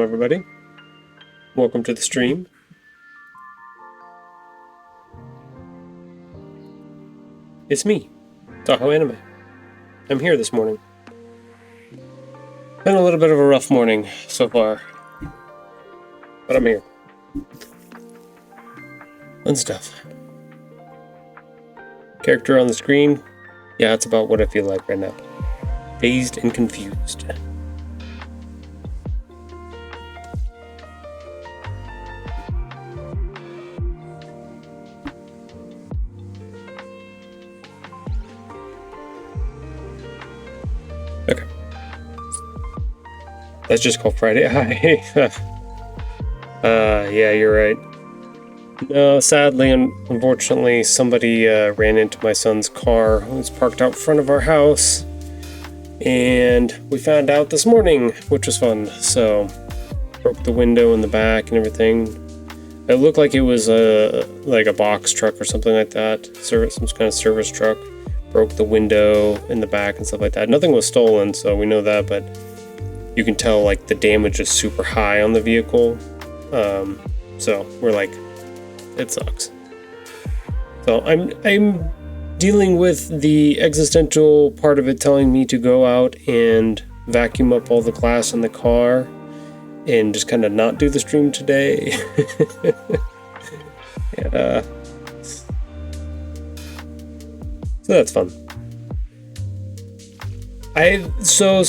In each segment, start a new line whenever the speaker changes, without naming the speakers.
everybody. Welcome to the stream. It's me, Tahoe Anime. I'm here this morning. Been a little bit of a rough morning so far, but I'm here. Fun stuff. Character on the screen? Yeah, that's about what I feel like right now. Dazed and confused. Okay. That's just called Friday. Hi. Yeah, you're right. No, sadly and unfortunately, somebody ran into my son's car. It was parked out front of our house. And we found out this morning, which was fun. So, broke the window in the back and everything. It looked like it was like a box truck or something like that. Some kind of service truck. Broke the window in the back and stuff like that. Nothing was stolen, so we know that, but you can tell like the damage is super high on the vehicle. So we're like, it sucks. So I'm dealing with the existential part of it telling me to go out and vacuum up all the glass in the car and just kind of not do the stream today. Yeah. So that's fun. So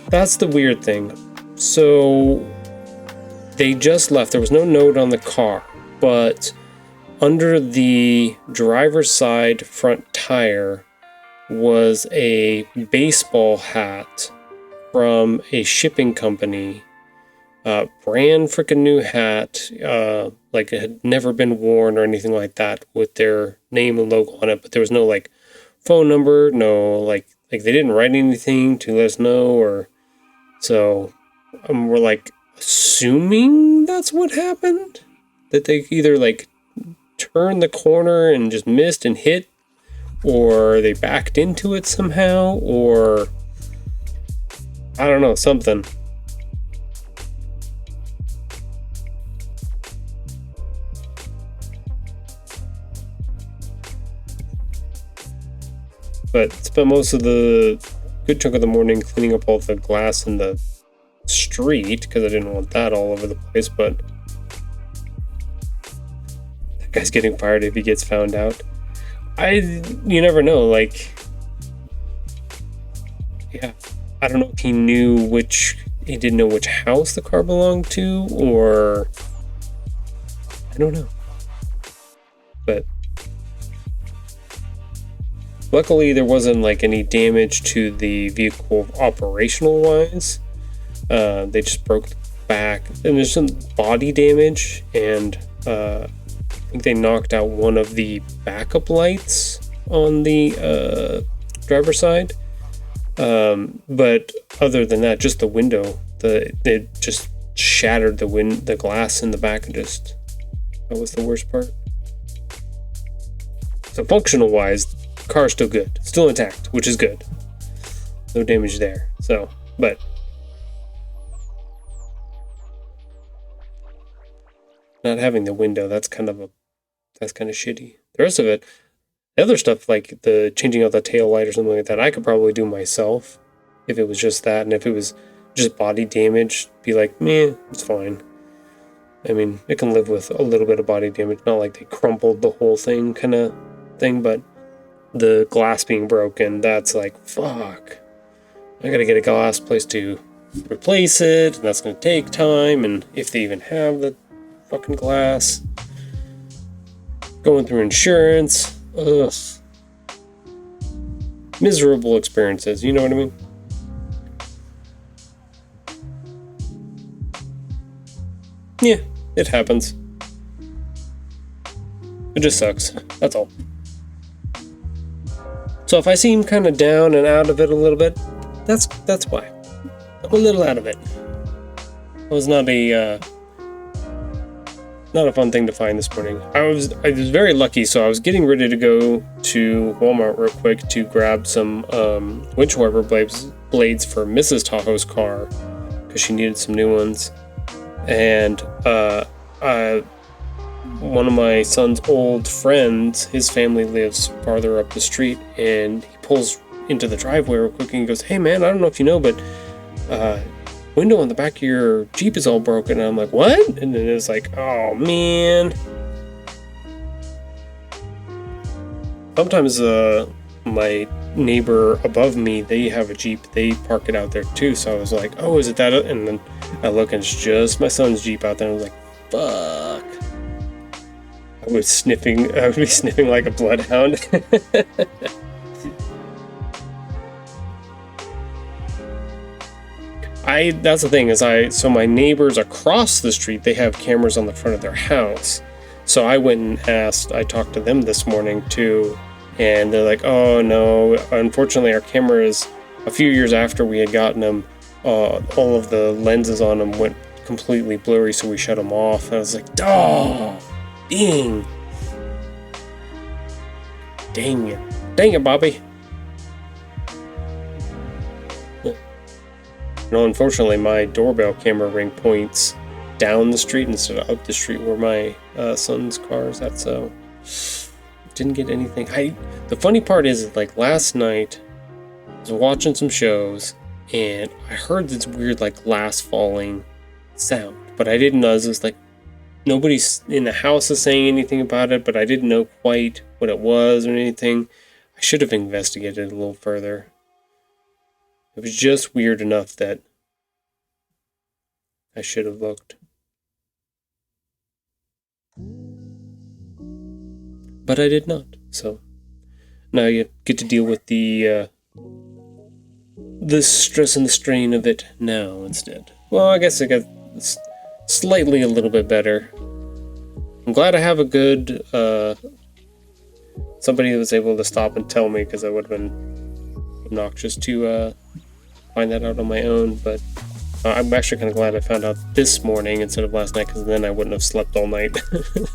that's the weird thing. So they just left. There was no note on the car, but under the driver's side front tire was a baseball hat from a shipping company. Brand freaking new hat. Like it had never been worn or anything like that, with their name and logo on it, but there was no like phone number, no like they didn't write anything to let us know, or so we're like assuming that's what happened, that they either like turned the corner and just missed and hit, or they backed into it somehow, or I don't know, something. But spent most of the good chunk of the morning cleaning up all the glass in the street because I didn't want that all over the place. But that guy's getting fired if he gets found out. You never know. Like, yeah, I don't know if he didn't know which house the car belonged to, or I don't know. But luckily, there wasn't like any damage to the vehicle operational wise. They just broke the back, and there's some body damage, and I think they knocked out one of the backup lights on the driver's side. But other than that, just the window, it just shattered the glass in the back, and that was the worst part. So functional wise, car's still good, still intact, which is good. No damage there. So, but not having the window, that's kind of shitty. The rest of it, the other stuff like the changing out the tail light or something like that, I could probably do myself if it was just that, and if it was just body damage, be like, meh, it's fine. I mean, it can live with a little bit of body damage, not like they crumpled the whole thing kind of thing, but the glass being broken, that's like, fuck. I gotta get a glass place to replace it, and that's gonna take time, and if they even have the fucking glass. Going through insurance. Ugh. Miserable experiences, you know what I mean? Yeah, it happens. It just sucks. That's all. So if I seem kind of down and out of it a little bit, that's why. I'm a little out of it. It was not a fun thing to find this morning. I was very lucky, so I was getting ready to go to Walmart real quick to grab some windshield wiper blades for Mrs. Tahoe's car, because she needed some new ones. and one of my son's old friends, his family lives farther up the street, and he pulls into the driveway real quick and he goes, "Hey man, I don't know if you know, but window on the back of your Jeep is all broken." And I'm like, "What?" And then it's like, "Oh man." Sometimes my neighbor above me, they have a Jeep, they park it out there too, so I was like, "Oh, is it that?" And then I look and it's just my son's Jeep out there, and I was like, "Fuck." I would be sniffing like a bloodhound. That's the thing, so my neighbors across the street, they have cameras on the front of their house. So I went and I talked to them this morning too, and they're like, "Oh no, unfortunately our cameras, a few years after we had gotten them, all of the lenses on them went completely blurry, so we shut them off." And I was like, "Oh, dang it, Bobby." No, unfortunately, my doorbell camera ring points down the street instead of up the street where my son's car is at, so didn't get anything. The funny part is, like, last night, I was watching some shows, and I heard this weird, like, glass falling sound, but I didn't know. It was like, nobody in the house is saying anything about it, but I didn't know quite what it was or anything. I should have investigated a little further. It was just weird enough that I should have looked. But I did not, so now you get to deal with the stress and the strain of it now instead. Well, I guess it got slightly a little bit better. I'm glad I have a good somebody that was able to stop and tell me, because I would have been obnoxious to find that out on my own. But I'm actually kind of glad I found out this morning instead of last night, because then I wouldn't have slept all night.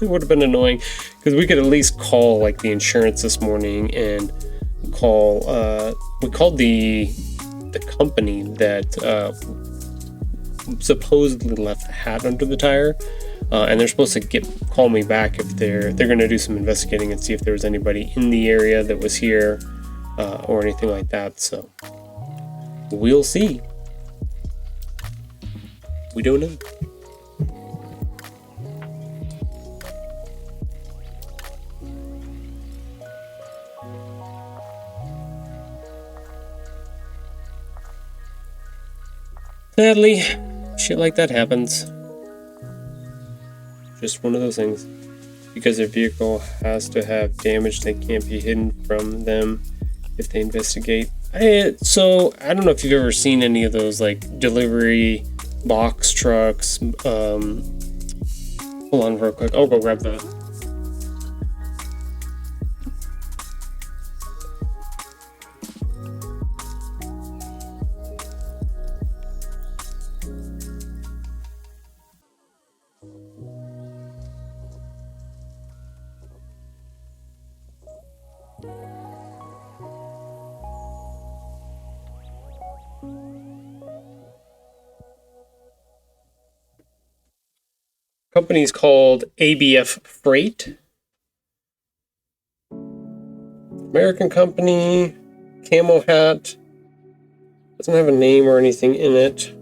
It would have been annoying, because we could at least call like the insurance this morning and we called the company that supposedly left the hat under the tire, and they're supposed to call me back if they're going to do some investigating and see if there was anybody in the area that was here or anything like that. So we'll see. We don't know. Sadly, shit like that happens. Just one of those things. Because their vehicle has to have damage that can't be hidden from them if they investigate. So, I don't know if you've ever seen any of those, like, delivery box trucks. Hold on real quick. I'll go grab that. Company's called ABF Freight. American company, camo hat. Doesn't have a name or anything in it.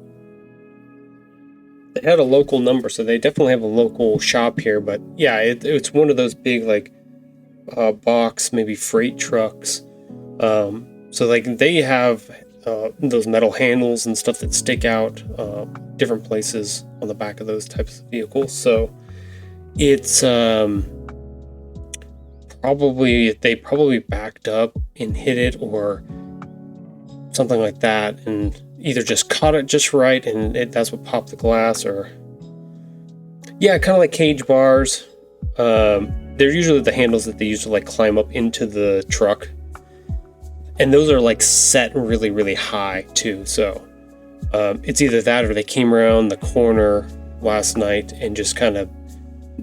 They had a local number, so they definitely have a local shop here. But yeah, it's one of those big, like, box, maybe freight trucks. So like they have those metal handles and stuff that stick out different places on the back of those types of vehicles. So it's they probably backed up and hit it or something like that, and either just caught it just right and that's what popped the glass, or yeah, kind of like cage bars. They're usually the handles that they use to like climb up into the truck, and those are like set really, really high too. So it's either that or they came around the corner last night and just kind of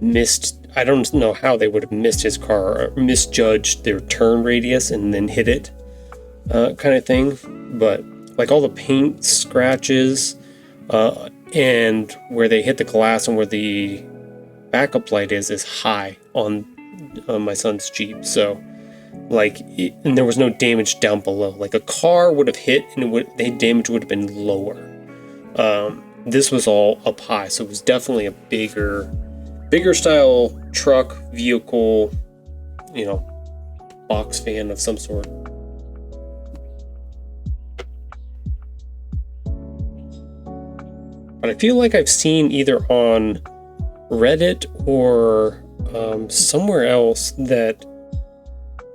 missed. I don't know how they would have missed his car or misjudged their turn radius and then hit it, kind of thing. But like all the paint scratches, and where they hit the glass and where the backup light is high on my son's Jeep. So like, and there was no damage down below. Like a car would have hit and the damage would have been lower. This was all up high, so it was definitely a bigger style truck, vehicle, you know, box fan of some sort. But I feel like I've seen either on Reddit or somewhere else that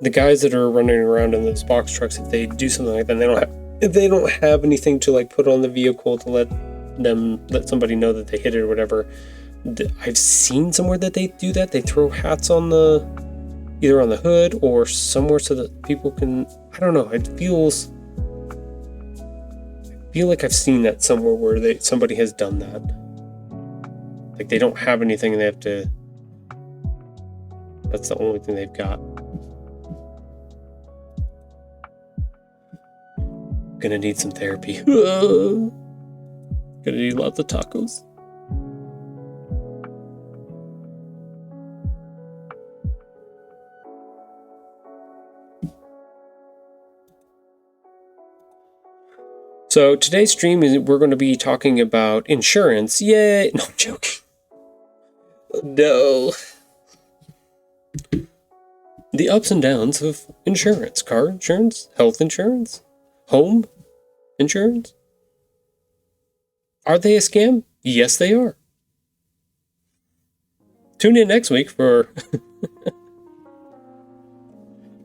the guys that are running around in those box trucks, if they do something like that, if they don't have anything to like put on the vehicle to let somebody know that they hit it or whatever. I've seen somewhere that they do that. They throw hats on either on the hood or somewhere so that people can, I don't know, I feel like I've seen that somewhere where somebody has done that. Like they don't have anything and they have to, that's the only thing they've got. Gonna need some therapy. Gonna need lots of tacos. So today's stream we're going to be talking about insurance. Yay! No, I'm joking. No. The ups and downs of insurance. Car insurance, health insurance, home insurance. Are they a scam? Yes, they are. Tune in next week for...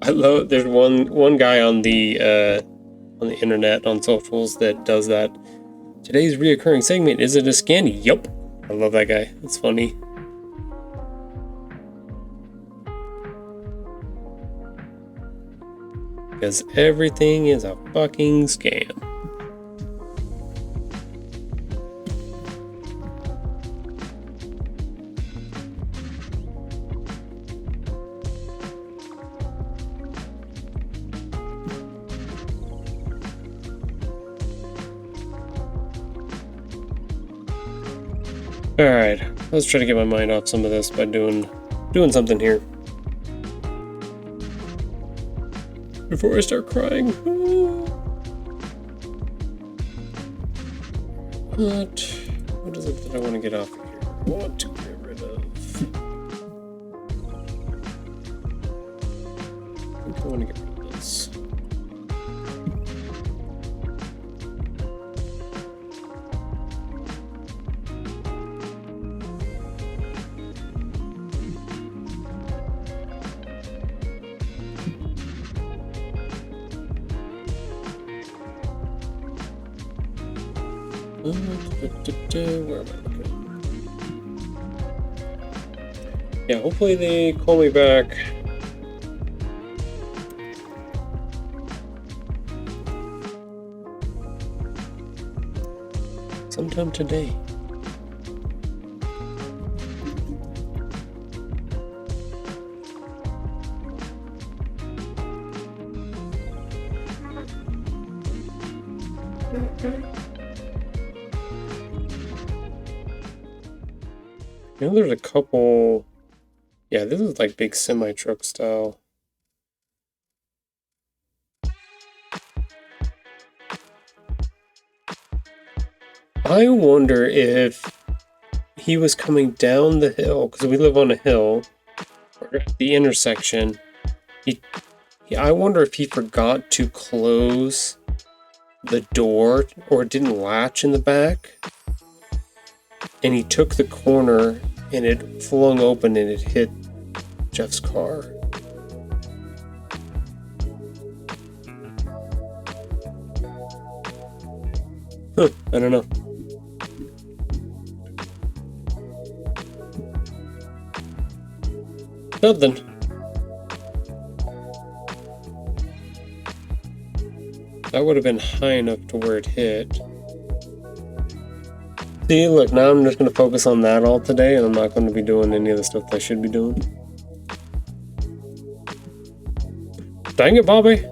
there's one guy on the internet, on socials, that does that. Today's reoccurring segment, is it a scam? Yup. I love that guy. It's funny. Because everything is a fucking scam. Alright, let's try to get my mind off some of this by doing something here. Before I start crying. What is it that I want to get off of here? I want to get rid of... I think I want to get rid of this. Where am I looking? Yeah, hopefully they call me back. Sometime today. You know, there's a couple... Yeah, this is like big semi-truck style. I wonder if he was coming down the hill, because we live on a hill, or at the intersection. I wonder if he forgot to close the door, or it didn't latch in the back. And he took the corner and it flung open and it hit Jeff's car. Huh, I don't know. Nothing. That would have been high enough to where it hit. See, look, now I'm just going to focus on that all today, and I'm not going to be doing any of the stuff that I should be doing. Dang it, Bobby!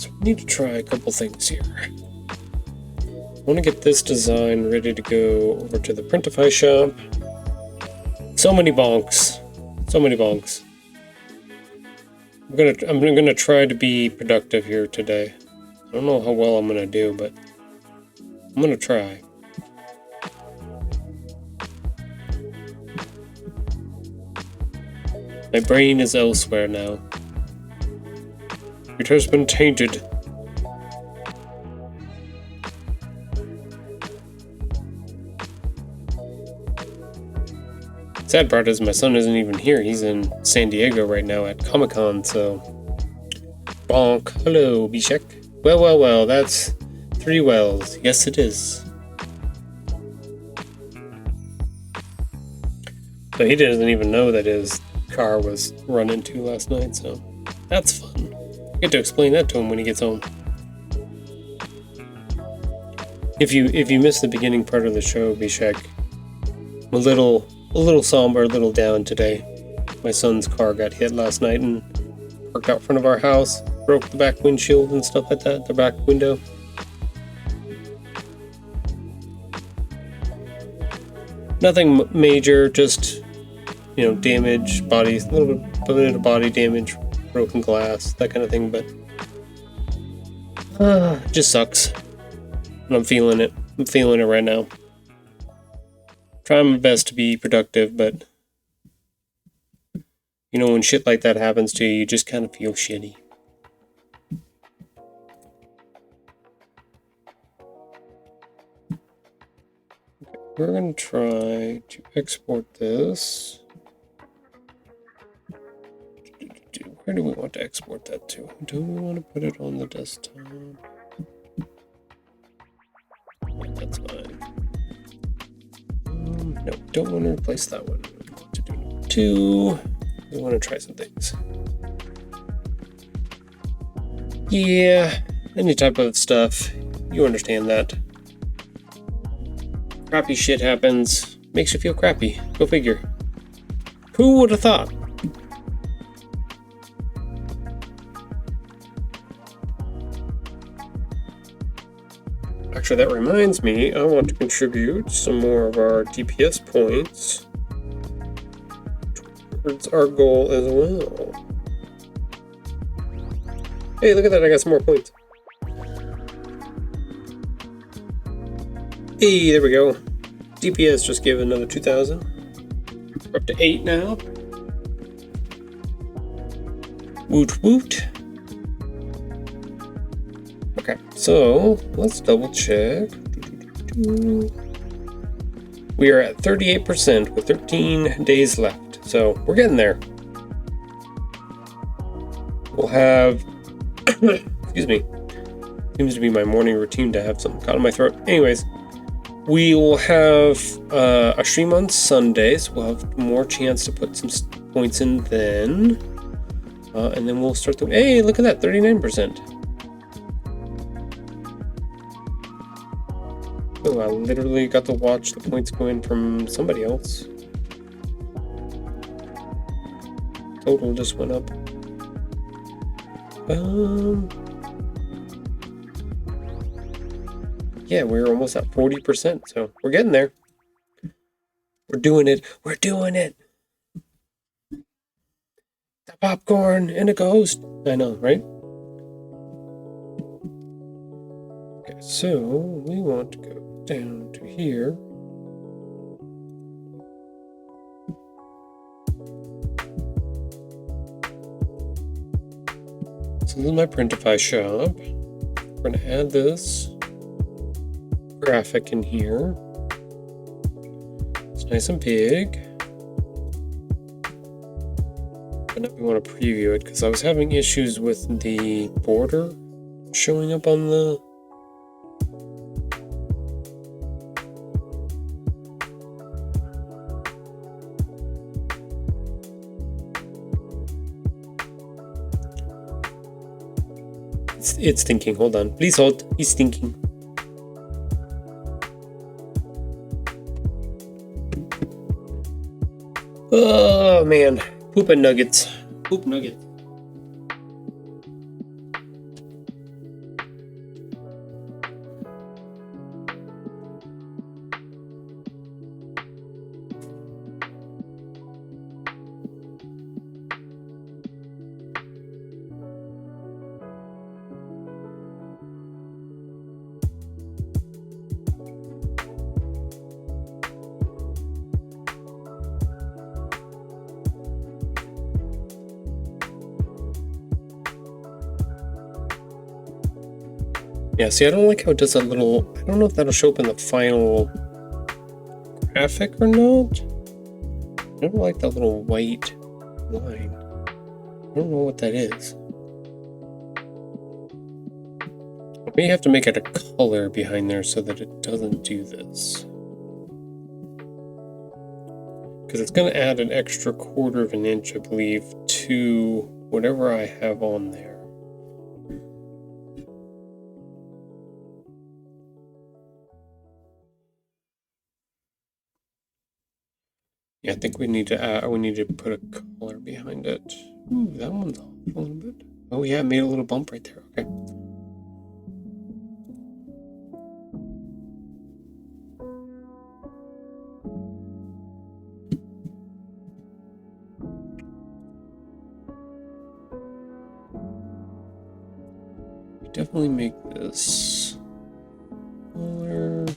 So we need to try a couple things here. I want to get this design ready to go over to the Printify shop. So many bonks. So many bonks. I'm gonna try to be productive here today. I don't know how well I'm gonna do, but I'm gonna try. My brain is elsewhere now. It has been tainted. Sad part is my son isn't even here. He's in San Diego right now at Comic-Con, so... Bonk. Hello, Bishek. Well, that's 3 wells. Yes, it is. So he doesn't even know that his car was run into last night, so that's fun. I get to explain that to him when he gets home. If you missed the beginning part of the show, Bishek, a little somber, a little down today. My son's car got hit last night and parked out front of our house, broke the back windshield and stuff like that, the back window. Nothing major, just, you know, damage, body, a little bit of body damage, broken glass, that kind of thing, but it just sucks. And I'm feeling it. I'm feeling it right now. Trying my best to be productive, but you know, when shit like that happens to you, you just kind of feel shitty. Okay, we're going to try to export this. Where do we want to export that to? Do we want to put it on the desktop? Yeah, that's fine. No, don't want to replace that one. We want to do number 2. We want to try some things. Yeah, any type of stuff. You understand that. Crappy shit happens. Makes you feel crappy. Go figure. Who would have thought? Actually, that reminds me, I want to contribute some more of our DPS points towards our goal as well. Hey, look at that, I got some more points. Hey, there we go. DPS just gave another 2,000. We're up to 8 now. Woot woot. Okay, so let's double check. We are at 38% with 13 days left, so we're getting there. We'll have, excuse me, seems to be my morning routine to have something caught in my throat. Anyways, we will have a stream on Sunday, so we'll have more chance to put some points in then. And then we'll start the, hey, look at that, 39%. Oh, I literally got to watch the points go in from somebody else. Total just went up. Yeah, we're almost at 40%, so we're getting there. We're doing it. We're doing it. The popcorn and a ghost. I know, right? Okay, so we want to go down to here. So this is my Printify shop. We're going to add this graphic in here. It's nice and big. But now we want to preview it because I was having issues with the border showing up on the It's thinking. Hold on. Please hold. He's thinking. Oh, man. Poop and nuggets. Poop nuggets. Yeah, see, I don't like how it does that little... I don't know if that'll show up in the final graphic or not. I don't like that little white line. I don't know what that is. We have to make it a color behind there so that it doesn't do this. Because it's going to add an extra 1/4 of an inch, I believe, to whatever I have on there. Yeah, I think we need to put a color behind it. Ooh, that one's off a little bit. Oh yeah, it made a little bump right there. Okay. We definitely make this color.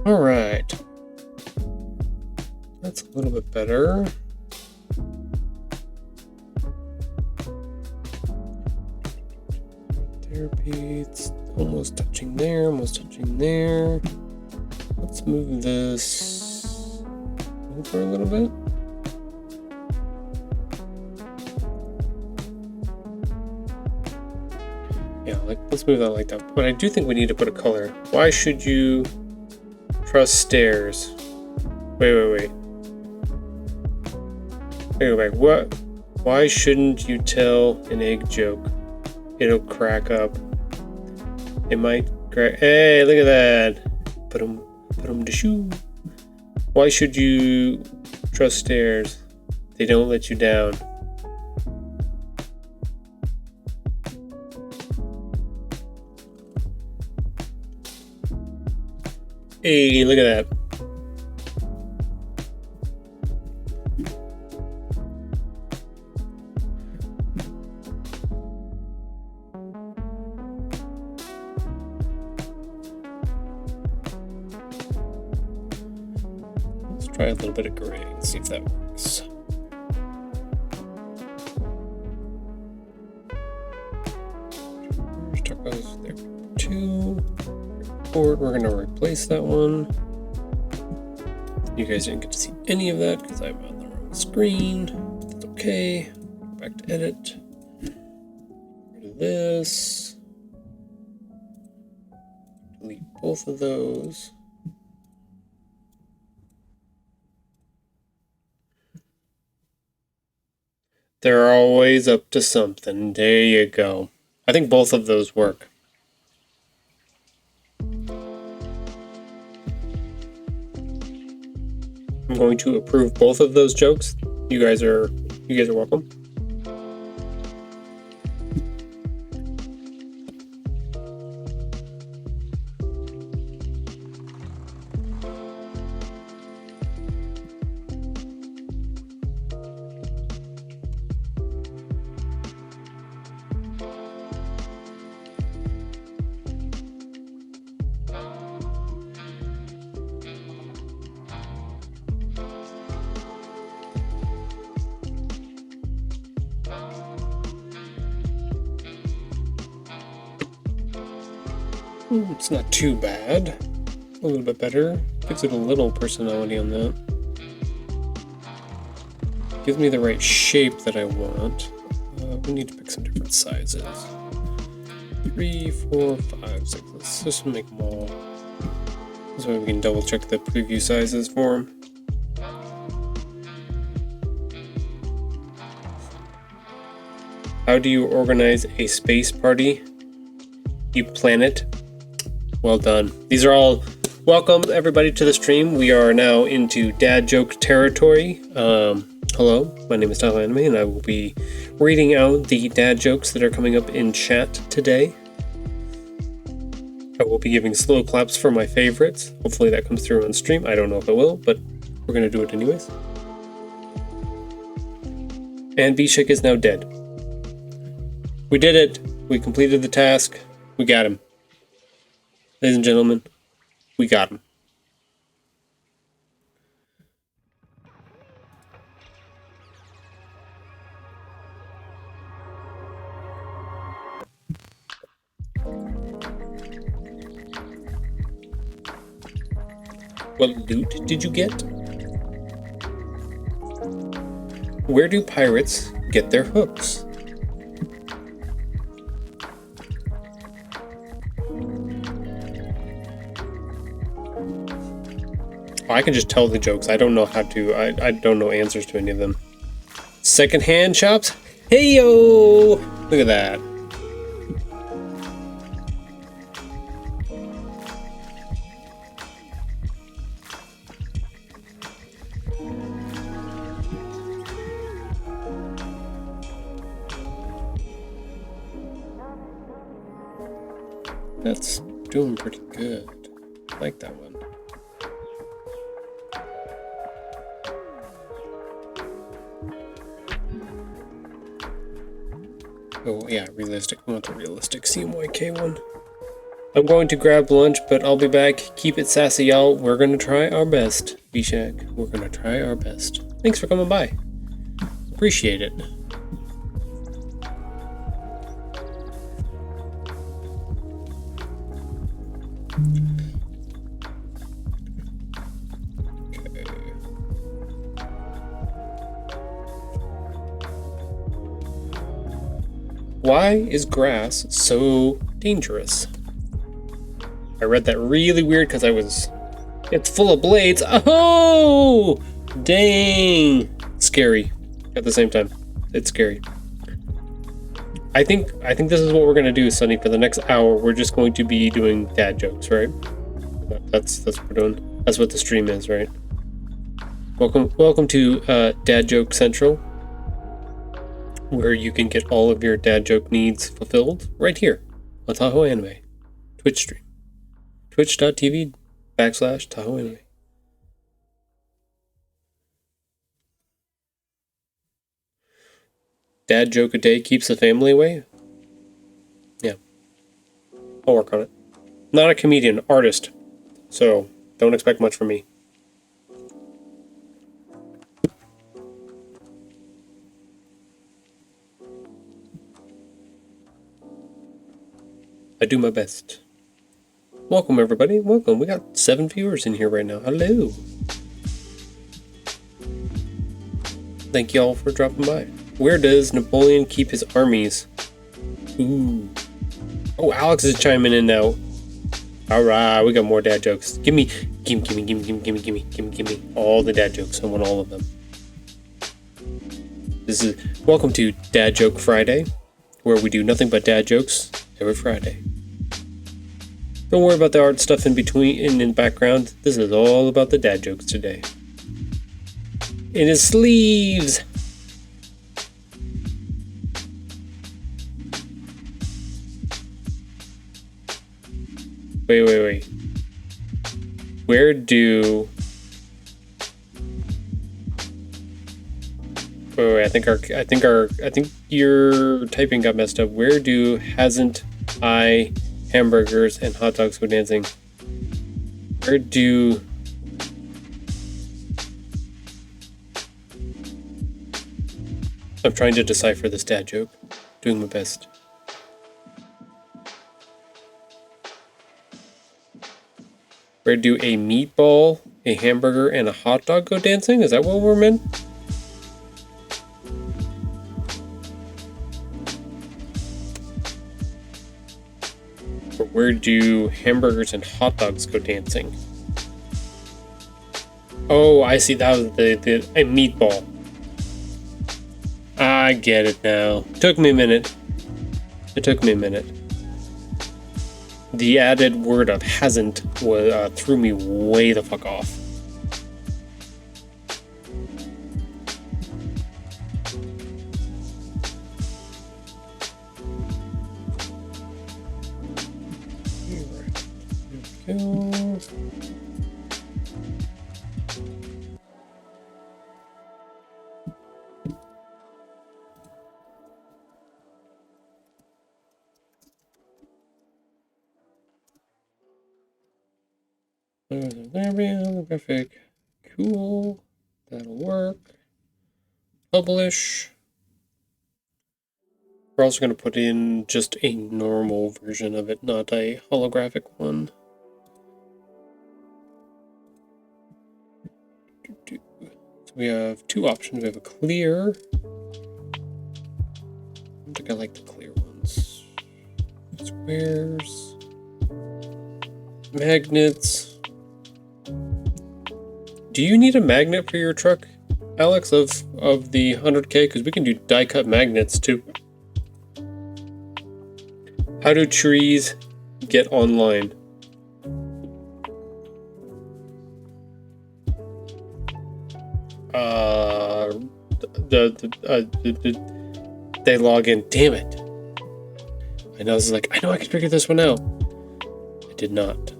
All right. That's a little bit better. Therapy, it's almost touching there, almost touching there. Let's move this over a little bit. Yeah, let's move that like that. But I do think we need to put a color. Why should you trust stairs? Wait. Go back. What? Why shouldn't you tell an egg joke? It'll crack up. It might crack. Hey, look at that. Put them to shoe. Why should you trust stairs? They don't let you down. Hey, look at that. Let's try a little bit of gray and see if that works. There, 2. We're going to replace that one. You guys didn't get to see any of that because I'm on the wrong screen. That's okay. Go back to edit. Get rid of this. Delete both of those. They're always up to something. There you go. I think both of those work. I'm going to approve both of those jokes. You guys are welcome. It's not too bad. A little bit better. Gives it a little personality on that. Gives me the right shape that I want. We need to pick some different sizes. 3, 4, 5, 6. Let's just make them all. This way we can double check the preview sizes for them. How do you organize a space party? You plan it. Well done. These are all... Welcome everybody to the stream. We are now into dad joke territory. Hello, my name is Tyler Anime, and I will be reading out the dad jokes that are coming up in chat today. I will be giving slow claps for my favorites. Hopefully that comes through on stream. I don't know if it will, but we're going to do it anyways. And Bishik is now dead. We did it. We completed the task. We got him. Ladies and gentlemen, we got him. What loot did you get? Where do pirates get their hooks? Oh, I can just tell the jokes. I don't know how to. I don't know answers to any of them. Secondhand shops? Hey yo! Look at that. That's doing pretty good. I like that one. Oh yeah, realistic. We want the realistic CMYK one. I'm going to grab lunch, but I'll be back. Keep it sassy, y'all. We're gonna try our best. B-Shack, we're gonna try our best. Thanks for coming by. Appreciate it. Why is grass so dangerous? I read that really weird because it's full of blades. Oh, dang. Scary at the same time. It's scary. I think this is what we're gonna do, Sunny, for the next hour. We're just going to be doing dad jokes, right? That's what we're doing. That's what the stream is, right? Welcome to Dad Joke Central, where you can get all of your dad joke needs fulfilled right here on Tahoe Anime Twitch stream. Twitch.tv/Tahoe Anime. Dad joke a day keeps the family away? Yeah. I'll work on it. Not a comedian, artist. So don't expect much from me. I do my best. Welcome, everybody. Welcome. We got 7 viewers in here right now. Hello. Thank y'all for dropping by. Where does Napoleon keep his armies? Ooh. Oh, Alex is chiming in now. All right, we got more dad jokes. Give me all the dad jokes. I want all of them. Welcome to Dad Joke Friday, where we do nothing but dad jokes every Friday. Don't worry about the art stuff in between and in the background. This is all about the dad jokes today. In his sleeves. Wait. Where do... Wait, I think your typing got messed up. Where do hasn't I hamburgers and hot dogs go dancing? Where do... I'm trying to decipher this dad joke. Doing my best. Where do a meatball, a hamburger, and a hot dog go dancing? Is that what we're meant? Or where do hamburgers and hot dogs go dancing? Oh, I see. That was a meatball. I get it now. Took me a minute. It took me a minute. The added word of hasn't threw me way the fuck off. Holographic. Cool. That'll work. Publish. We're also going to put in just a normal version of it, not a holographic one. we have two options. We have a clear. I don't think I like the clear ones. Squares. Magnets. Do you need a magnet for your truck, Alex, of the 100K? Because we can do die-cut magnets too. How do trees get online? They log in. Damn it. I know, this is like, I know I can figure this one out. I did not.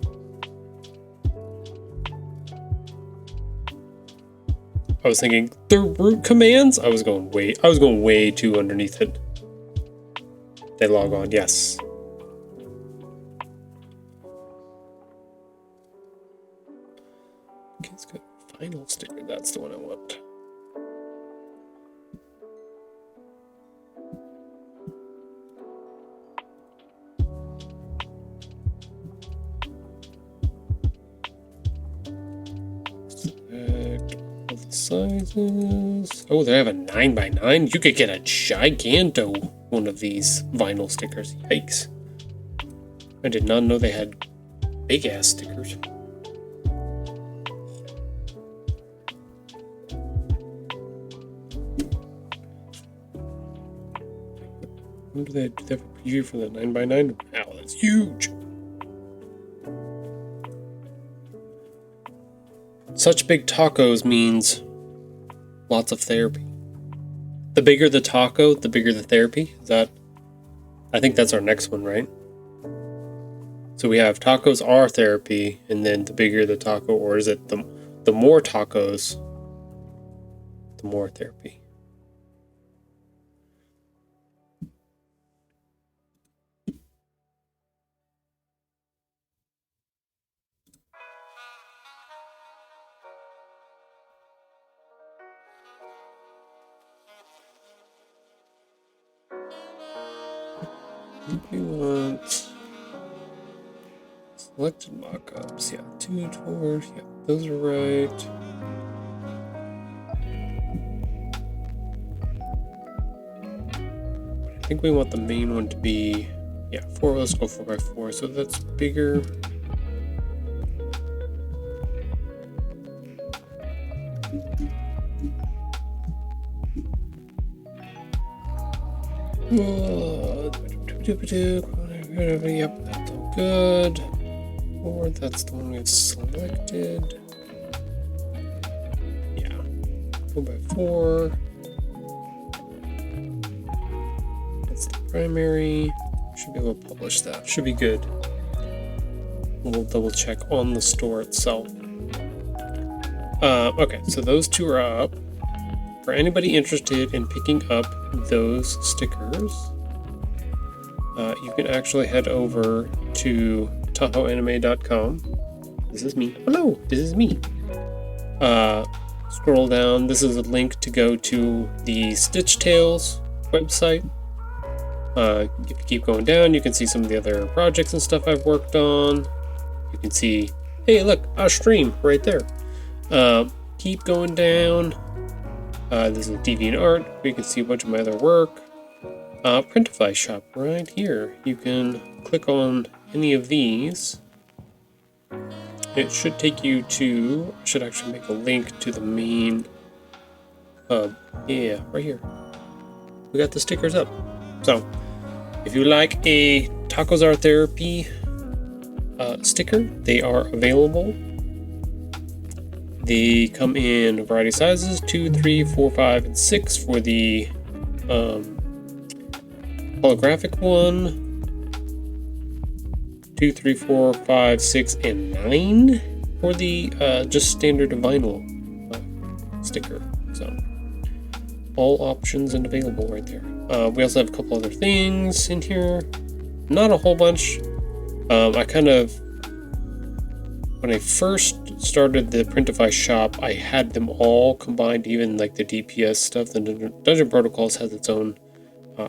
I was thinking the root commands. I was going way too underneath it. They log on, yes. Okay, it's got final sticker. That's the one I want. Sizes. Oh, they have a 9x9. You could get a giganto one of these vinyl stickers. Yikes. I did not know they had big ass stickers. What do they have a preview for the 9x9? Wow, that's huge. Such big tacos means lots of therapy. The bigger the taco, the bigger the therapy. Is that? I think that's our next one, right? So we have tacos are therapy, and then the bigger the taco, or is it the more tacos, the more therapy? We want selected mockups. Yeah, 2 tours. Yeah, those are right. I think we want the main one to be, yeah, 4. Let's go 4x4. So that's bigger. Yep, that's all good. Or that's the one we've selected. Yeah. 4x4. That's the primary. Should be able to publish that. Should be good. We'll double check on the store itself. Okay, so those two are up. For anybody interested in picking up those stickers, you can actually head over to tahoeanime.com. This is me. Hello, this is me. Scroll down. This is a link to go to the Stitch Tales website. If you keep going down, you can see some of the other projects and stuff I've worked on. You can see, hey, look, our stream right there. Keep going down. This is DeviantArt, where you can see a bunch of my other work. Printify shop right here. You can click on any of these. It should take you to, I should actually make a link to the main hub. Yeah, right here. We got the stickers up. So, if you like a Tacos Are Therapy sticker, they are available. They come in a variety of sizes, 2, 3, 4, 5, and 6 for the holographic one. 2, 3, 4, 5, 6, and 9 for the just standard vinyl sticker. So, all options and available right there. We also have a couple other things in here. Not a whole bunch. I kind of, when I first started the Printify shop, I had them all combined, even like the DPS stuff. The Dungeon Protocols has its own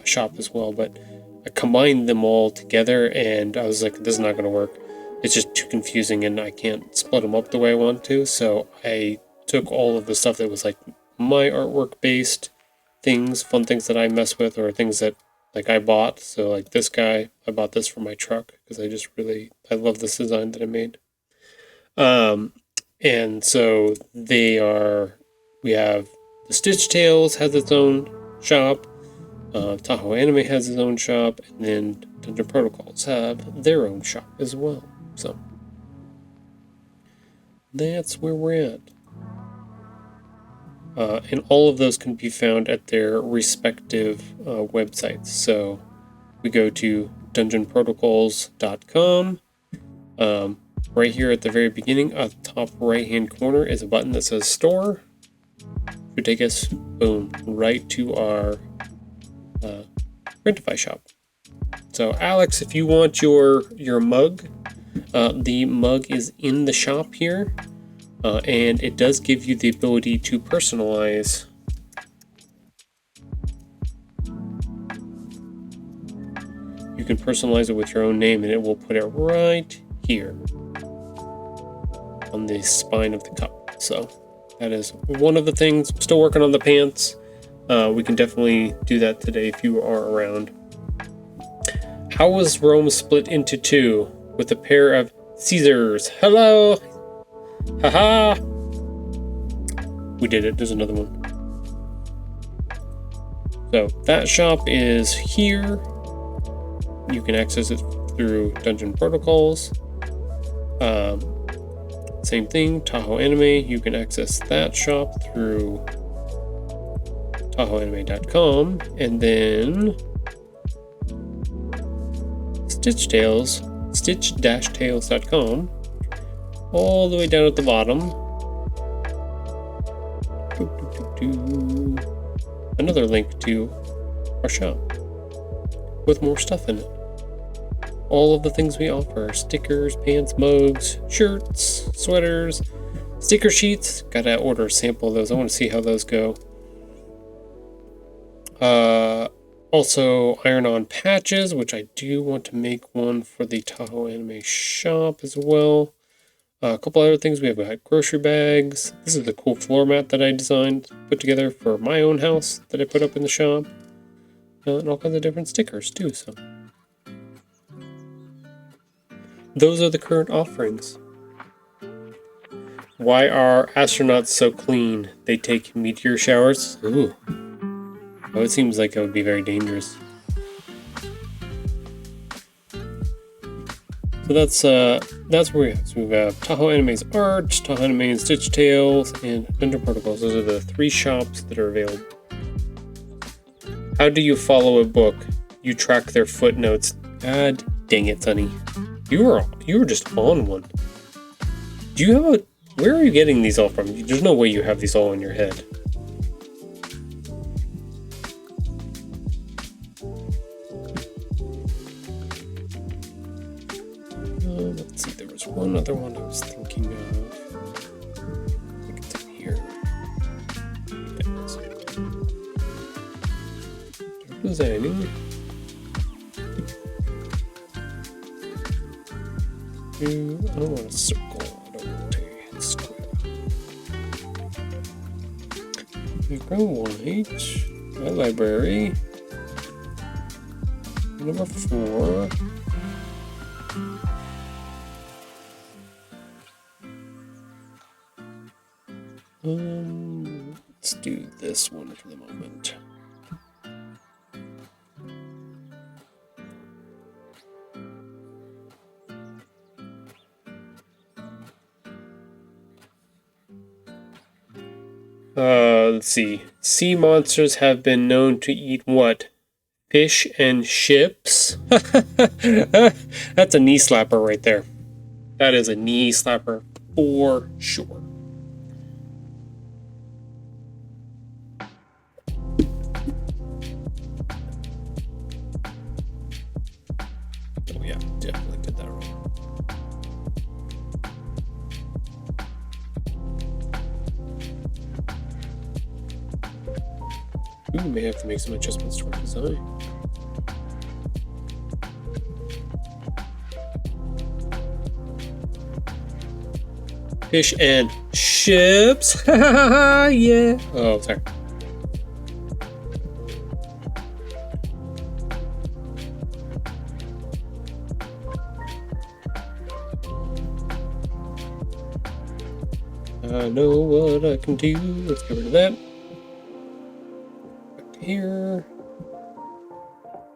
shop as well, but I combined them all together, and I was like, this is not going to work. It's just too confusing, and I can't split them up the way I want to. So I took all of the stuff that was like my artwork based things, fun things that I mess with, or things that like I bought. So like this guy, I bought this for my truck because I love this design that I made. And so we have the Stitch Tales has its own shop, Tahoe Anime has its own shop, and then Dungeon Protocols have their own shop as well. So that's where we're at. And all of those can be found at their respective websites. So we go to dungeonprotocols.com. Right here at the very beginning, at the top right-hand corner, is a button that says Store. Should take us, boom, right to our Printify shop. So, Alex, if you want your mug, the mug is in the shop here, and it does give you the ability to personalize. You can personalize it with your own name, and it will put it right here on the spine of the cup. So that is one of the things. I'm still working on the pants. We can definitely do that today if you are around. How was Rome split into two with a pair of Caesars? Hello! Haha! We did it. There's another one. So that shop is here. You can access it through Dungeon Protocols. Same thing, Tahoe Anime, you can access that shop through tahoeanime.com, and then stitch-tales.com, all the way down at the bottom. Another link to our shop with more stuff in it. All of the things we offer: stickers, pants, mugs, shirts, sweaters, sticker sheets. Gotta order a sample of those. I want to see how those go. Also iron-on patches, which I do want to make one for the Tahoe Anime shop as well. A couple other things. We have grocery bags. This is a cool floor mat that I designed, put together for my own house that I put up in the shop. And all kinds of different stickers too, so those are the current offerings. Why are astronauts so clean? They take meteor showers? Ooh. Oh, it seems like it would be very dangerous. So that's where we have. So we have Tahoe Anime's art, Tahoe Anime and Stitch Tales, and Dungeon Protocols. Those are the 3 shops that are available. How do you follow a book? You track their footnotes. God dang it, Sonny. You were just on one. Do you have where are you getting these all from? There's no way you have these all in your head. Let's see, there was one other one I was thinking of. I think it's in here. Designing. I don't want a circle, I don't want a square. Background white, my library. Number 4. Let's do this one for the moment. Let's see. Sea monsters have been known to eat what? Fish and ships? That's a knee slapper right there. That is a knee slapper for sure. Oh yeah, definitely did that wrong. We may have to make some adjustments to our design. Fish and chips. Yeah. Oh, sorry. I know what I can do. Let's get rid of that. Back to here.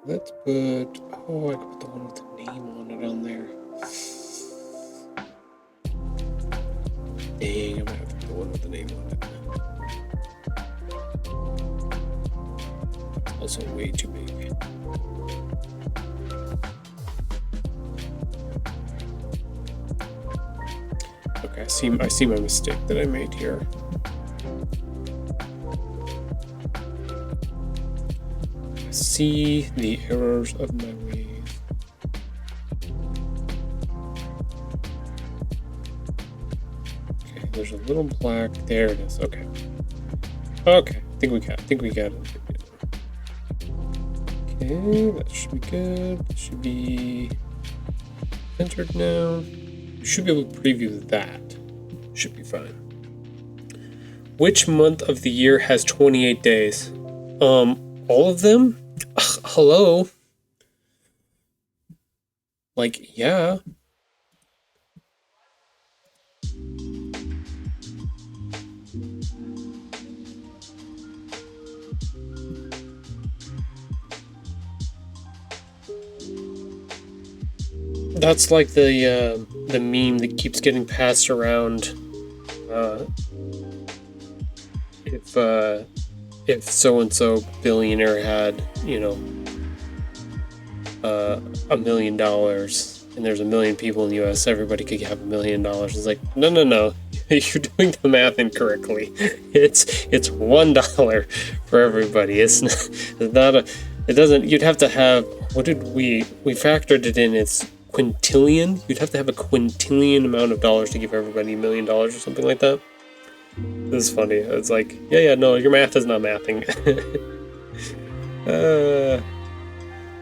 Let's put. Oh, I can put the one with the name on it on there. Dang, I'm gonna have to put the one with the name on it. Also, way too big. Okay, I see my mistake that I made here. I see the errors of my ways. Okay, there's a little black. There it is. Okay. Okay, I think we got it. Okay, that should be good. That should be entered now. You should be able to preview that. Should be fine. Which month of the year has 28 days? All of them? Ugh, hello? Like, yeah. That's like the meme that keeps getting passed around. If so and so billionaire had, $1 million, and there's 1 million people in the U.S., everybody could have $1 million. It's like, no, you're doing the math incorrectly. It's $1 for everybody. It's not a. It doesn't. You'd have to have. What did we factored it in? It's quintillion. You'd have to have a quintillion amount of dollars to give everybody $1 million or something like that. This is funny. It's like, yeah, no, your math is not mathing.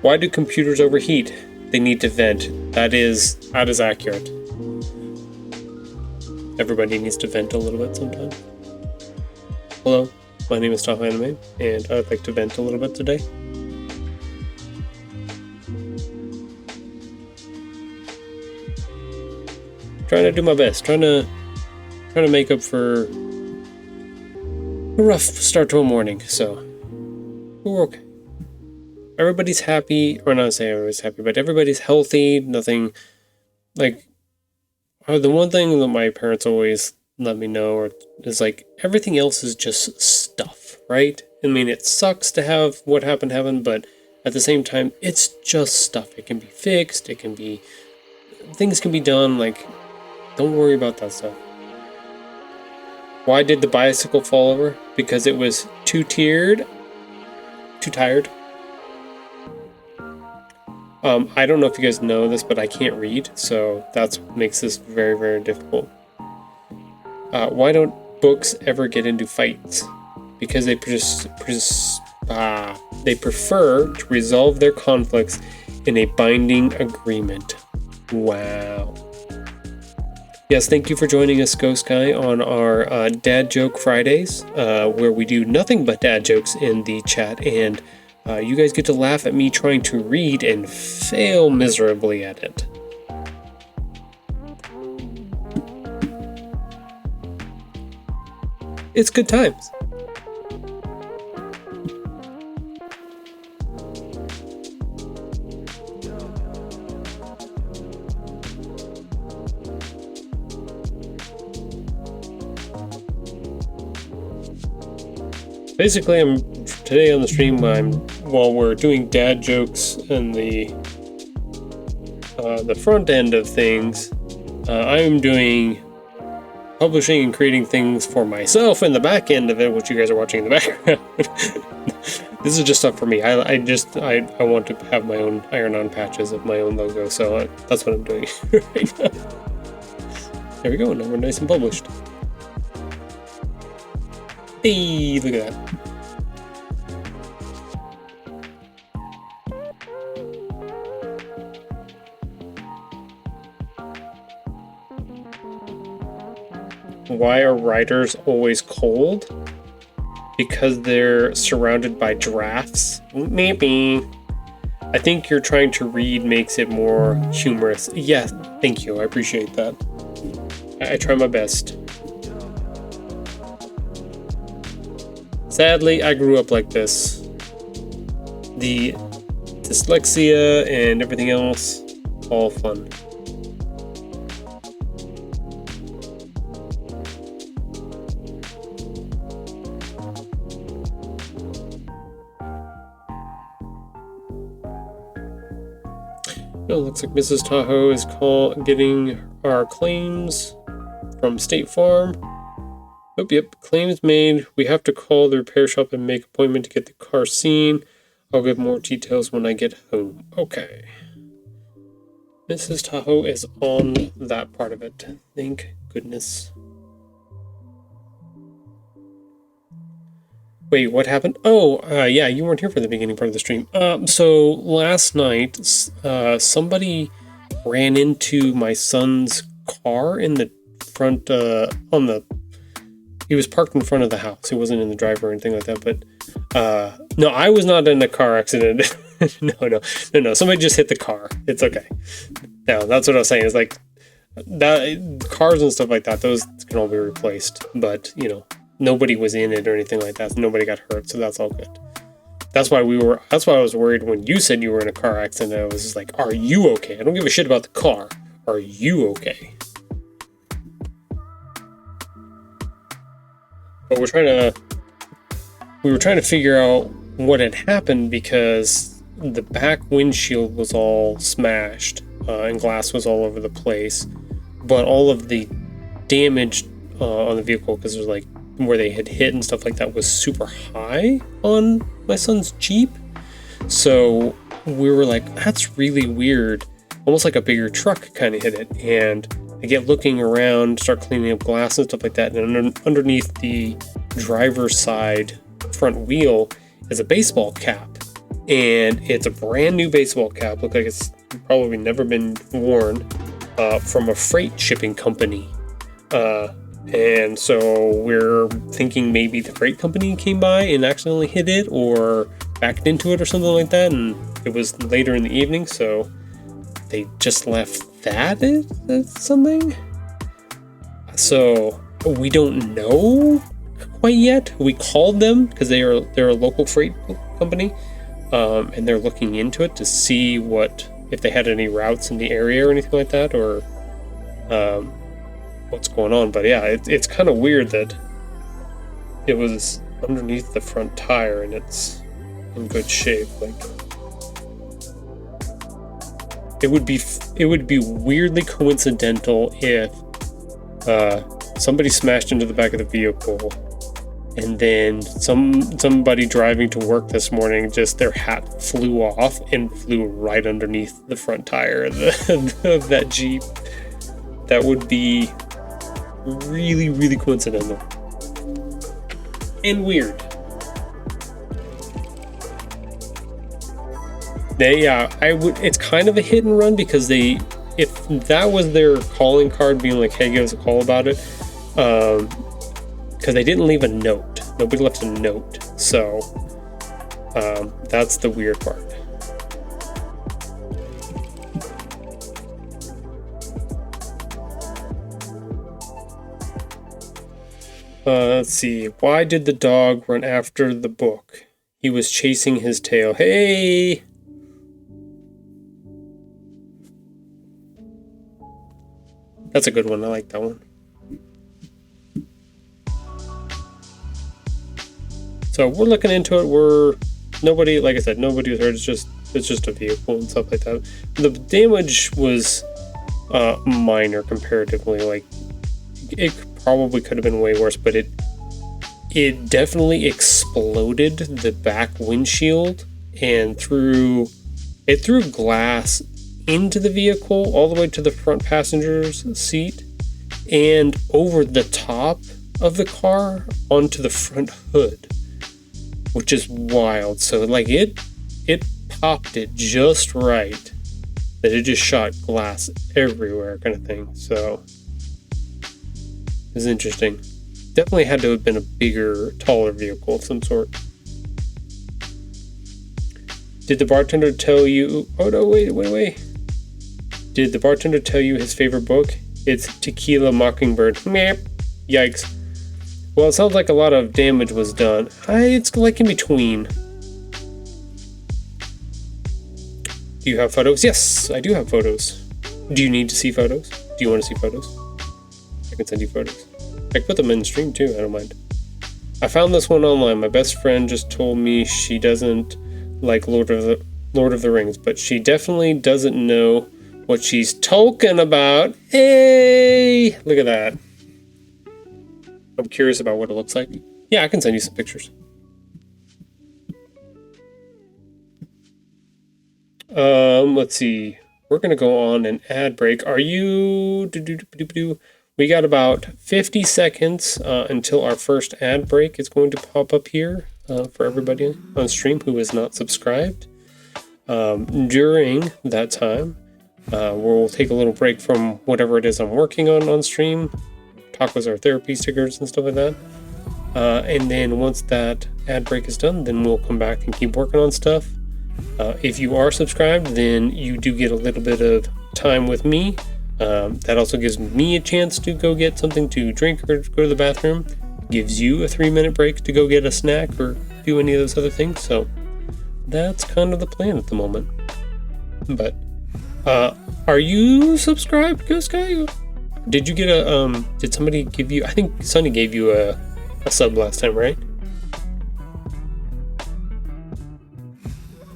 Why do computers overheat? They need to vent. That is accurate. Everybody needs to vent a little bit sometimes. Hello, my name is Tahoe Anime, and I'd like to vent a little bit today. Trying to do my best. Trying to make up for a rough start to a morning, so we're okay. Everybody's happy, or not saying everybody's happy, but everybody's healthy. Nothing like the one thing that my parents always let me know is like everything else is just stuff, right? I mean, it sucks to have what happened happen, but at the same time, it's just stuff. It can be fixed. Things can be done. Like, don't worry about that stuff. Why did the bicycle fall over? Because it was too tired. I don't know if you guys know this, but I can't read, so that's what makes this very, very difficult. Why don't books ever get into fights? Because they they prefer to resolve their conflicts in a binding agreement. Wow. Yes, thank you for joining us, Ghost Guy, on our Dad Joke Fridays, where we do nothing but dad jokes in the chat, and you guys get to laugh at me trying to read and fail miserably at it. It's good times. Basically, today on the stream, while we're doing dad jokes and the front end of things, I'm doing publishing and creating things for myself in the back end of it, which you guys are watching in the background. This is just stuff for me. I want to have my own iron-on patches of my own logo, so that's what I'm doing right now. There we go. Now we're nice and published. Hey, look at that. why are riders always cold? Because they're surrounded by drafts? Maybe. I think you're trying to read makes it more humorous. Yes, thank you. I appreciate that. I try my best. Sadly, I grew up like this. The dyslexia and everything else, all fun. Oh, looks like Mrs. Tahoe is getting our claims from State Farm. Oh, yep, claims made. We have to call the repair shop and make an appointment to get the car seen. I'll give more details when I get home. Okay. Mrs. Tahoe is on that part of it. Thank goodness. Wait, what happened? Oh, yeah, you weren't here for the beginning part of the stream. So last night, somebody ran into my son's car in the front, he was parked in front of the house. He wasn't in the drive or anything like that, but, no, I was not in a car accident. No, somebody just hit the car. It's okay. No, that's what I was saying, is like, that, cars and stuff like that, those can all be replaced, but, you know, nobody was in it or anything like that. Nobody got hurt, so that's all good. That's why I was worried when you said you were in a car accident. I was just like, are you okay? I don't give a shit about the car. Are you okay? But we were trying to figure out what had happened because the back windshield was all smashed and glass was all over the place. But all of the damage on the vehicle, because there's like where they had hit and stuff like that, was super high on my son's Jeep. So we were like, that's really weird. Almost like a bigger truck kind of hit it. And I get looking around, start cleaning up glass and stuff like that. And underneath the driver's side front wheel is a baseball cap. And it's a brand new baseball cap. Looked like it's probably never been worn, from a freight shipping company. And so we're thinking maybe the freight company came by and accidentally hit it or backed into it or something like that. And it was later in the evening, so they just left that as something. So we don't know quite yet. We called them because they're a local freight company, and they're looking into it to see if they had any routes in the area or anything like that, or what's going on. But yeah, it's kind of weird that it was underneath the front tire and it's in good shape. Like, it would be weirdly coincidental if somebody smashed into the back of the vehicle and then somebody driving to work this morning, just their hat flew off and flew right underneath the front tire of that Jeep. That would be really, really coincidental and weird. It's kind of a hit and run because if that was their calling card being like, hey, give us a call about it, because they didn't leave a note. Nobody left a note. So that's the weird part. Let's see. Why did the dog run after the book? He was chasing his tail. Hey! That's a good one. I like that one. So we're looking into it. Nobody, like I said, nobody was hurt. It's just a vehicle and stuff like that. The damage was minor comparatively. Like, it probably could have been way worse, but it definitely exploded the back windshield and threw glass into the vehicle all the way to the front passenger's seat and over the top of the car onto the front hood, which is wild. So like it popped it just right that it just shot glass everywhere kind of thing. So is interesting. Definitely had to have been a bigger, taller vehicle of some sort. Did the bartender tell you... Oh, no, wait. Did the bartender tell you his favorite book? It's Tequila Mockingbird. Meep. Yikes. Well, it sounds like a lot of damage was done. It's like in between. Do you have photos? Yes, I do have photos. Do you need to see photos? Do you want to see photos? I can send you photos. I can put them in stream too, I don't mind. I found this one online. My best friend just told me she doesn't like Lord of the Rings, but she definitely doesn't know what she's talking about. Hey! Look at that. I'm curious about what it looks like. Yeah, I can send you some pictures. Let's see. We're gonna go on an ad break. Are you... We got about 50 seconds until our first ad break is going to pop up here for everybody on stream who is not subscribed. During that time, we'll take a little break from whatever it is I'm working on stream. Talk with our therapy stickers and stuff like that. And then once that ad break is done, then we'll come back and keep working on stuff. If you are subscribed, then you do get a little bit of time with me. That also gives me a chance to go get something to drink or go to the bathroom. Gives you a 3-minute break to go get a snack or do any of those other things. So that's kind of the plan at the moment. But are you subscribed, Ghost Guy? Did you get a did somebody give you... I think Sunny gave you a sub last time, right?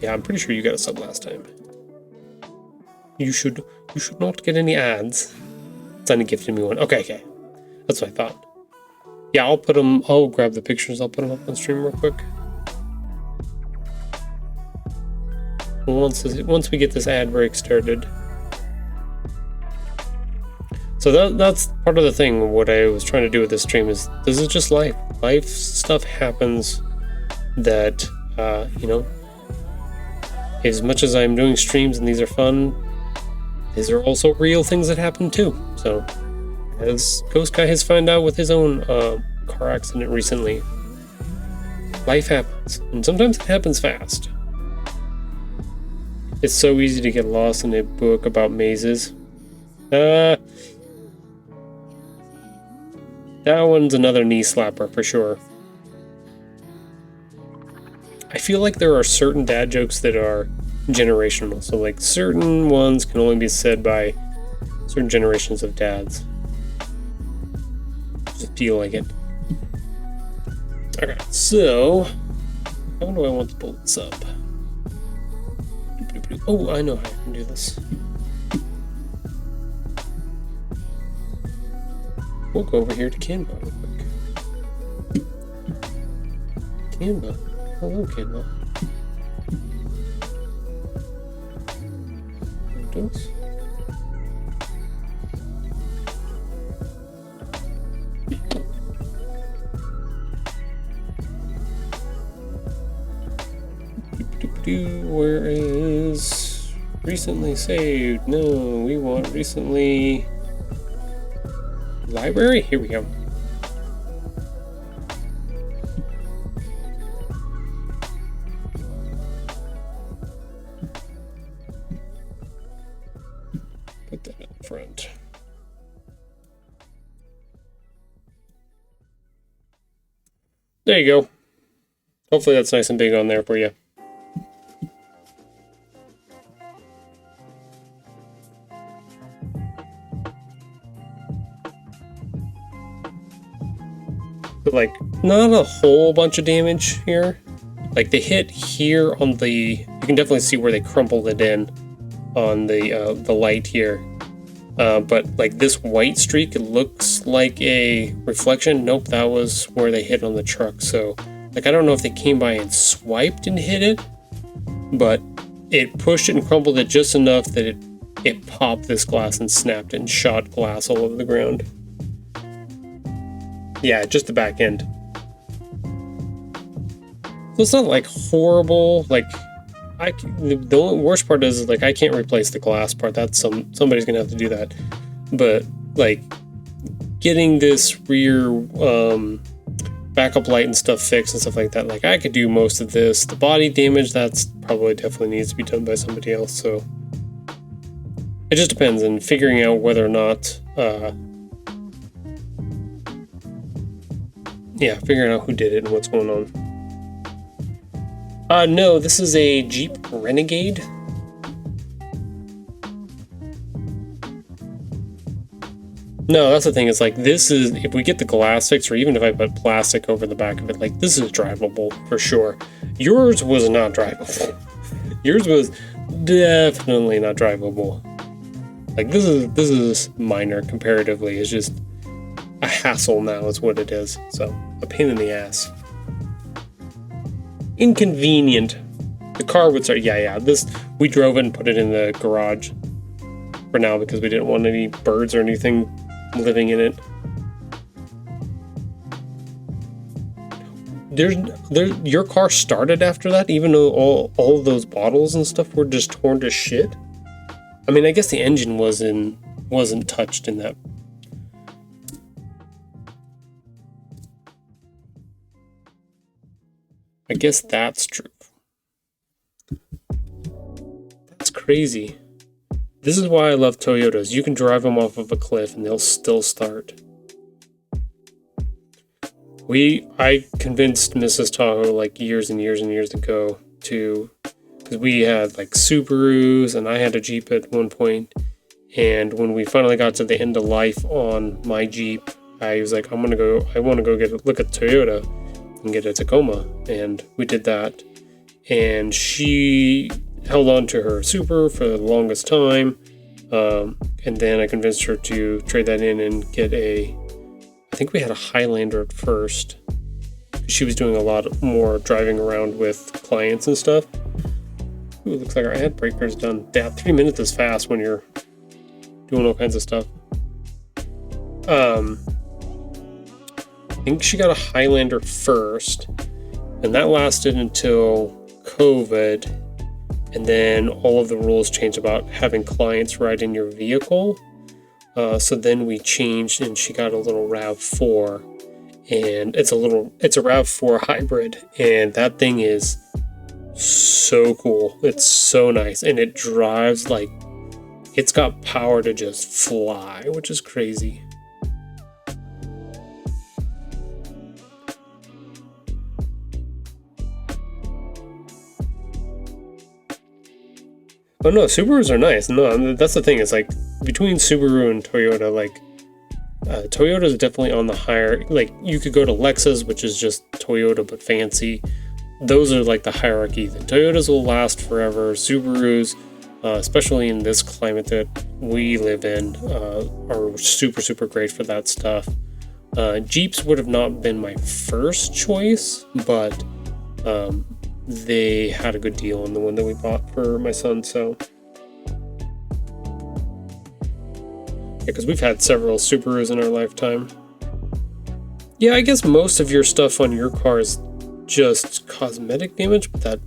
Yeah, I'm pretty sure you got a sub last time. You should not get any ads. Sunny gifted me one. Okay. That's what I thought. Yeah, I'll grab the pictures, I'll put them up on stream real quick. Once we get this ad break started. So that's part of the thing, what I was trying to do with this stream is, this is just life. Life stuff happens that, as much as I'm doing streams and these are fun, these are also real things that happen too. So, as Ghost Guy has found out with his own car accident recently, life happens, and sometimes it happens fast. It's so easy to get lost in a book about mazes. That one's another knee slapper for sure. I feel like there are certain dad jokes that are generational. So like certain ones can only be said by certain generations of dads. Just feel like it. Okay, so how do I want to pull this up? Oh, I know how I can do this. We'll go over here to Canva real quick. Canva. Hello, Canva. Photos. Where is recently saved? No, we want recently library. Here we go. Put that in front. There you go. Hopefully that's nice and big on there for you. But like, not a whole bunch of damage here. Like they hit here on the, you can definitely see where they crumpled it in on the light here. But like this white streak, it looks like a reflection. Nope, that was where they hit on the truck. So like, I don't know if they came by and swiped and hit it, but it pushed it and crumpled it just enough that it popped this glass and snapped and shot glass all over the ground. Yeah, just the back end. So it's not like horrible. Like, the only worst part is like I can't replace the glass part. That's somebody's gonna have to do that. But like, getting this rear backup light and stuff fixed and stuff like that. Like, I could do most of this. The body damage, that's probably definitely needs to be done by somebody else. So it just depends on figuring out whether or not, figuring out who did it and what's going on. No, this is a Jeep Renegade. No, that's the thing. It's like, this is, if we get the glass fixed, or even if I put plastic over the back of it, like, this is drivable for sure. Yours was not drivable. Yours was definitely not drivable. Like, this is minor comparatively. It's just a hassle now is what it is. So, a pain in the ass. Inconvenient. The car would start, this, we drove it and put it in the garage for now because we didn't want any birds or anything living in it. Your car started after that, even though all of those bottles and stuff were just torn to shit. I mean, I guess the engine wasn't touched in that. I guess that's true. That's crazy. This is why I love Toyotas. You can drive them off of a cliff and they'll still start. I convinced Mrs. Tahoe like years and years and years ago because we had like Subarus and I had a Jeep at one point. And when we finally got to the end of life on my Jeep, I was like, I want to go look at Toyota and get a Tacoma. And we did that. And she held on to her Super for the longest time, and then I convinced her to trade that in and get I think we had a Highlander at first. She was doing a lot more driving around with clients and stuff. Ooh, looks like our ad breaker's done. Yeah, 3 minutes is fast when you're doing all kinds of stuff. I think she got a Highlander first, and that lasted until COVID. And then all of the rules changed about having clients ride in your vehicle. So then we changed and she got a little RAV4. And it's a RAV4 hybrid. And that thing is so cool. It's so nice. And it drives like, it's got power to just fly, which is crazy. Oh no, Subarus are nice. No, that's the thing. It's like between Subaru and Toyota, like Toyota is definitely on the higher. Like you could go to Lexus, which is just Toyota but fancy. Those are like the hierarchy. The Toyotas will last forever. Subarus, especially in this climate that we live in, are super, super great for that stuff. Jeeps would have not been my first choice, but they had a good deal on the one that we bought for my son, so. Yeah, because we've had several Subarus in our lifetime. Yeah, I guess most of your stuff on your car is just cosmetic damage, but that,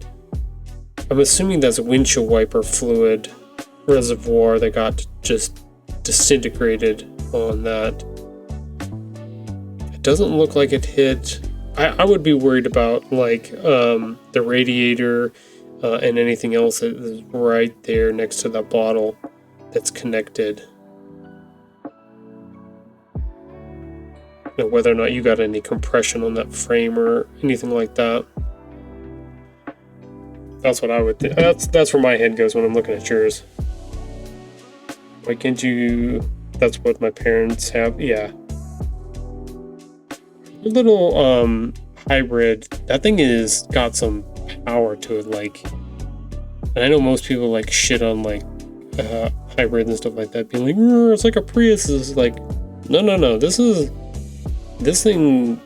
I'm assuming that's a windshield wiper fluid reservoir that got just disintegrated on that. It doesn't look like it hit. I would be worried about like the radiator and anything else that is right there next to that bottle that's connected. You know, whether or not you got any compression on that frame or anything like that. That's what I would think. That's where my head goes when I'm looking at yours. Why can't you? That's what my parents have. Yeah. A little hybrid. That thing is got some power to it. Like, and I know most people like shit on like hybrids and stuff like that, being like, it's like a Prius. It's like, no. This thing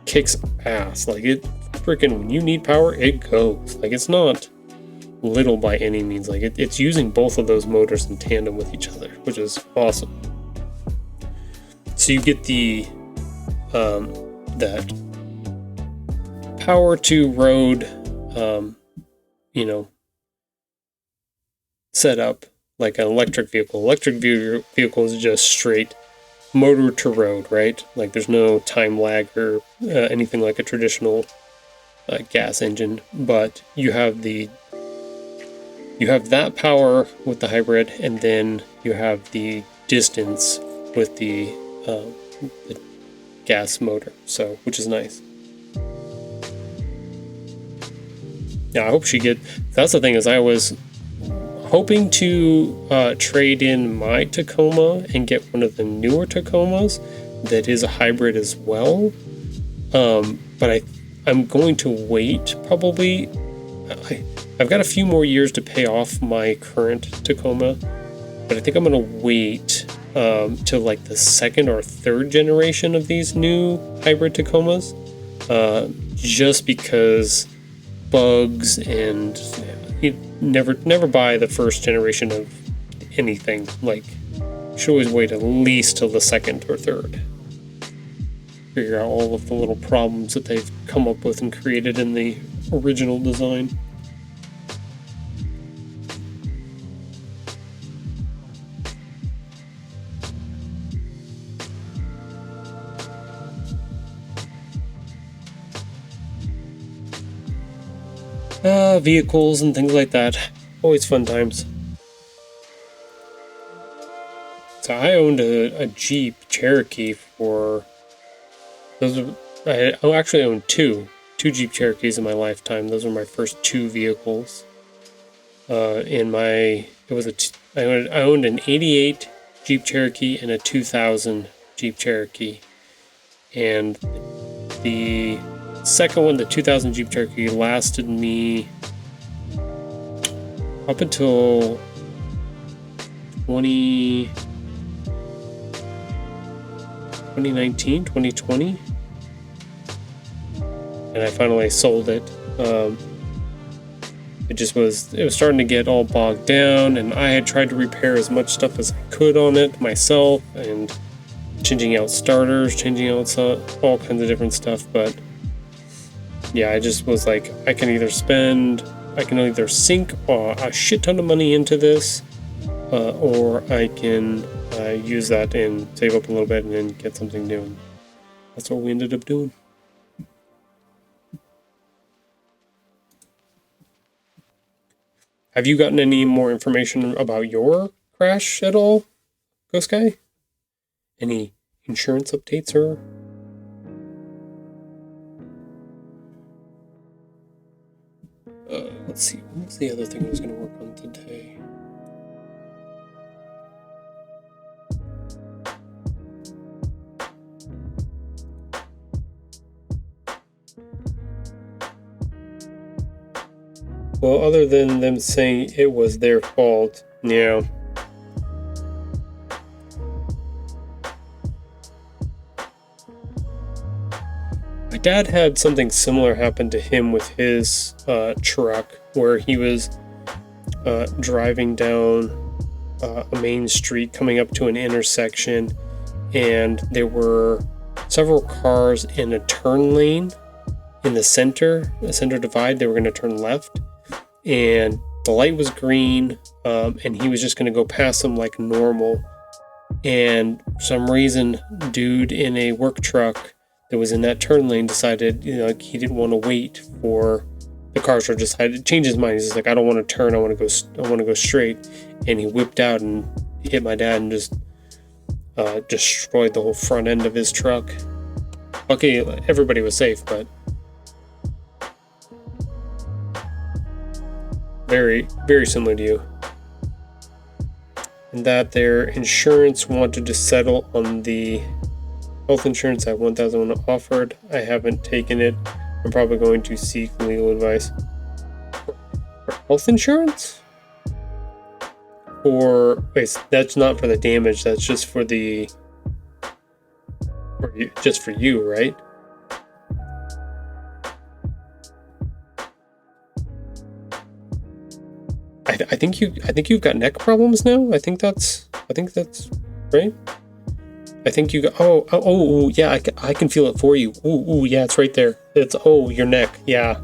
kicks ass. Like it freaking, when you need power, it goes. Like it's not little by any means. Like it's using both of those motors in tandem with each other, which is awesome. So you get the that power to road, set up like an electric vehicle. Electric vehicle is just straight motor to road, right? Like there's no time lag or anything like a traditional gas engine, but you have that power with the hybrid, and then you have the distance with the gas motor, so which is nice. Yeah, I hope she get. That's the thing, is I was hoping to trade in my Tacoma and get one of the newer Tacomas that is a hybrid as well. But I'm going to wait probably. I've got a few more years to pay off my current Tacoma, but I think I'm going to wait till like the second or third generation of these new hybrid Tacomas, just because bugs, and you never buy the first generation of anything. Like, you should always wait at least till the second or third. Figure out all of the little problems that they've come up with and created in the original design. Vehicles and things like that. Always fun times. So I owned a Jeep Cherokee for... I actually owned two Jeep Cherokees in my lifetime. Those were my first two vehicles. I owned an 88 Jeep Cherokee and a 2000 Jeep Cherokee. And the second one, the 2000 Jeep Cherokee, lasted me up until 2019, 2020. And I finally sold it. It was starting to get all bogged down, and I had tried to repair as much stuff as I could on it myself, and changing out starters, changing out all kinds of different stuff. But yeah, I just was like, I can either sink a shit ton of money into this, or I can use that and save up a little bit and then get something new. And that's what we ended up doing. Have you gotten any more information about your crash at all, Ghost Guy? Any insurance updates or? Let's see, what was the other thing I was going to work on today? Well, other than them saying it was their fault, yeah. My dad had something similar happen to him with his truck, where he was driving down a main street coming up to an intersection, and there were several cars in a turn lane in the center divide. They were going to turn left, and the light was green, and he was just going to go past them like normal. And for some reason, dude in a work truck that was in that turn lane decided, like, he didn't want to wait for the cars, or decided to change his mind. He's just like, I don't want to turn, I want to go straight. And he whipped out and hit my dad and just destroyed the whole front end of his truck. Okay, everybody was safe, but very, very similar to you. And that their insurance wanted to settle on the health insurance at $1,000 offered. I haven't taken it. I'm probably going to seek legal advice. For health insurance? Or wait, that's not for the damage. That's just for the just for you, right? I think you've got neck problems now. I think that's right. I think you got oh yeah, I can feel it for you. Ooh yeah, it's right there. It's your neck. Yeah.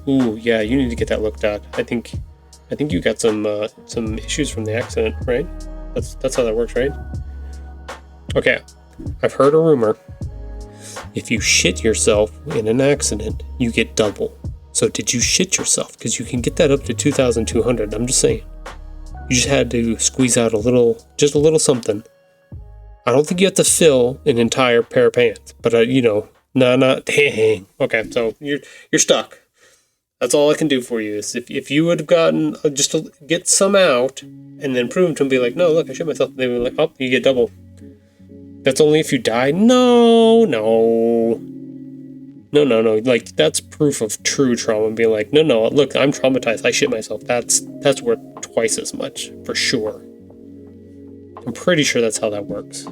Ooh yeah, you need to get that looked at. I think you got some issues from the accident, right? That's how that works, right? Okay, I've heard a rumor. If you shit yourself in an accident, you get double. So did you shit yourself? Because you can get that up to 2,200. I'm just saying. You just had to squeeze out just a little something. I don't think you have to fill an entire pair of pants, but not dang. Okay, so you're stuck. That's all I can do for you. Is if you would have gotten just to get some out and then prove to them, be like, no, look, I shit myself. They were like, oh, you get double. That's only if you die. No. Like, that's proof of true trauma. Being like, no, look, I'm traumatized. I shit myself. That's worth twice as much for sure. I'm pretty sure that's how that works.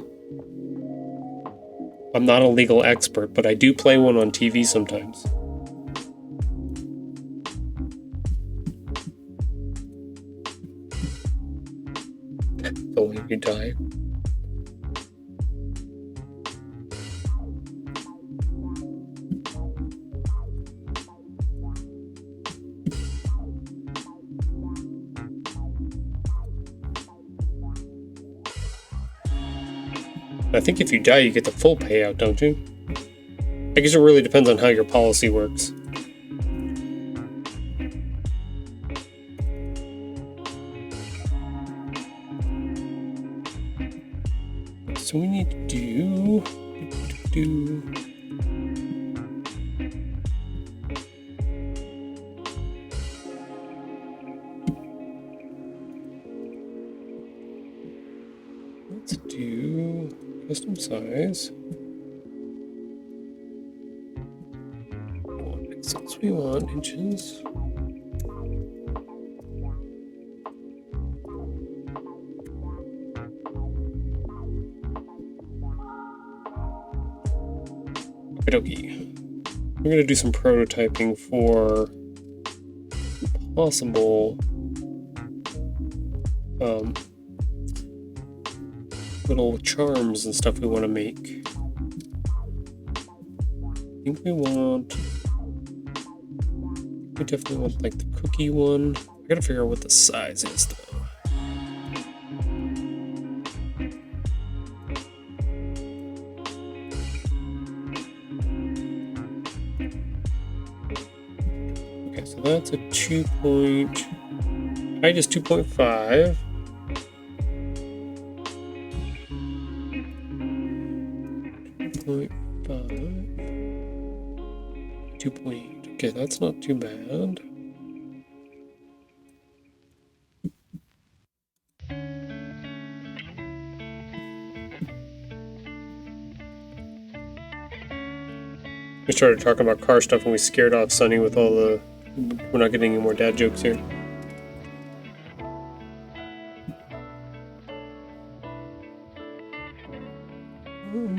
I'm not a legal expert, but I do play one on TV sometimes. Only if you die. I think if you die, you get the full payout, don't you? I guess it really depends on how your policy works. So we need to do... Let's do custom size. What pixels we want, inches. Okay. We're going to do some prototyping for possible little charms and stuff we want to make. I think we definitely want like the cookie one. I gotta figure out what the size is though. So that's a 2 point, height is 2.5. 2.8. Okay, that's not too bad. We started talking about car stuff and we scared off Sunny with all the... We're not getting any more dad jokes here.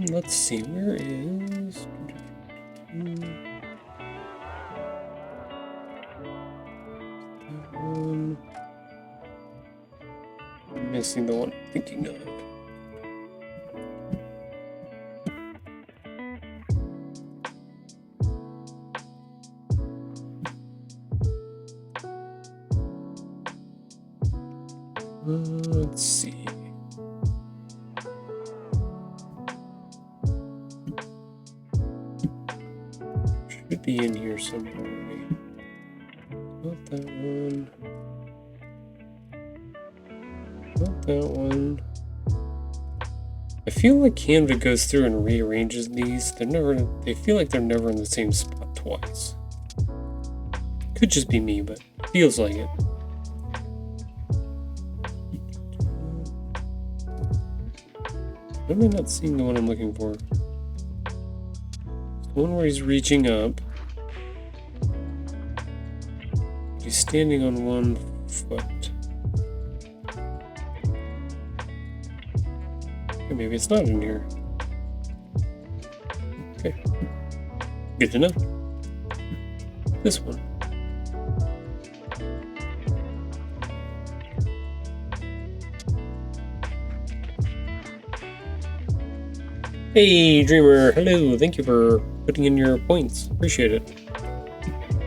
Let's see, where is... I'm missing the one I'm thinking of. Let's see. Should be in here somewhere. Not that one. Not that one. I feel like Canva goes through and rearranges these. They feel like they're never in the same spot twice. Could just be me, but it feels like it. Why am I not seeing the one I'm looking for? The one where he's reaching up. He's standing on one foot. Okay, maybe it's not in here. Okay. Good to know. This one. Hey, Dreamer. Hello. Thank you for putting in your points. Appreciate it.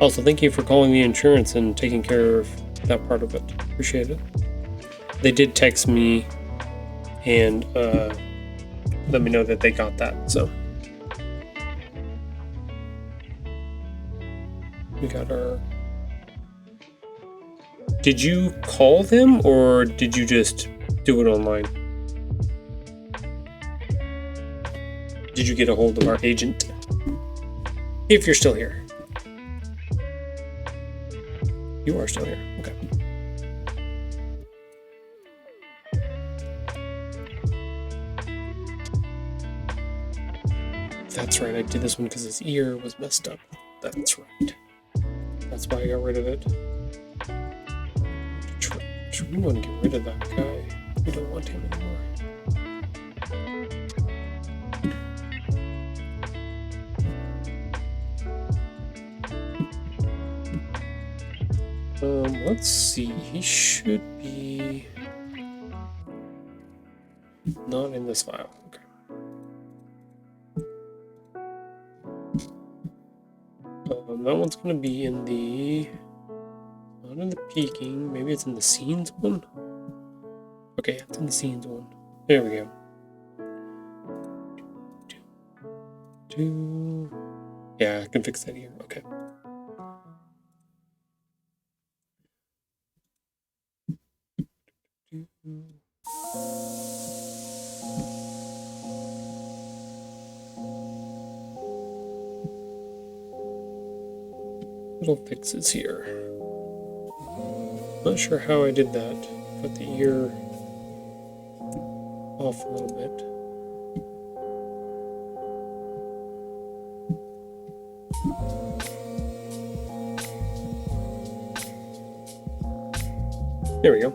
Also, thank you for calling the insurance and taking care of that part of it. Appreciate it. They did text me and let me know that they got that. So we got our... Did you call them or did you just do it online? Did you get a hold of our agent? If you're still here. You are still here. Okay. That's right, I did this one because his ear was messed up. That's right. That's why I got rid of it. We want to get rid of that guy. We don't want him anymore. Let's see. He should be not in this file. Okay. That one's going to be in the... Not in the peaking. Maybe it's in the scenes one? Okay, it's in the scenes one. There we go. Yeah, I can fix that here. Okay. Little fixes here. Not sure how I did that. Got the ear off a little bit. There we go.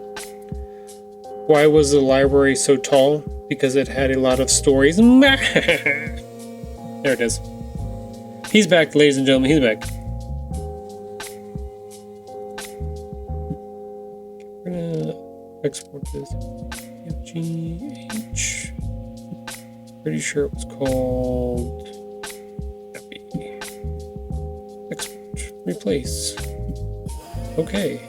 Why was the library so tall? Because it had a lot of stories. There it is. He's back, ladies and gentlemen. He's back. Export this FGH. Pretty sure it was called export replace. Okay.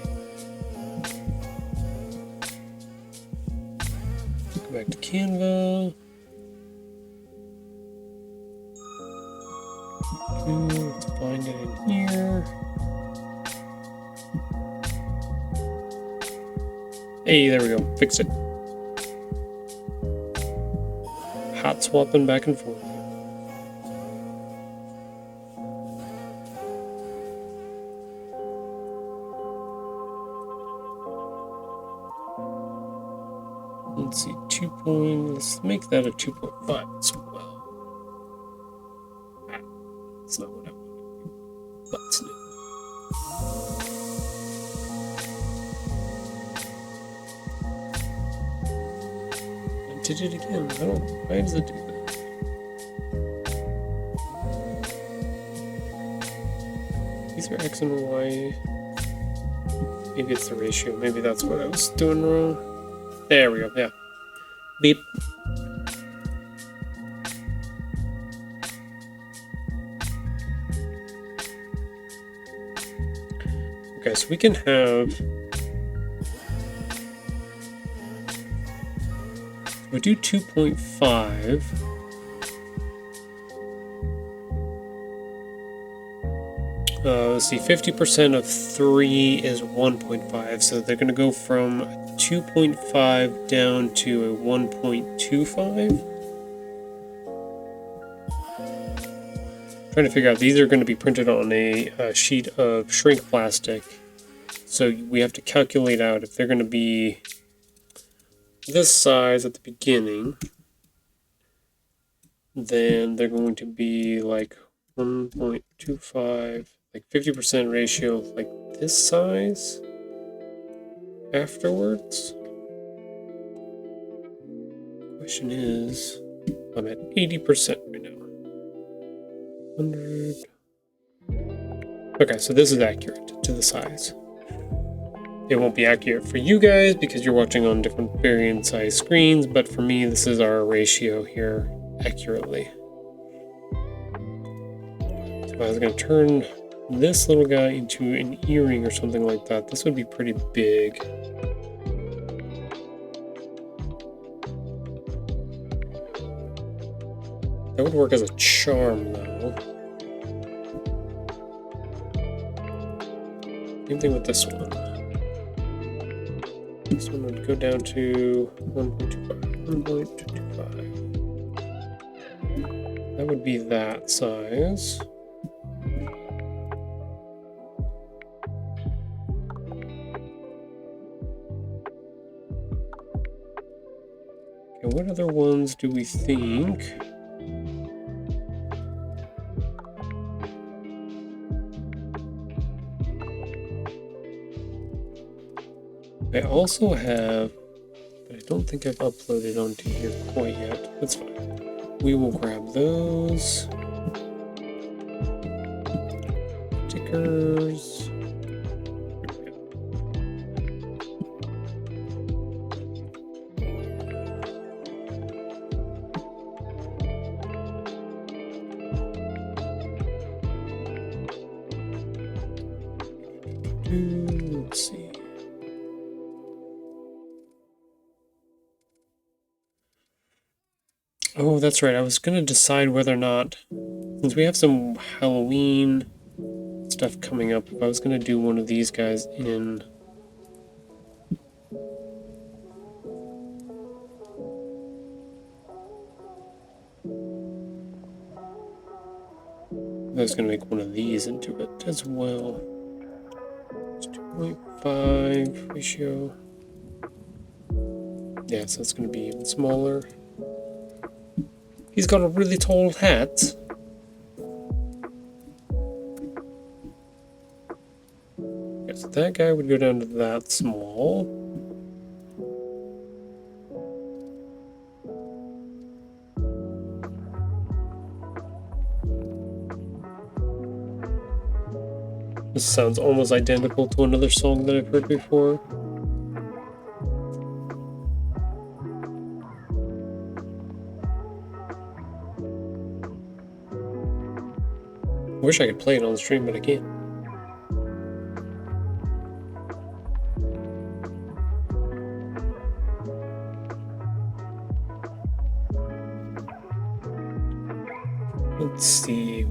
Go back to Canva. Let's find it in here. Hey, there we go. Fixed it. Hot swapping back and forth. Let's see, 2 point. Let's make that a 2.5 as well. That's not what I want. That's new. Did it again. I don't. Why does it do that? These are X and Y. Maybe it's the ratio. Maybe that's what I was doing wrong. There we go. Yeah. Beep. Okay, so we can have. We'll do 2.5. Let's see, 50% of 3 is 1.5, so they're going to go from 2.5 down to a 1.25. Trying to figure out, these are going to be printed on a sheet of shrink plastic, so we have to calculate out if they're going to be this size at the beginning, then they're going to be like 1.25, like 50% ratio of like this size afterwards. Question is, I'm at 80% right now. 100. Okay, so this is accurate to the size. It won't be accurate for you guys because you're watching on different varying size screens, but for me, this is our ratio here accurately. So if I was going to turn this little guy into an earring or something like that, this would be pretty big. That would work as a charm, though. Same thing with this one. This one would go down to 1.25. 1.25. That would be that size. Okay, what other ones do we think? I also have, but I don't think I've uploaded onto here quite yet. That's fine. We will grab those. Stickers. Let's see. Oh, that's right. I was gonna decide whether or not, since we have some Halloween stuff coming up, if I was gonna do one of these guys in I was gonna make one of these into it as well. It's 2.5 ratio. Yeah, so it's gonna be even smaller. He's got a really tall hat. Yes, that guy would go down to that small. This sounds almost identical to another song that I've heard before. I wish I could play it on the stream, but I can't. Let's see.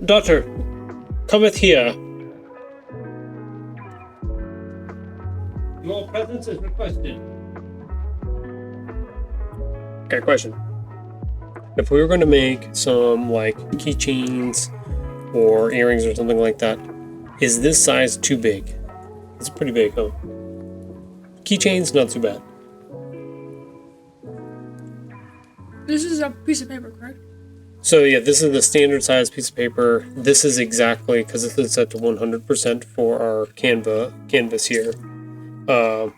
Daughter, cometh here.
Your presence is requested.
Okay, question. If we were going to make some like keychains or earrings or something like that, is this size too big? It's pretty big, huh? Keychains, not too bad.
This is a piece of paper, correct?
So yeah, this is the standard size piece of paper. This is exactly, because this is set to 100% for our canvas here.
To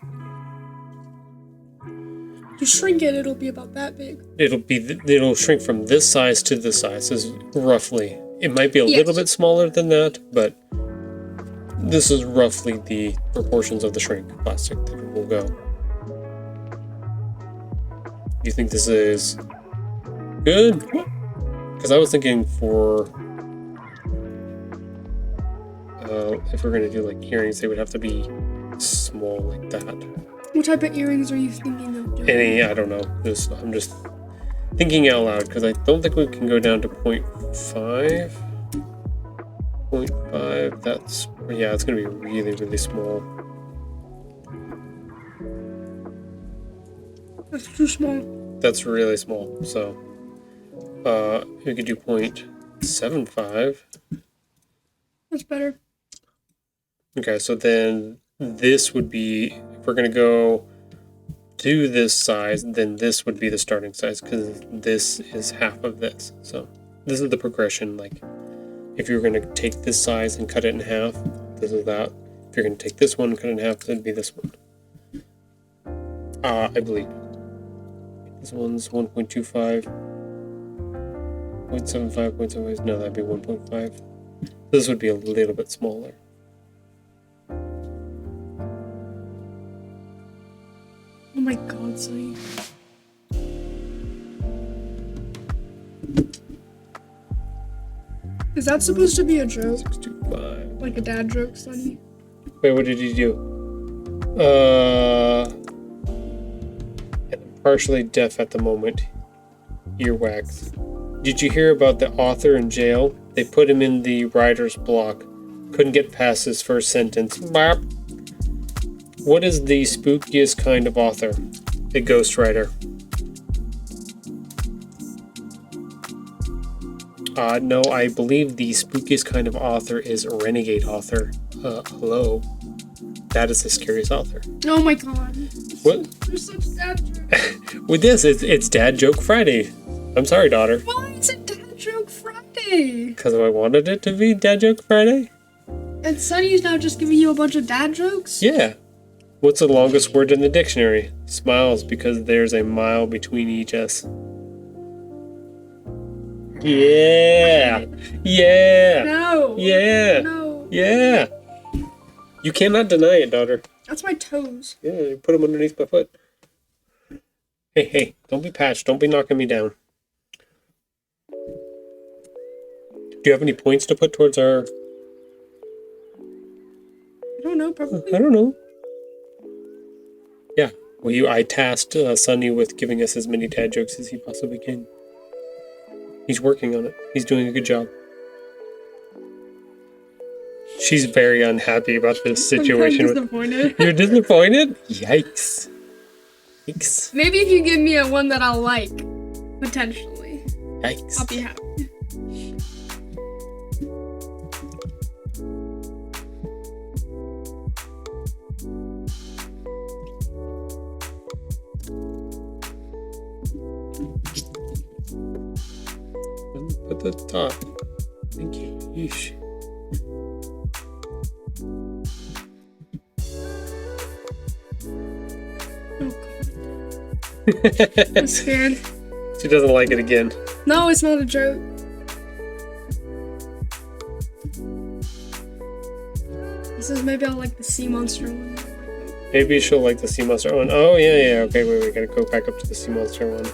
shrink it, it'll be about that big.
It'll shrink from this size to this size, is roughly. It might be a little bit smaller than that, but this is roughly the proportions of the shrink plastic that it will go. Do you think this is good? Because I was thinking for if we're gonna do like earrings, they would have to be small like that.
What type of earrings are you thinking of doing?
Any, I don't know. I'm just thinking out loud because I don't think we can go down to 0.5. 0.5. That's, yeah, it's gonna be really, really small.
That's too small.
That's really small. So we could do 0.75.
That's better.
Okay, so then this would be, if we're gonna go to this size, then this would be the starting size because this is half of this. So this is the progression. Like if you're gonna take this size and cut it in half, this is that. If you're gonna take this one and cut it in half, it'd be this one. I believe. This one's 1.25. 0.75, 0.75, no, that'd be 1.5. This would be a little bit smaller.
Oh my god, Sonny. Is that supposed to be a joke?
625.
Like a dad joke, Sonny?
Wait, what did he do? partially deaf at the moment. Earwax. Did you hear about the author in jail? They put him in the writer's block. Couldn't get past his first sentence. Bop. What is the spookiest kind of author? A ghostwriter. No, I believe the spookiest kind of author is a renegade author. Hello. That is the scariest author.
Oh my god.
What?
There's such dad jokes.
With this, it's Dad Joke Friday. I'm sorry, daughter.
Why is it Dad Joke Friday?
Because I wanted it to be Dad Joke Friday?
And Sunny's now just giving you a bunch of dad jokes?
Yeah. What's the longest word in the dictionary? Smiles, because there's a mile between each S. Yeah. Yeah.
No.
Yeah.
No.
Yeah. You cannot deny it, daughter.
That's my toes.
Yeah, you put them underneath my foot. Hey, don't be patched. Don't be knocking me down. Do you have any points to put towards our...
I don't know, probably.
I don't know. Yeah. Well, I tasked Sunny with giving us as many dad jokes as he possibly can. He's working on it. He's doing a good job. She's very unhappy about this situation.
I'm disappointed.
You're disappointed? Yikes. Yikes.
Maybe if you give me one that I'll like, potentially,
Yikes.
I'll be happy.
Put the top. Thank you. Yeesh.
Oh god. I'm scared.
She doesn't like it again.
No, it's not a joke. He says maybe I'll like the sea monster one.
Maybe she'll like the sea monster one. Oh, yeah. Okay, wait, we gotta go back up to the sea monster one.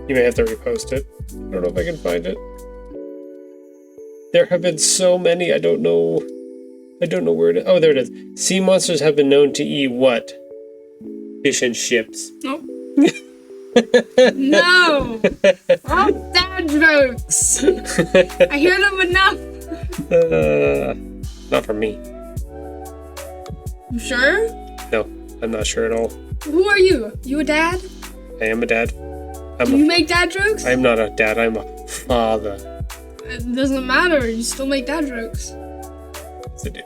You may have to repost it. I don't know if I can find it. There have been so many, I don't know where it is. Oh, there it is. Sea monsters have been known to eat what? Fish and ships.
Nope. No! All dad jokes! I hear them enough!
Not for me.
You sure?
No, I'm not sure at all.
Who are you? You a dad?
I am a dad.
Do you make dad jokes?
I'm not a dad, I'm a father.
It doesn't matter, you still make dad jokes.
Yes, I do.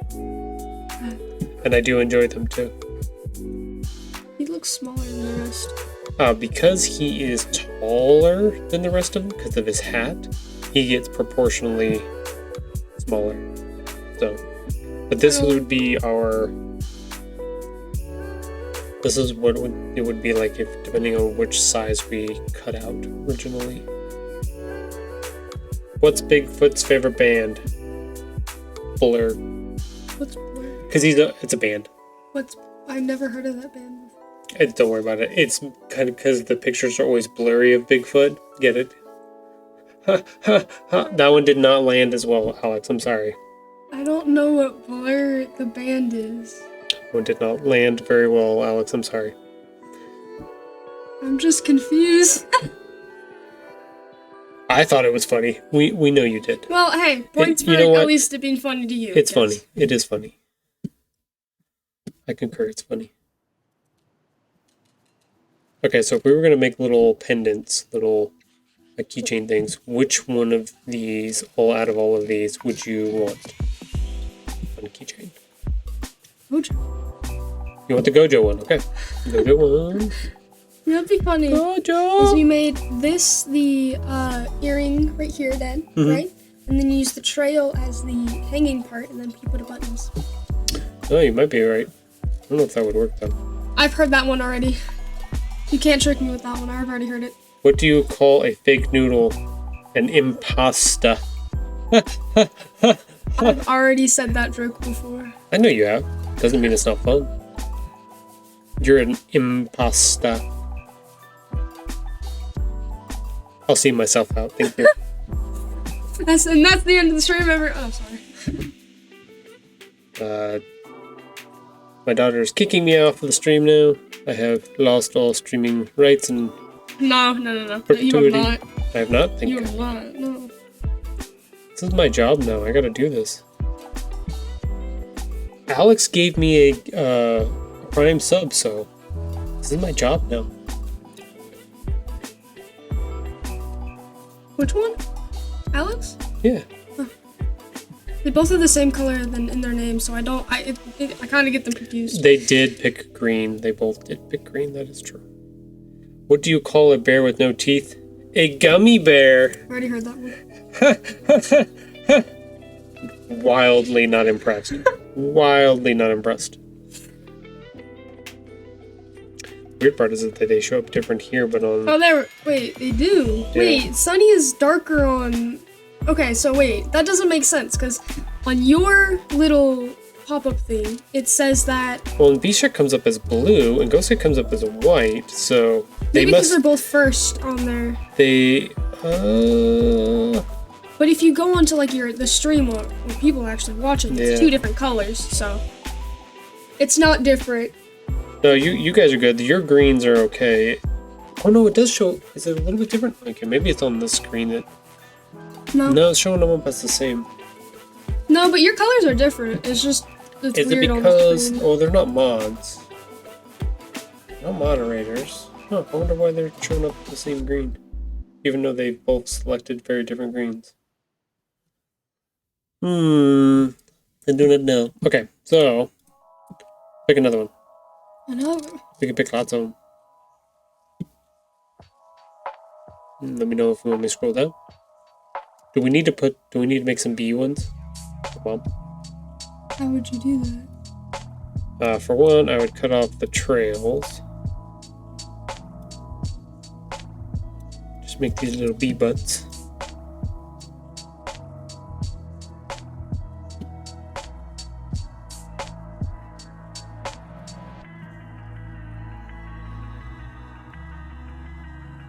And I do enjoy them too.
He looks smaller than the rest.
Because he is taller than the rest of them, because of his hat, he gets proportionally smaller. So, but this would be our... This is what it would be like if, depending on which size we cut out originally. What's Bigfoot's favorite band? Blur.
What's Blur?
Because it's a band.
I've never heard of that band before.
Don't worry about it. It's kind of because the pictures are always blurry of Bigfoot. Get it? Ha, ha, ha. That one did not land as well, Alex. I'm sorry.
I don't know what Blur the band is.
One did not land very well, Alex. I'm sorry.
I'm just confused.
I thought it was funny. We know you did.
Well, hey, points for at least it being funny to you.
It's funny. It is funny. I concur. It's funny. Okay, so if we were going to make little pendants, little like keychain things, which one of these, out of all of these, would you want on a keychain?
Gojo.
You want the Gojo one? Okay. Gojo one.
That'd be funny.
Gojo!
Because we made this the earring right here then, right? And then you use the trail as the hanging part, and then you put the buttons.
Oh, you might be right. I don't know if that would work though.
I've heard that one already. You can't trick me with that one. I've already heard it.
What do you call a fake noodle? An impasta.
I've already said that joke before.
I know you have. Doesn't mean it's not fun. You're an impasta. I'll see myself out. Thank you.
That's the end of the stream. Oh, sorry.
My daughter's kicking me off of the stream now. I have lost all streaming rights and
No. You have not.
I have not? Thank
You
you.
have not. No.
This is my job now. I gotta do this. Alex gave me a Prime sub, so this is my job now.
Which one? Alex?
Yeah.
They both have the same color in their name, so I kind of get them confused.
They did pick green. They both did pick green. That is true. What do you call a bear with no teeth? A gummy bear.
I already heard that one.
Wildly not impressed. Wildly not impressed. Weird part is that they show up different here, but on...
Oh, wait, they do.
Yeah.
Wait, Sunny is darker on... Okay, so wait, that doesn't make sense, because on your little pop-up thing, it says that...
Well, and V-Check comes up as blue, and Ghostkit comes up as white, so... They
Maybe
must...
because they're both first on there.
They...
But if you go onto, like, the stream where people are actually watching, it's
Yeah.
2 different colors, so... It's not different.
No, you guys are good. Your greens are okay. Oh no, it does show... Is it a little bit different? Okay, maybe it's on this screen that...
No.
No, it's showing them up as the same.
No, but your colors are different. It's just... It's
Is it
weird on the
because...
screen.
Oh, they're not mods. Not moderators. Huh, I wonder why they're showing up the same green. Even though they both selected very different greens. I do not know. Okay, so... Pick another one.
Another.
We can pick lots of them. Let me know if you want me to scroll down. Do we need to make some B ones? Well,
How would you do that?
for one, I would cut off the trails. Just make these little bee butts.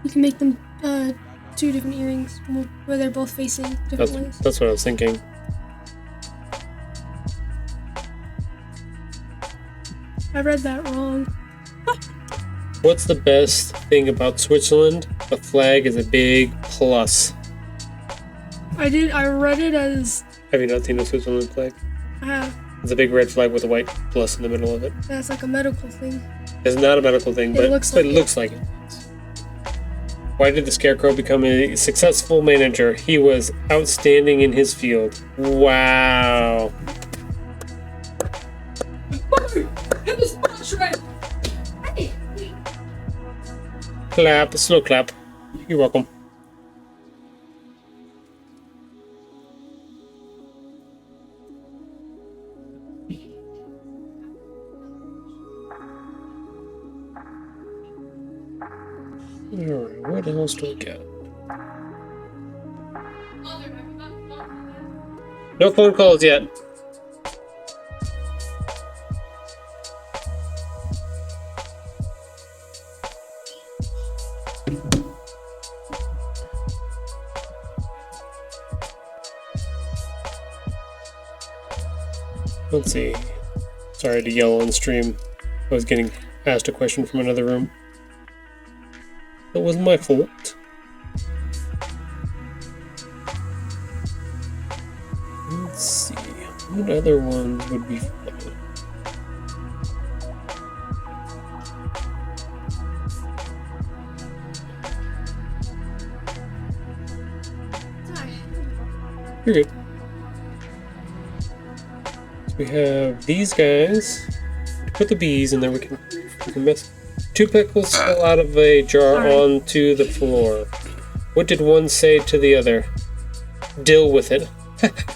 You can make them 2 different earrings where they're both facing different ways.
That's what I was thinking.
I read that wrong.
What's the best thing about Switzerland? The flag is a big plus.
I read it as...
Have you not seen the Switzerland flag?
Uh,
It's a big red flag with a white plus in the middle of it.
that's like a medical thing.
It's not a medical thing, but
looks
it
like
looks like it. Why did the Scarecrow become a successful manager? He was outstanding in his field. Wow. Clap, slow clap. You're welcome. Alright, what else do we got? No phone calls yet. Let's see. Sorry to yell on stream. I was getting asked a question from another room. That wasn't my fault. Let's see. What other ones would be fun? You're good. So we have these guys. Put the bees in there. We can mess. 2 pickles fell out of a jar onto the floor. What did one say to the other? Deal with it.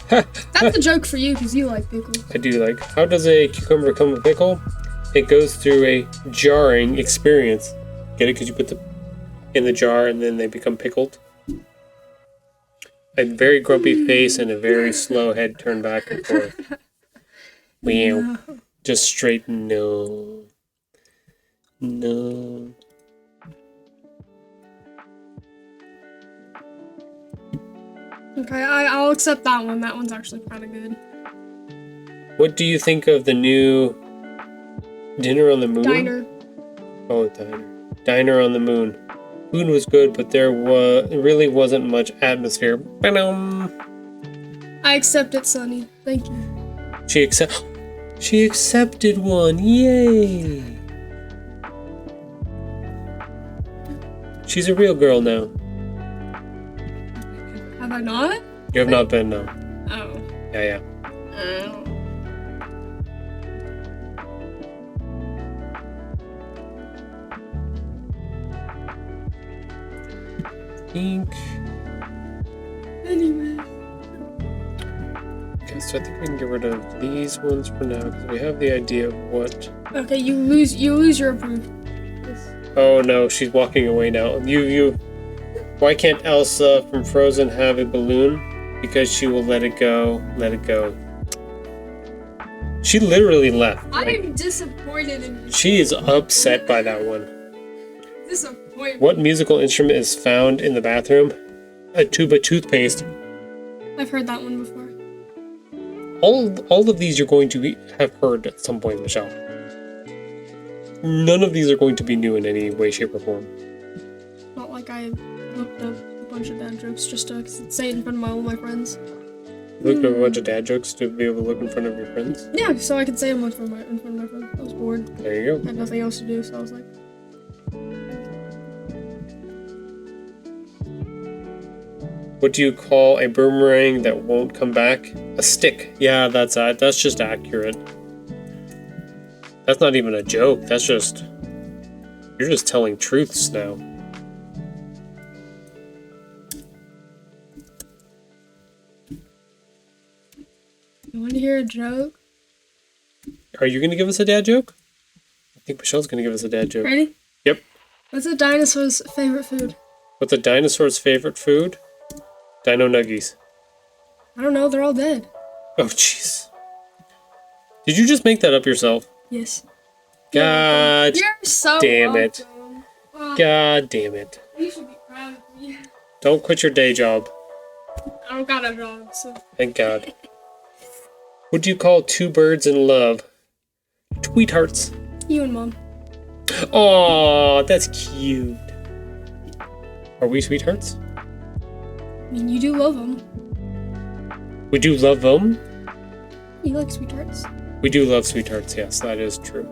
That's a joke for you because you like pickles.
I do like. How does a cucumber become a pickle? It goes through a jarring experience. Get it? Because you put them in the jar and then they become pickled. A very grumpy face and a very slow head turned back and forth. Wow.
No.
Just straight no. No.
Okay, I'll accept that one. That one's actually kind of good.
What do you think of the new Dinner on the Moon?
Diner.
Oh, diner. Diner on the moon. Food was good, but there really wasn't much atmosphere. Ba-dum.
I accept it, Sonny. Thank you.
She accepted one. Yay! She's a real girl now.
Have I not?
You have not been, no.
Oh.
Yeah.
Oh.
Ink.
Anyway.
Okay, so I think we can get rid of these ones for now because we have the idea of what.
Okay, you lose your approval.
Oh no, she's walking away now. You. Why can't Elsa from Frozen have a balloon? Because she will let it go. Let it go. She literally left.
I'm disappointed in you.
She is upset by that one.
Disappointed.
What musical instrument is found in the bathroom? A tube of toothpaste.
I've heard that one before.
All of these you're going to have heard at some point, Michelle. None of these are going to be new in any way, shape, or form.
Not like I looked up a bunch of dad jokes just to say it in front of all my friends.
You looked up a bunch of dad jokes to be able to look in front of your friends?
Yeah, so I could say them in front of my friends. I was bored.
There you
I
go.
had nothing else to do, so I was like,
What do you call a boomerang that won't come back? A stick. Yeah, that's just accurate. That's not even a joke. That's just... You're just telling truths now.
you want to hear a joke?
Are you going to give us a dad joke? I think Michelle's going to give us a dad joke.
Ready?
Yep.
What's a dinosaur's favorite food?
What's a dinosaur's favorite food? Dino nuggies.
I don't know, they're all dead.
Oh, jeez. Did you just make that up yourself?
Yes.
God
You're so
damn it.
welcome.
God damn it.
You should be proud of me.
Don't quit your day job.
I don't got a job, so.
Thank God. What do you call two birds in love? Tweethearts.
You and Mom.
Aw, that's cute. Are we sweethearts?
I mean, you do love them.
We do love them.
You like sweethearts.
We do love sweethearts, yes, that is true.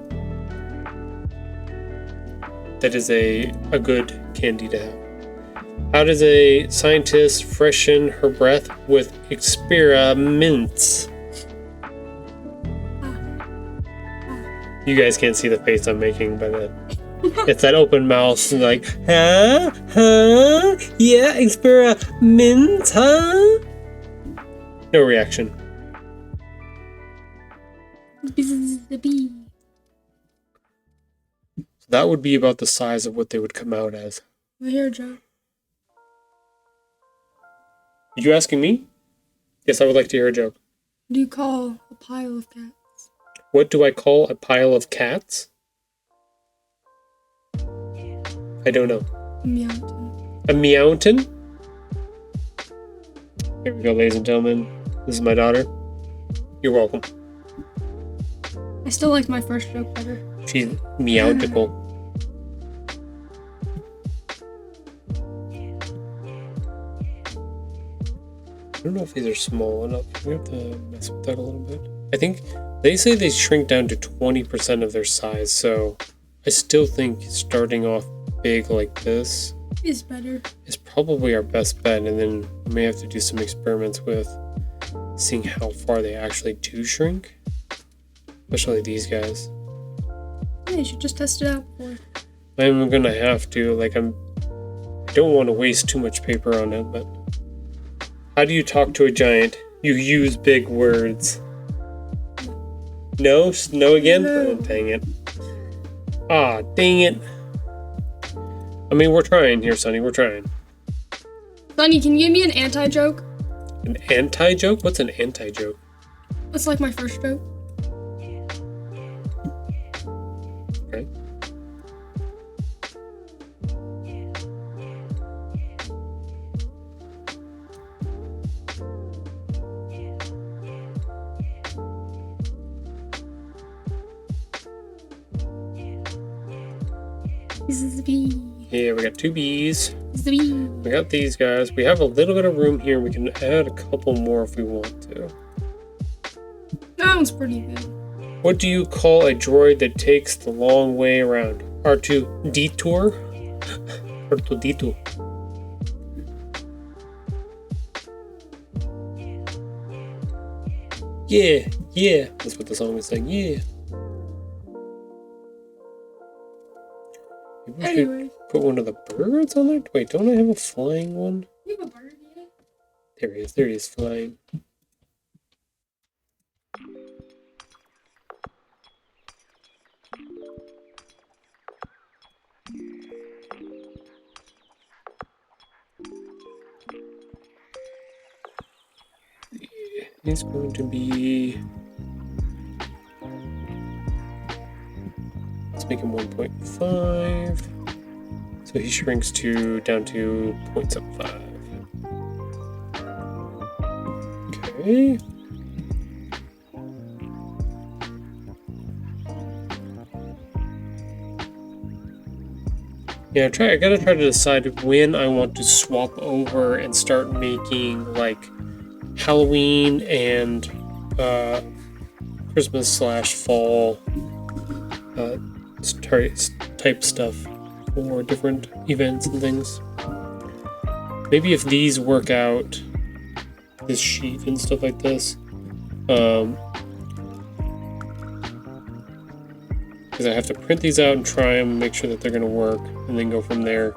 That is a good candy to have. How does a scientist freshen her breath with experiments? You guys can't see the face I'm making, but it's that open mouth and like, huh? Yeah, experiments, huh? No reaction.
The bee.
That would be about the size of what they would come out as.
I hear a joke.
You asking me? Yes, I would like to hear a joke.
What do you call a pile of cats?
What do I call a pile of cats? I don't know.
A meowton.
A meowton? Here we go, ladies and gentlemen. This is my daughter. You're welcome.
I still liked my first joke better.
She's meowtical. I don't know if these are small enough. We have to mess with that a little bit. I think they say they shrink down to 20% of their size, so I still think starting off big like this
Is better.
is probably our best bet, and then we may have to do some experiments with seeing how far they actually do shrink. Especially these guys.
Yeah, you should just test it out before.
I'm gonna have to, I don't want to waste too much paper on it, but how do you talk to a giant? You use big words. No? No again?
No.
Oh, dang it. Ah, dang it. I mean, we're trying here, Sonny. We're trying.
Sonny, can you give me an anti-joke?
An anti-joke? What's an anti-joke?
That's like my first joke.
Okay.
This is the bee.
Yeah, we got 2 bees.
This is the bee.
We got these guys. We have a little bit of room here. We can add a couple more if we want to.
That one's pretty good.
What do you call a droid that takes the long way around? R2-D2? R2-D2. Yeah, yeah. That's what the song is saying. Yeah. Maybe we
Anyway.
should put one of the birds on there? Wait, don't I have a flying one?
You have a bird yet?
There he is. There he is flying. He's going to be... Let's make him 1.5. So he shrinks down to 0.75. Okay. Yeah, I gotta try to decide when I want to swap over and start making like Halloween and Christmas/fall type stuff for different events and things. Maybe if these work out, this sheet and stuff like this, because I have to print these out and try them, make sure that they're going to work, and then go from there.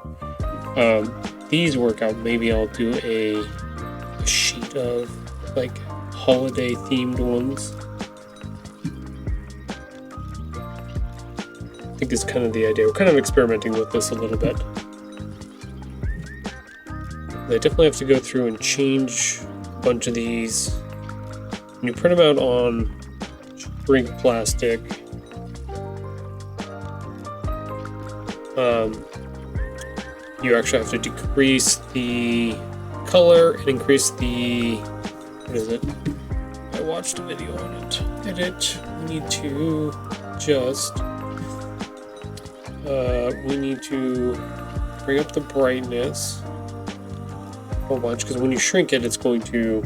These work out, maybe I'll do a sheet of like holiday themed ones. I think is kind of the idea. We're kind of experimenting with this a little bit. I definitely have to go through and change a bunch of these. When you print them out on shrink plastic, you actually have to decrease the color and increase the, what is it? I watched a video on it. Edit. We need to just, we need to bring up the brightness a whole bunch, because when you shrink it, it's going to,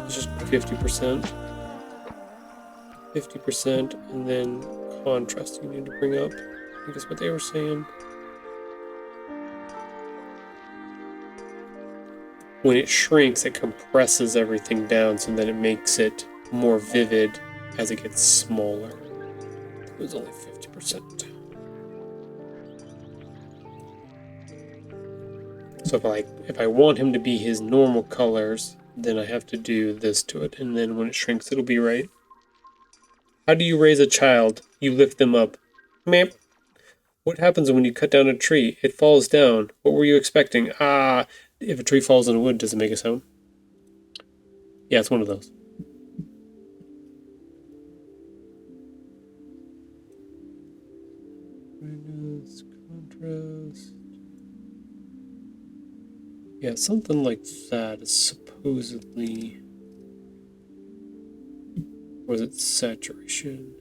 it's just 50%. 50%, and then contrast you need to bring up. I think that's what they were saying. When it shrinks, it compresses everything down, so then it makes it more vivid as it gets smaller. It was only 50%. So if I want him to be his normal colors, then I have to do this to it, and then when it shrinks, it'll be right. How do you raise a child? You lift them up. Meep. What happens when you cut down a tree? It falls down. What were you expecting? If a tree falls in wood, does it make a sound? Yeah, it's one of those. Brightness, contrast. Yeah, something like that is supposedly... Or is it saturation?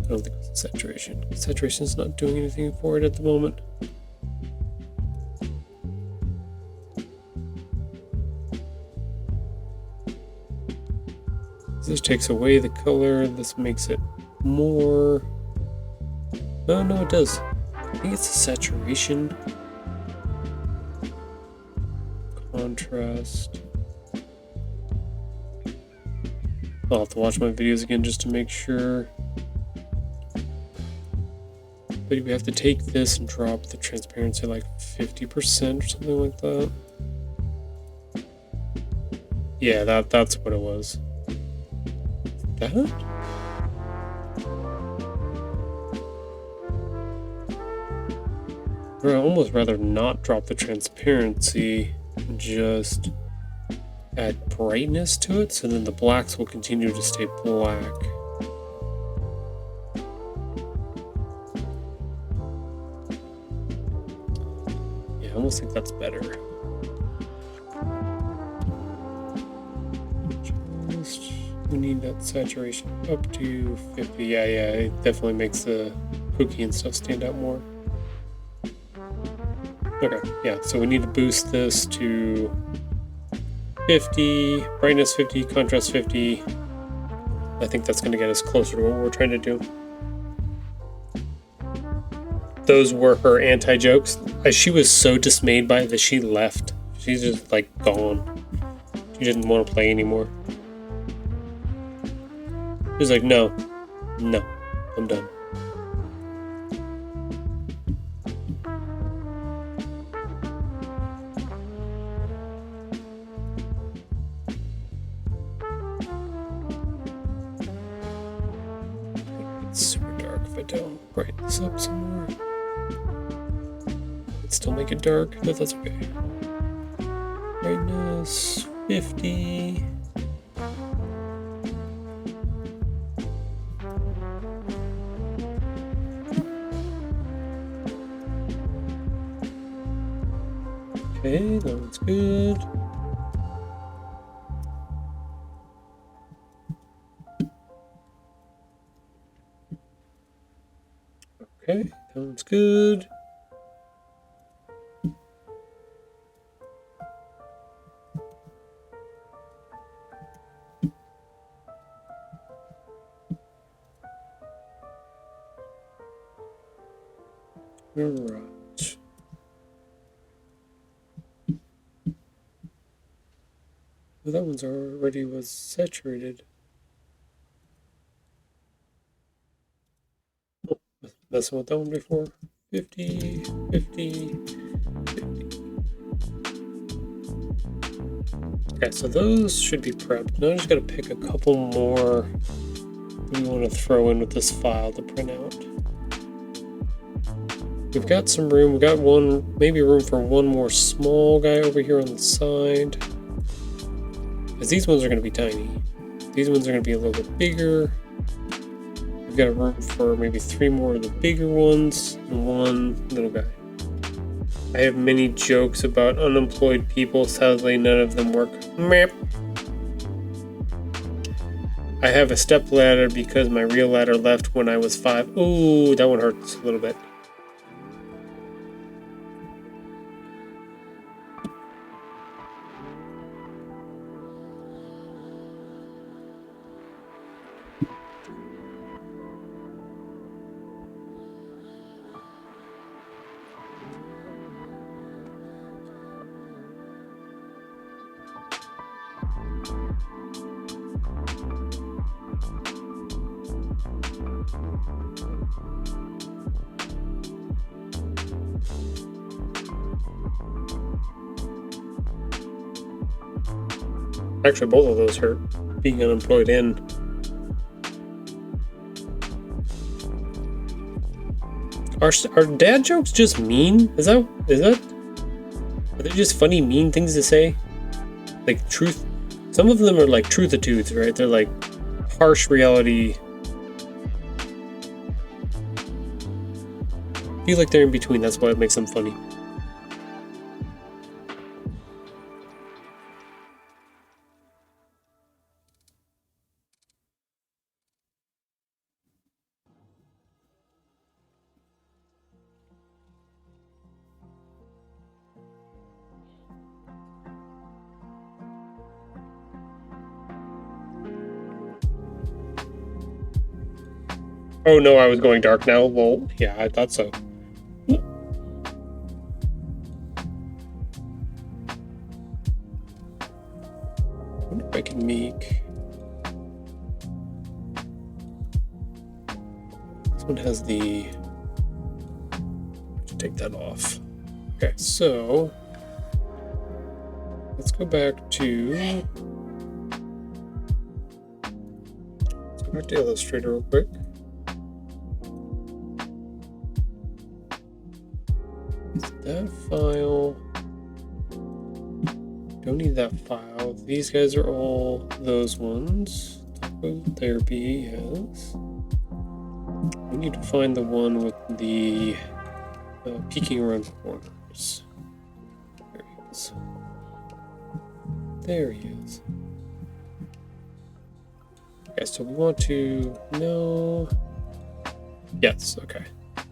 I don't think it's saturation. Saturation is not doing anything for it at the moment. This takes away the color. This makes it more... Oh, no, it does. I think it's the saturation. Contrast. I'll have to watch my videos again just to make sure. But we have to take this and drop the transparency like 50% or something like that. Yeah, that's what it was. That? I'd almost rather not drop the transparency and just add brightness to it, so then the blacks will continue to stay black. Yeah, I almost think that's better. Just We need that saturation up to 50. Yeah, it definitely makes the cookie and stuff stand out more. Okay, yeah, so we need to boost this to 50, brightness 50, contrast 50. I think that's going to get us closer to what we're trying to do. Those were her anti-jokes. She was so dismayed by it that she left. She's just like gone. She didn't want to play anymore. She was like, no, I'm done. It's super dark if I don't brighten this up some more. Still make it dark, but that's okay. Brightness 50. Okay, that one's good. Okay, that one's good. Alright. Well, that one's already was saturated. Oh, messing with that one before. 50, 50, 50. Okay, so those should be prepped. Now I just gotta pick a couple more we want to throw in with this file to print out. We've got some room. We've got one, maybe room for one more small guy over here on the side. Because these ones are going to be tiny. These ones are going to be a little bit bigger. We've got room for maybe 3 more of the bigger ones and 1 little guy. I have many jokes about unemployed people. Sadly, none of them work. Meep. I have a step ladder because my real ladder left when I was 5. Ooh, that one hurts a little bit. Actually, both of those hurt, being unemployed and... Are dad jokes just mean? Is that... Are they just funny, mean things to say? Like truth... Some of them are like truthitudes, right? They're like harsh reality. I feel like they're in between, that's why it makes them funny. Oh no, I was going dark now. Well, yeah, I thought so. I wonder if I can make... This one has the... Let's take that off. Okay, so... Let's go back to... Let's go back to Illustrator real quick. That file, don't need that file. These guys are all those ones. Therapy, yes. We need to find the one with the peeking around corners. There he is. There he is. Okay, so we want to know. Yes, okay.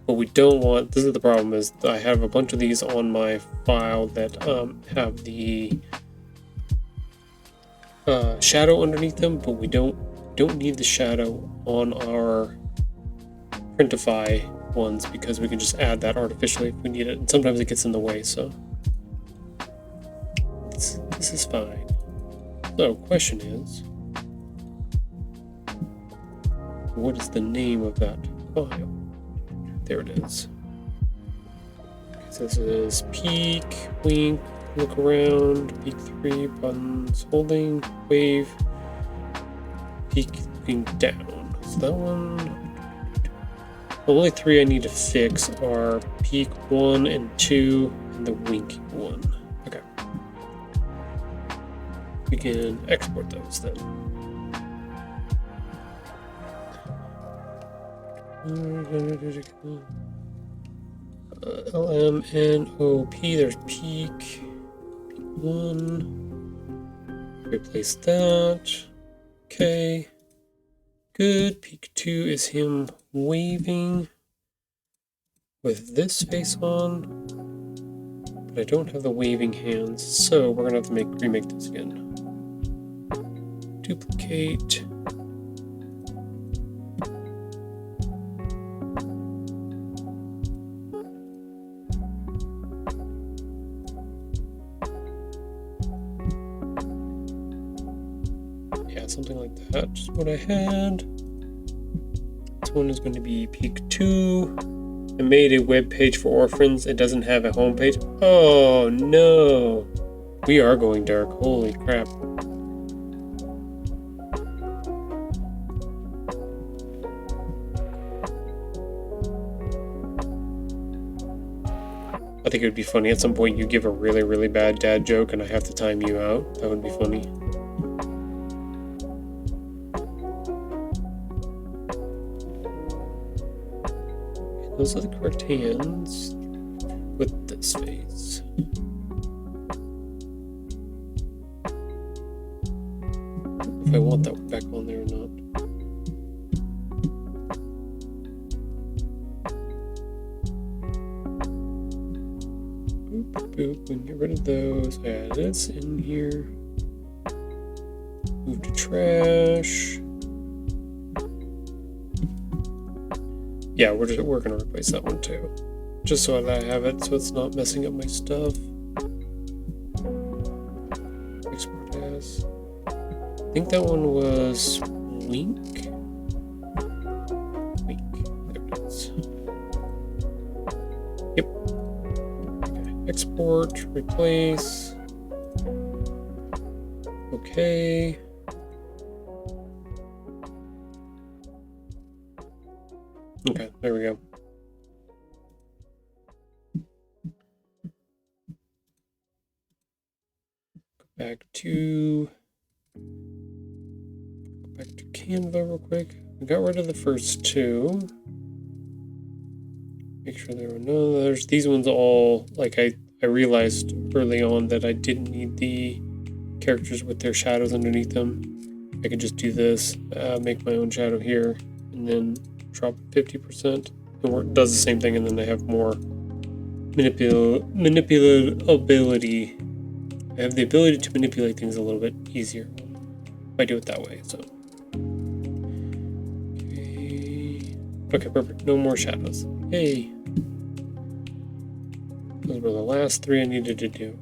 What we don't want, this is the problem, is I have a bunch of these on my file that have the shadow underneath them, but we don't need the shadow on our Printify ones because we can just add that artificially if we need it, and sometimes it gets in the way, so this is fine. So, question is, what is the name of that file? There it is. Okay, so this is peek, wink, look around, peek 3, buttons, holding, wave, peek, looking down. So that one, the only 3 I need to fix are peek 1 and 2 and the wink 1. Okay. We can export those then. LMNOP, there's peek 1. Replace that. Okay. Good. Peek 2 is him waving with this face on. But I don't have the waving hands, so we're gonna have to remake this again. Duplicate. Something like that, just what I had. This one is going to be peek 2. I made a web page for orphans. It doesn't have a home page. Oh no! We are going dark. Holy crap. I think it would be funny at some point you give a really, really bad dad joke and I have to time you out. That would be funny. Those are the correct hands with this face. If I want that back on there or not. Boop, boop, and get rid of those. Add this in here. Move to trash. Yeah, we're gonna replace that one too, just so that I have it, so it's not messing up my stuff. Export as. I think that one was wink. Wink. There it is. Yep. Okay. Export. Replace. Okay. Okay, there we go. Back to Canva real quick. We got rid of the first 2. Make sure there were no others. These ones all, like I realized early on that I didn't need the characters with their shadows underneath them. I could just do this, make my own shadow here, and then drop 50%. It does the same thing, and then I have more manipulability. I have the ability to manipulate things a little bit easier if I do it that way. So, okay, perfect. No more shadows. Yay! Those were the last 3 I needed to do.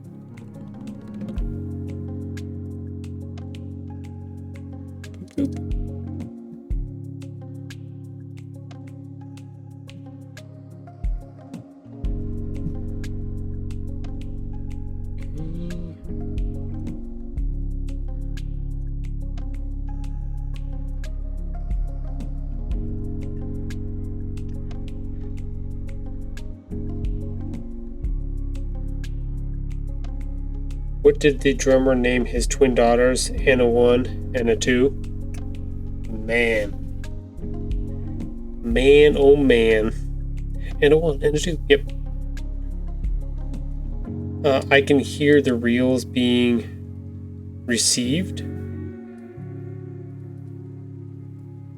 Boop, boop. What did the drummer name his twin daughters, Anna 1 and a 2? Man, oh man. Anna 1 and a 2, yep. I can hear the reels being received.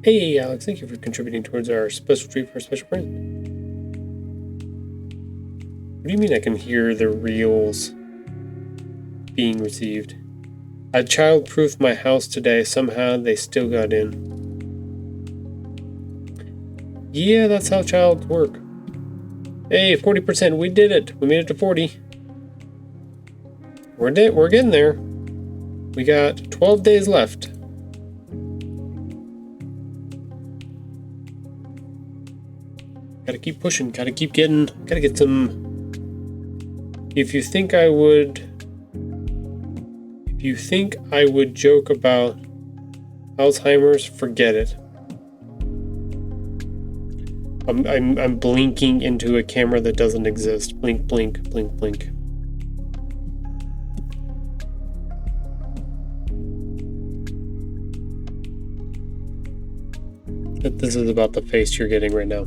Hey, Alex, thank you for contributing towards our special treat for a special friend. What do you mean I can hear the reels being received? I child-proofed my house today. Somehow they still got in. Yeah, that's how childs work. Hey, 40%. We did it. We made it to 40. We're getting there. We got 12 days left. Gotta keep pushing. Gotta get some. If you think I would joke about Alzheimer's, forget it. I'm blinking into a camera that doesn't exist. Blink, blink, blink, blink. This is about the face you're getting right now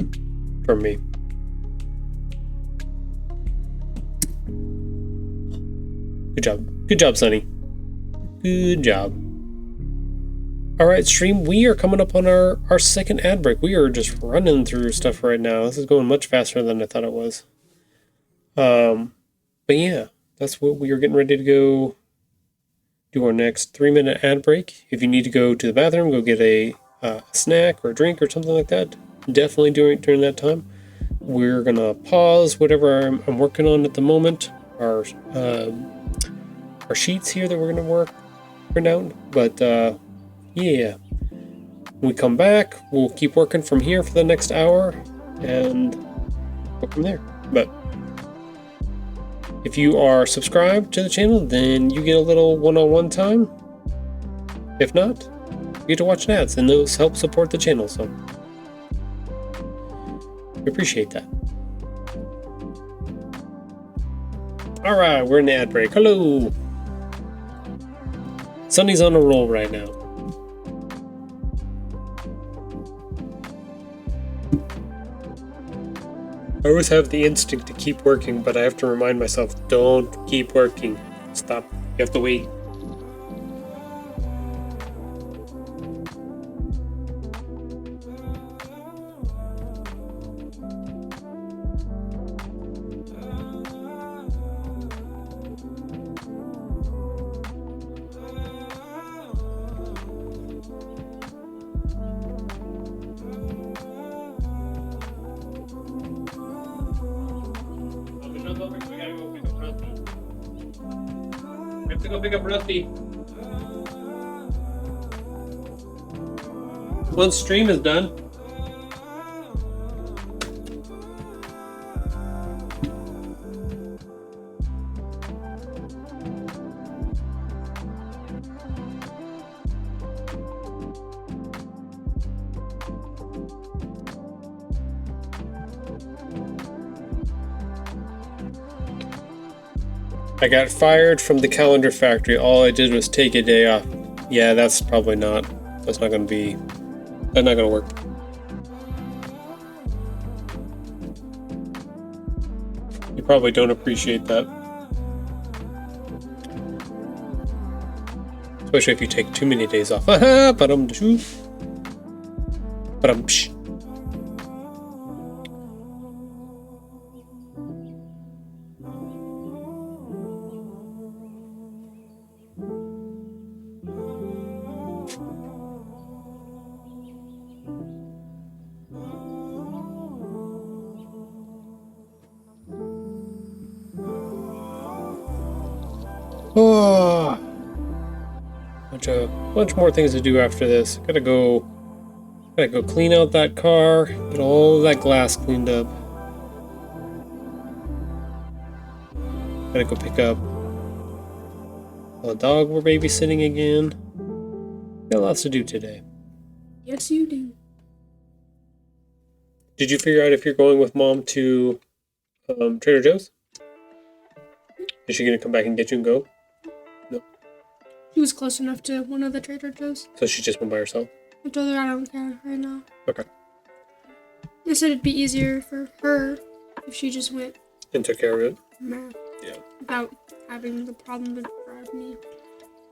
from me. Good job. Good job, Sonny. Good job. Alright, stream, we are coming up on our second ad break. We are just running through stuff right now. This is going much faster than I thought it was. But yeah, that's what we are getting ready to go do our next 3-minute ad break. If you need to go to the bathroom, go get a snack or a drink or something like that, definitely during that time. We're gonna pause whatever I'm working on at the moment. Our sheets here that we're gonna print out. But yeah, when we come back, we'll keep working from here for the next hour and go from there. But if you are subscribed to the channel, then you get a little one-on-one time. If not, you get to watch ads, and those help support the channel, so we appreciate that. Alright, we're in the ad break. Hello! Sunny's on a roll right now. I always have the instinct to keep working, but I have to remind myself, don't keep working. Stop. You have to wait. We have to go pick up Rusty. Once stream is done. I got fired from the calendar factory. All I did was take a day off. Yeah, that's not gonna work. You probably don't appreciate that. Especially if you take too many days off. Ba-dum-psh. Oh, bunch more things to do after this. Gotta go clean out that car, get all of that glass cleaned up. Gotta go pick up the dog we're babysitting again. Got lots to do today.
Yes, you do.
Did you figure out if you're going with Mom to Trader Joe's? Is she gonna come back and get you and go? No.
She was close enough to one of the Trader Joe's.
So she just went by herself?
I told her I don't care right now.
Okay.
I said it'd be easier for her if she just went
And took care of it?
Yeah. Without having the problem to drive me.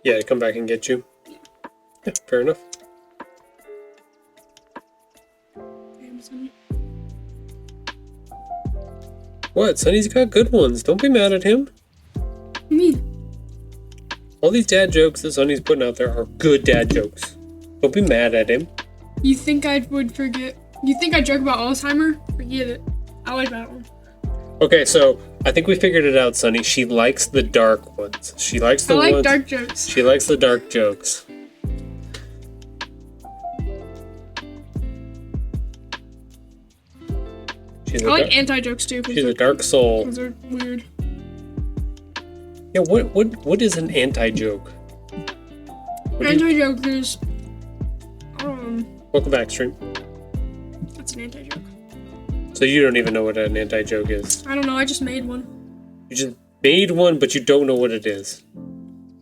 Yeah, to come back and get you? Yeah, fair enough. What? Sonny's got good ones. Don't be mad at him.
What do you mean?
All these dad jokes that Sonny's putting out there are good dad jokes. Don't be mad at him.
You think I would forget? You think I joke about Alzheimer? Forget it. I like that one.
Okay, so I think we figured it out, Sonny. She likes the dark ones. She likes the
I like
ones.
dark jokes.
She likes the dark jokes.
I like anti-jokes too.
She's a dark soul.
Those are weird.
Yeah, what is an anti-joke?
Anti-joke is...
Welcome back, stream.
That's an anti-joke.
So you don't even know what an anti-joke is.
I don't know, I just made one.
You just made one, but you don't know what it is.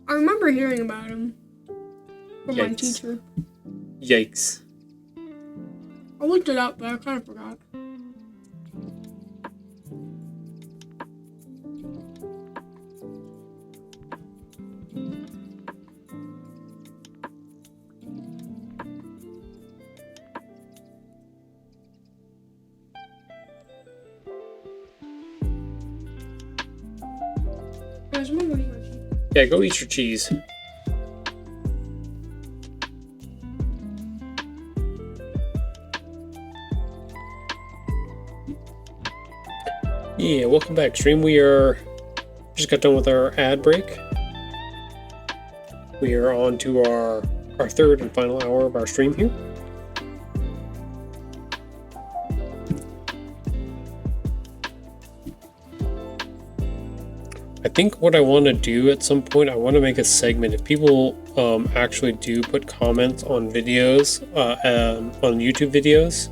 I remember hearing about him from my
Yikes.
teacher.
Yikes.
I looked it up, but I kind of forgot. Guys, I'm gonna eat my cheese.
Yeah, go eat your cheese. Yeah, welcome back, stream. We just got done with our ad break. We are on to our third and final hour of our stream here. I think what I want to do at some point, I want to make a segment. If people actually do put comments on videos, on YouTube videos,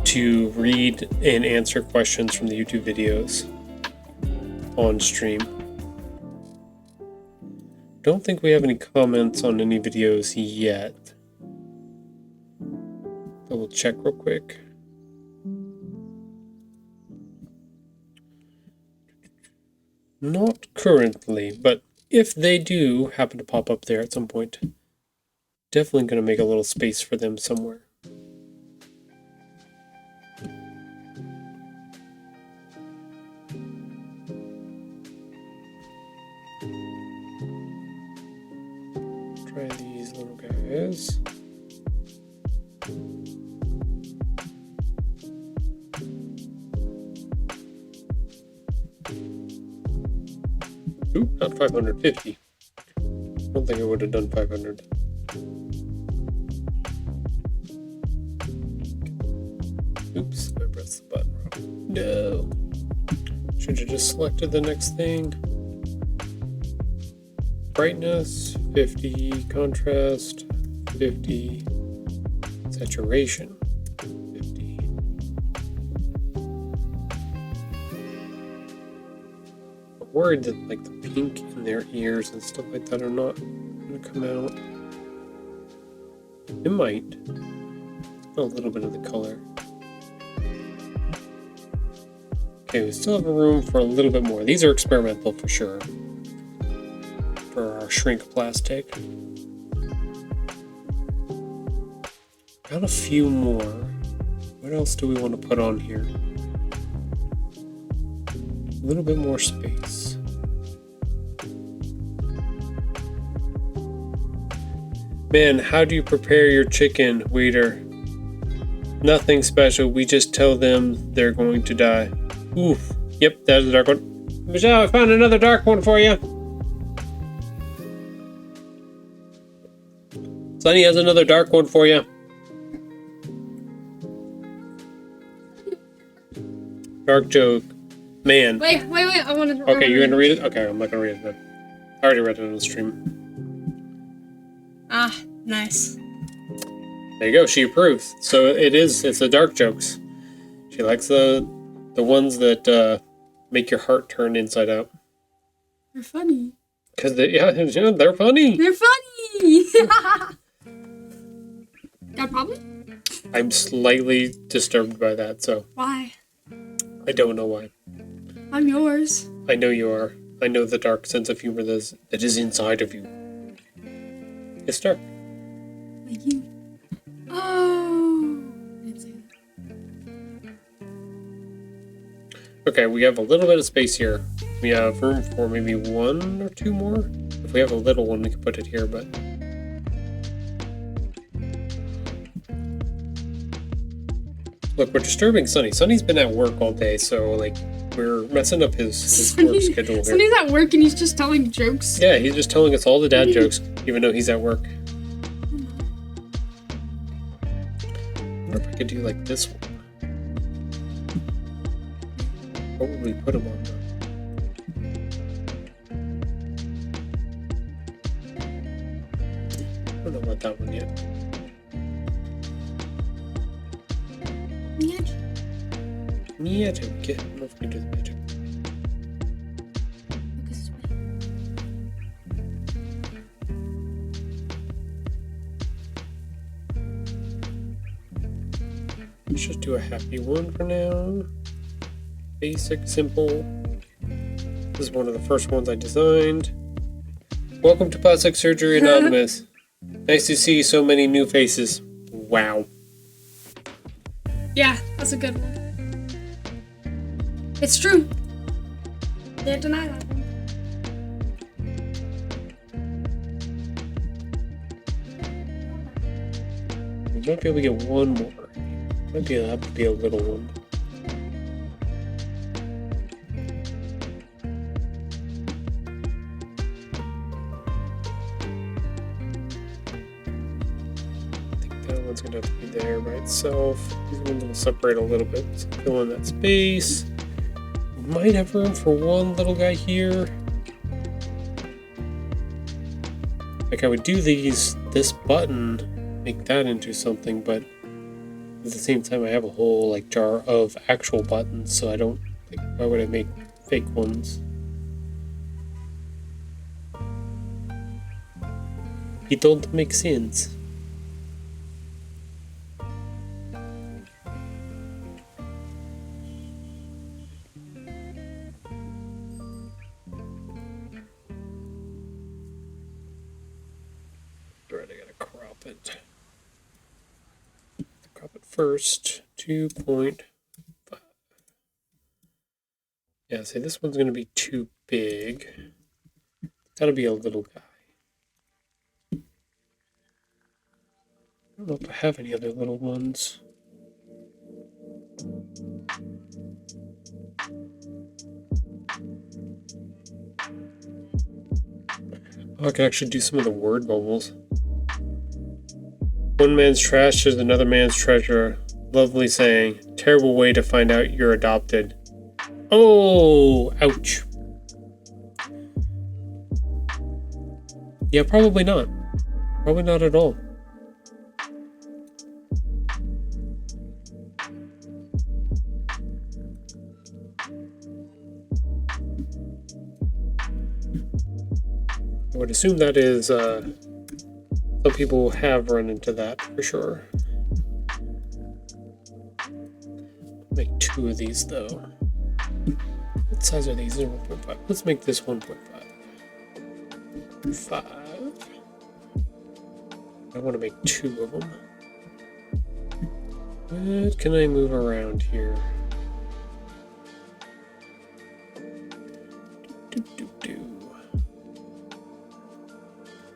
to read and answer questions from the YouTube videos on stream. Don't think we have any comments on any videos yet. But we'll check real quick. Not currently, but if they do happen to pop up there at some point, definitely going to make a little space for them somewhere. Try these little guys. Ooh, not 550. I don't think I would have done 500. Oops, I pressed the button wrong. No. Should have just selected the next thing. Brightness, 50. Contrast, 50. Saturation, 50. I'm worried that like the pink in their ears and stuff like that are not going to come out. It might. A little bit of the color. Okay, we still have a room for a little bit more. These are experimental for sure. For our shrink plastic. Got a few more. What else do we want to put on here? A little bit more space. Man, how do you prepare your chicken, waiter? Nothing special. We just tell them they're going to die. Oof. Yep, that is a dark one. Michelle, I found another dark one for you. Sunny has another dark one for you. Dark joke. Man.
Wait, I want to...
Okay, you're gonna read it? Okay, I'm not gonna read it then. I already read it on the stream.
Ah, nice.
There you go, she approves. So it's the dark jokes. She likes the ones that make your heart turn inside out.
They're funny.
Because they're funny.
They're funny! Got a problem?
I'm slightly disturbed by that, so
Why?
I don't know why.
I'm yours.
I know you are. I know the dark sense of humor that is inside of you. It's dark.
Like you. Oh!
Okay, we have a little bit of space here. We have room for maybe 1 or 2 more. If we have a little one, we can put it here, but... Look, we're disturbing Sunny. Sunny's been at work all day, so, like, we're messing up his work schedule here.
Sunny's at work and he's just telling jokes.
Yeah, he's just telling us all the dad jokes, even though he's at work. I wonder if I could do, like, this one. What would we put him on, though? I don't know about that one yet. Magic. I don't know if we can do the magic. Let's just do a happy one for now. Basic, simple. This is one of the first ones I designed. Welcome to Plastic Surgery Anonymous. Nice to see so many new faces. Wow.
Yeah, that's a good one. It's true. Can't deny that one.
We might be able to get one more. Might be have to be a little one. I think that one's gonna have to be there by itself. These ones will separate a little bit. So fill in that space. Might have room for one little guy here. Like I would do this button, make that into something, but at the same time I have a whole like jar of actual buttons, so I don't like, why would I make fake ones? It don't make sense. Right, I gotta crop it. Crop it first. 2.5. Yeah, see, this one's gonna be too big. Gotta be a little guy. I don't know if I have any other little ones. Oh, I can actually do some of the word bubbles. One man's trash is another man's treasure. Lovely saying. Terrible way to find out you're adopted. Oh, ouch. Yeah, probably not. Probably not at all. I would assume that is, some people have run into that for sure. Make 2 of these though. What size are these? 1.5. Let's make this 1.5. 5. I want to make 2 of them. What can I move around here?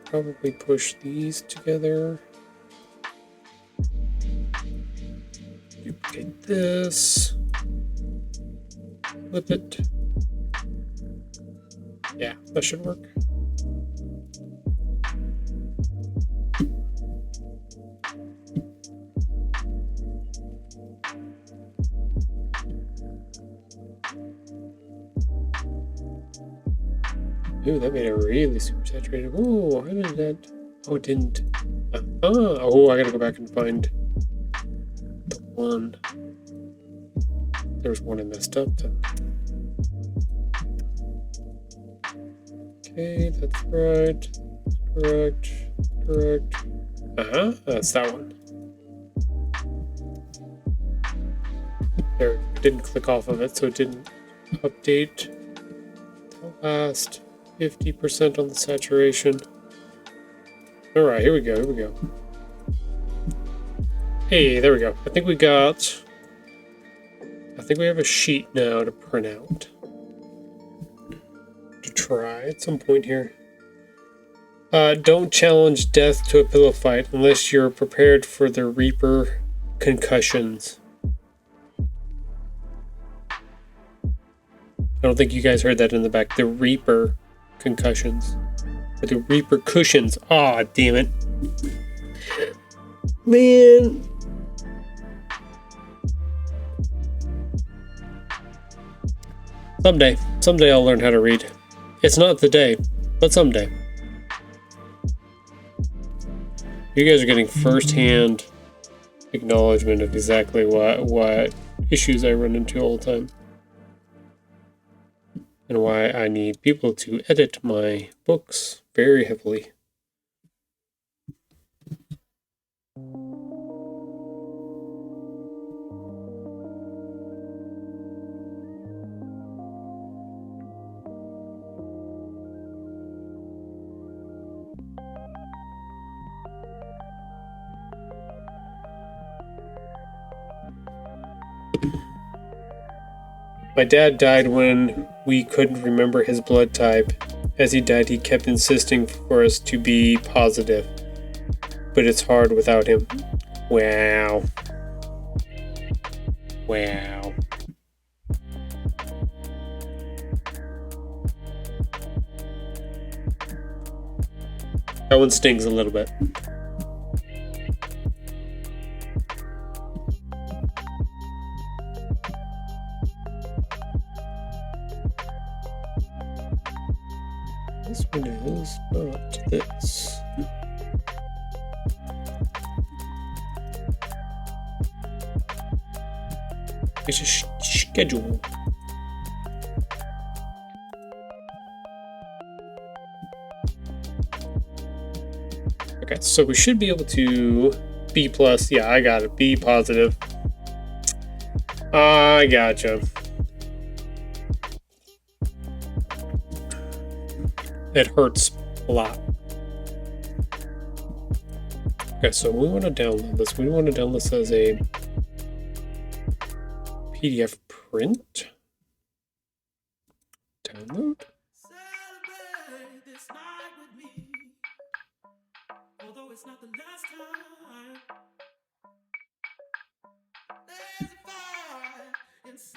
Probably push these together. Duplicate this. Flip it. Yeah, that should work. Ooh, that made it really super saturated. Ooh, how did that? Oh, it didn't. Oh, I gotta go back and find the one. There's one I messed up then. Okay, that's right. Correct. That's that one. There, it didn't click off of it, so it didn't update. The last 50% on the saturation. Alright, here we go. Hey, there we go. I think we got I think we have a sheet now to print out. To try at some point here. Don't challenge death to a pillow fight unless you're prepared for the Reaper concussions. I don't think you guys heard that in the back. The Reaper concussions. Or the repercussions. Aw, damn it. Man. Someday I'll learn how to read. It's not today, but someday. You guys are getting first-hand acknowledgement of exactly what issues I run into all the time. And why I need people to edit my books very heavily. My dad died when we couldn't remember his blood type. As he died, he kept insisting for us to be positive. But it's hard without him. Wow. Wow. That one stings a little bit. This one is not this. It's a schedule. Okay, so we should be able to B+. Yeah, I got it. B positive. I gotcha. It hurts a lot. Okay, so we want to download this. We want to download this as a PDF print. Download.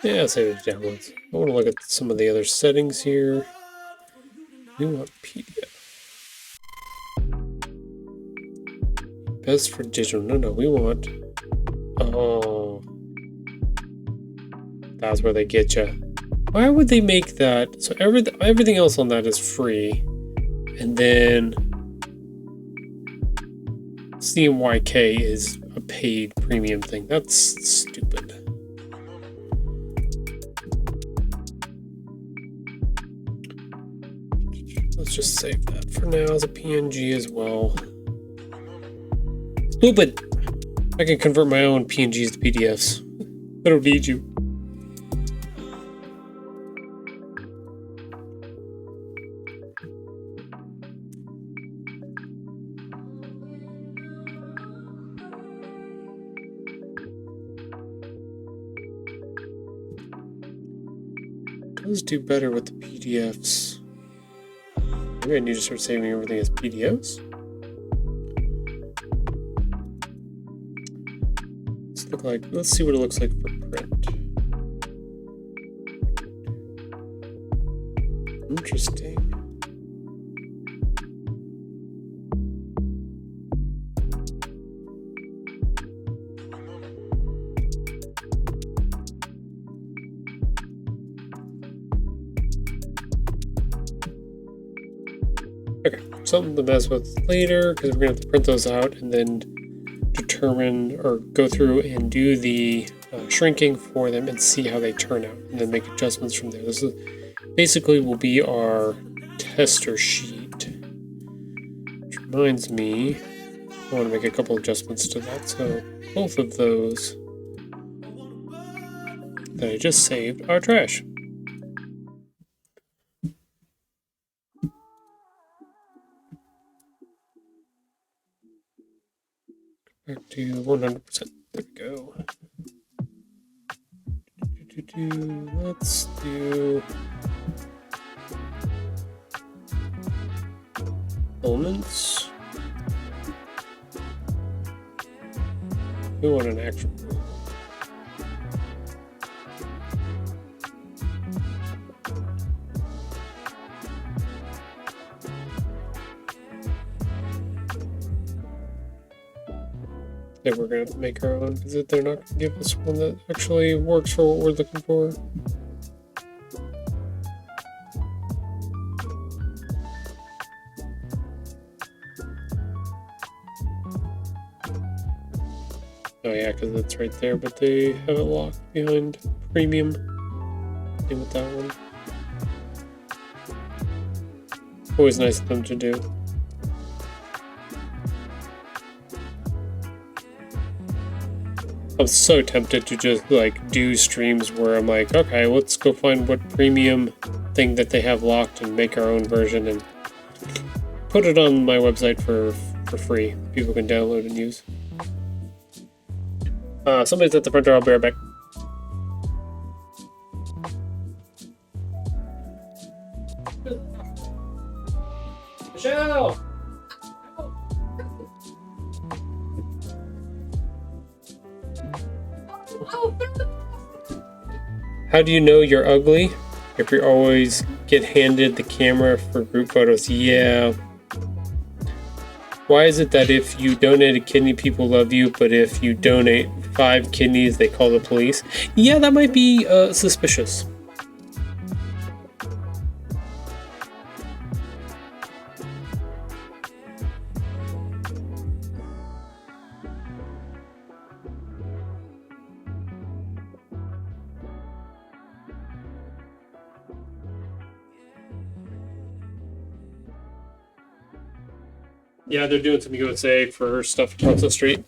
Yeah, save it to downloads. I want to look at some of the other settings here. We want PDF. Best for digital. No, we want. Oh. That's where they get you. Why would they make that? So everything else on that is free. And then CMYK is a paid premium thing. That's stupid. Let's just save that for now as a PNG as well. Stupid! I can convert my own PNGs to PDFs. I don't need you. Does do better with the PDFs. Maybe I need to start saving everything as PDFs. Let's see what it looks like for print. Interesting. Okay, something to mess with later because we're gonna have to print those out and then determine or go through and do the shrinking for them and see how they turn out and then make adjustments from there. This is basically will be our tester sheet. Which reminds me, I want to make a couple adjustments to that. So both of those that I just saved are trash. Back to 100%. There we go. Let's do elements. We want an actual. I think we're going to make our own because they're not going to give us one that actually works for what we're looking for. Oh yeah, because it's right there, but they have it locked behind premium. Same with that one. Always nice of them to do. I'm so tempted to just like do streams where I'm like, okay, let's go find what premium thing that they have locked and make our own version and put it on my website for free. People can download and use. Somebody's at the front door. I'll be right back. Michelle! How do you know you're ugly? If you always get handed the camera for group photos. Yeah. Why is it that if you donate a kidney, people love you, but if you donate 5 kidneys, they call the police? Yeah, that might be suspicious. Yeah, they're doing some USA for stuff across the street.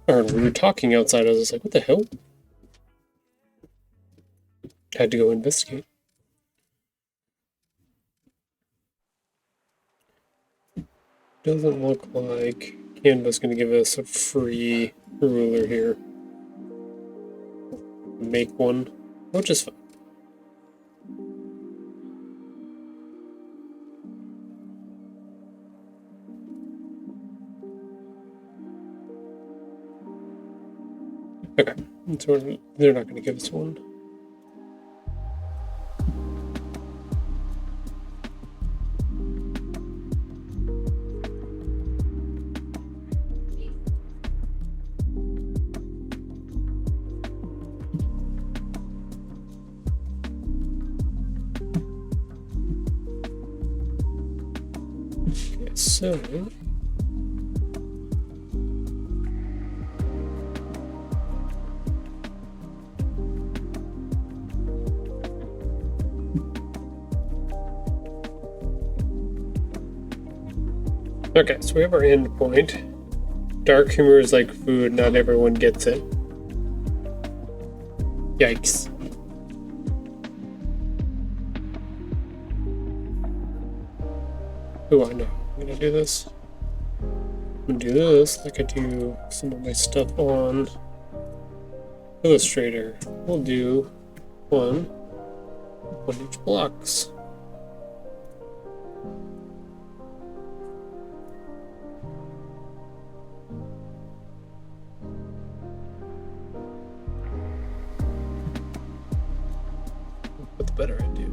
Or we were talking outside, I was just like, what the hell? Had to go investigate. Doesn't look like Canva's going to give us a free ruler here. Make one, which is fine. Okay, so they're not going to give us one. Okay, so okay, so we have our end point. Dark humor is like food, not everyone gets it. Yikes. Oh, I know. I'm gonna do this. I'm gonna do this like I do some of my stuff on Illustrator. We'll do one each blocks. What the better I do.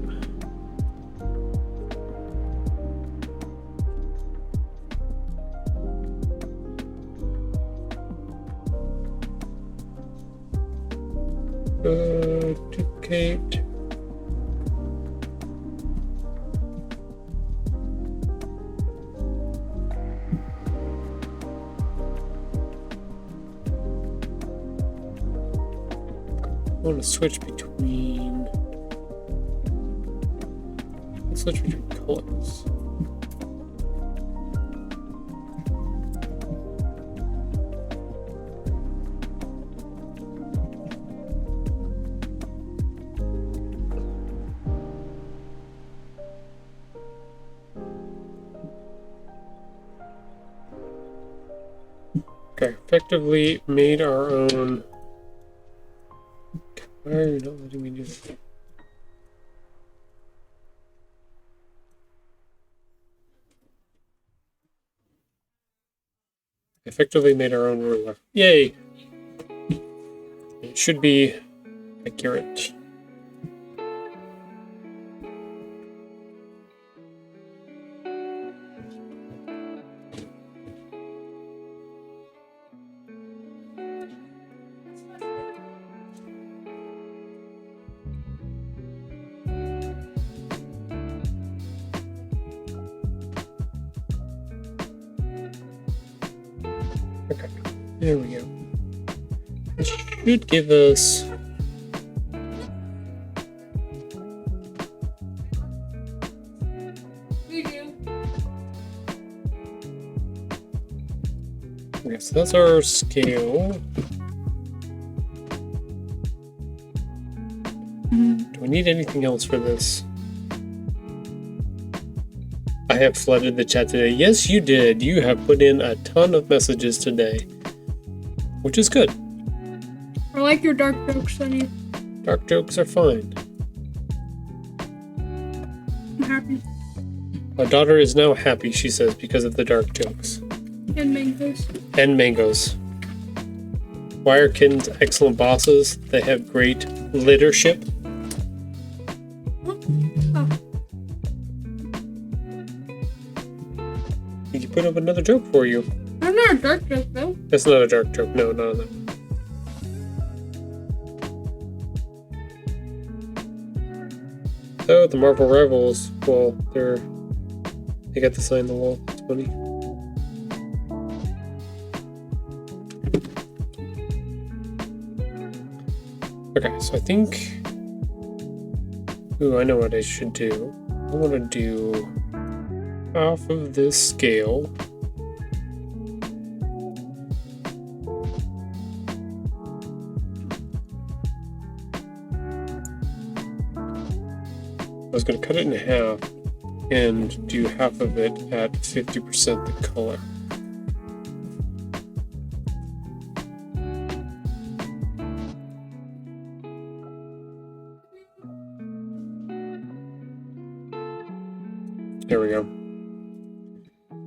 Duplicate. I want to switch between. Let's switch between colors. Okay, effectively made our own. Why Why are you not letting me do that? Effectively made our own ruler. Yay! It should be accurate. Okay, there we go. This should give us okay, so that's our scale. Do we need anything else for this? I have flooded the chat today. Yes, you did. You have put in a ton of messages today, which is good.
I like your dark jokes, Sunny.
Dark jokes are fine.
I'm happy.
My daughter is now happy, she says, because of the dark jokes.
And mangoes.
And mangoes. Why are kittens excellent bosses? They have great leadership.
Oh.
You can put up another joke for you.
That's not a dark joke, though.
That's not a dark joke. No, none of that. So the Marvel Rivals, well, they got the sign on the wall. It's funny. Okay, so I think. Ooh, I know what I should do. I want to do half of this scale. I was going to cut it in half and do half of it at 50% the color. There we go.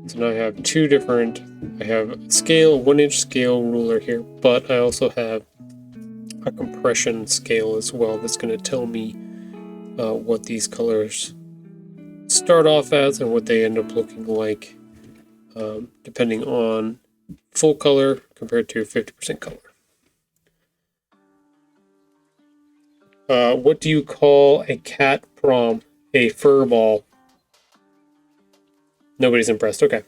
So now I have two different, I have a scale, 1-inch scale ruler here, but I also have a compression scale as well that's going to tell me what these colors start off as and what they end up looking like, depending on full color compared to 50% color. What do you call a cat prom? A fur ball. Nobody's impressed. Okay.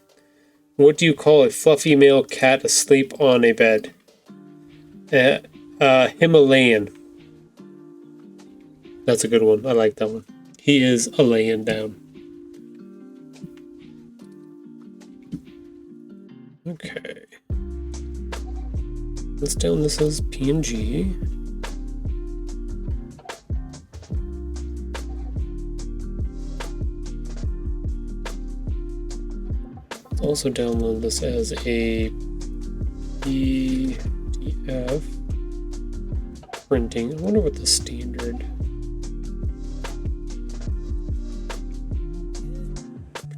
What do you call a fluffy male cat asleep on a bed? Himalayan. That's a good one. I like that one. He is a laying down. Okay. This down. This is PNG. Also download this as a PDF printing. I wonder what the standard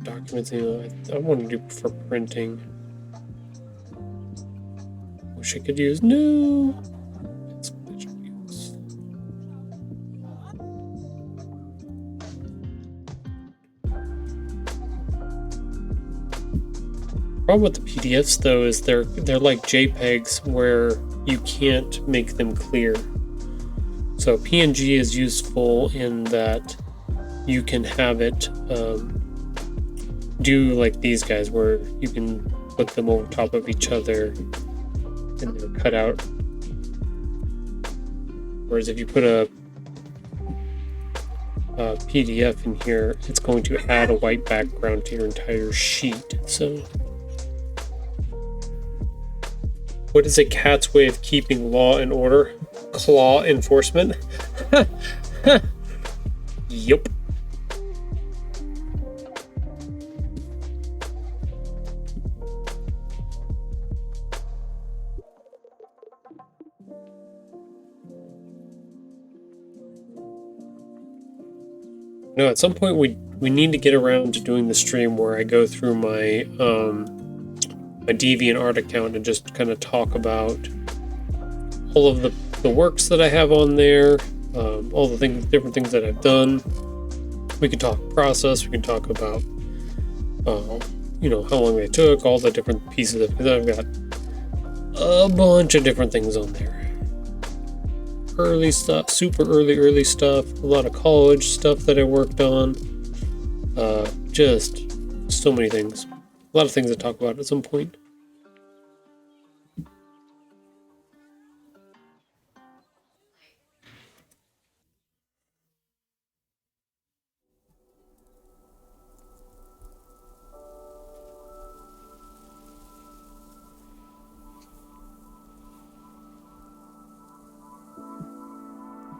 documents. I want to do for printing. Wish I could use no. It's visual use. Problem with the PDFs though is they're like JPEGs where you can't make them clear. So PNG is useful in that you can have it do like these guys where you can put them over top of each other and they're cut out. Whereas if you put a PDF in here, it's going to add a white background to your entire sheet. So what is a cat's way of keeping law and order? Claw enforcement? Yup. No, at some point we need to get around to doing the stream where I go through my my DeviantArt account and just kind of talk about all of the works that I have on there, all the different things that I've done. We can talk process. We can talk about you know, how long they took, all the different pieces of, because I've got a bunch of different things on there. Early stuff, super early stuff, a lot of college stuff that I worked on. Just so many things. A lot of things to talk about at some point.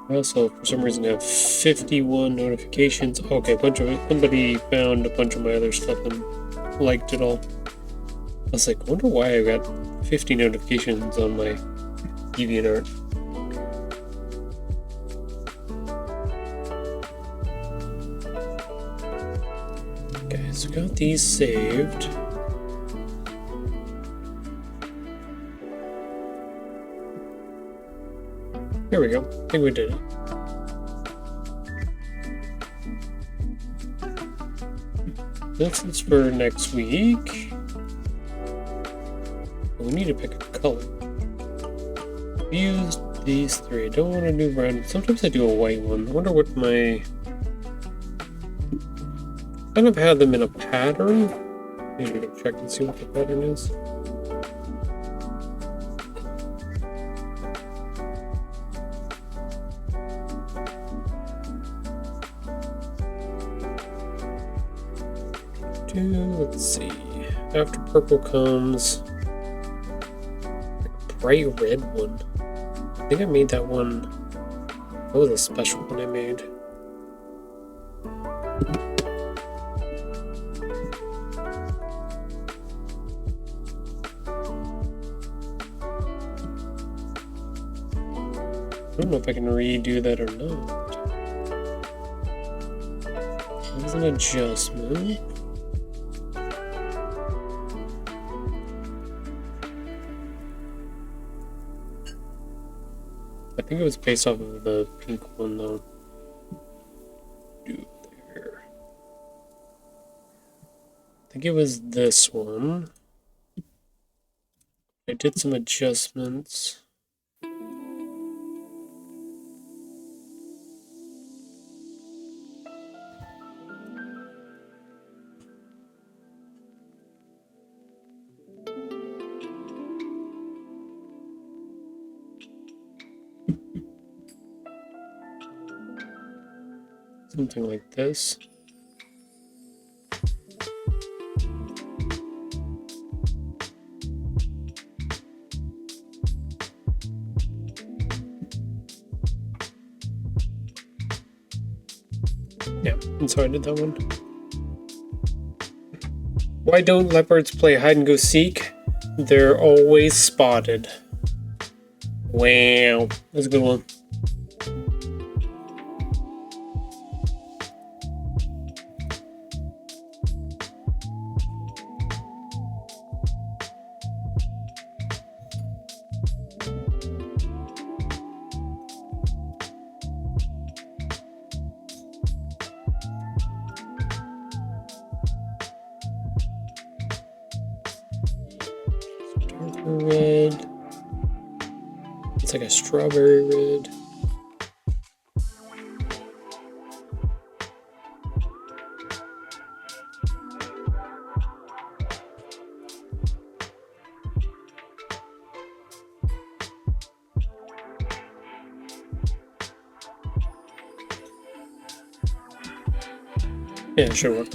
I also, for some reason, have 51 notifications. Okay, somebody found a bunch of my other stuff and liked it all. I was like, I wonder why I got 50 notifications on my DeviantArt. Okay, so got these saved. There we go. I think we did it. This is for next week. We need to pick a color. Use these three. I don't want to do brown. Sometimes I do a white one. I wonder what my... I kind of had them in a pattern. Maybe go check and see what the pattern is. Let's see. After purple comes a bright red one. I think I made that one. That was a special one I made. I don't know if I can redo that or not. There's an adjustment. I think it was based off of the pink one though. Do there. I think it was this one. I did some adjustments. Something like this. Yeah, and so I did that one. Why don't leopards play hide and go seek? They're always spotted. Wow, that's a good one. Red. It's like a strawberry red. Yeah, it should work.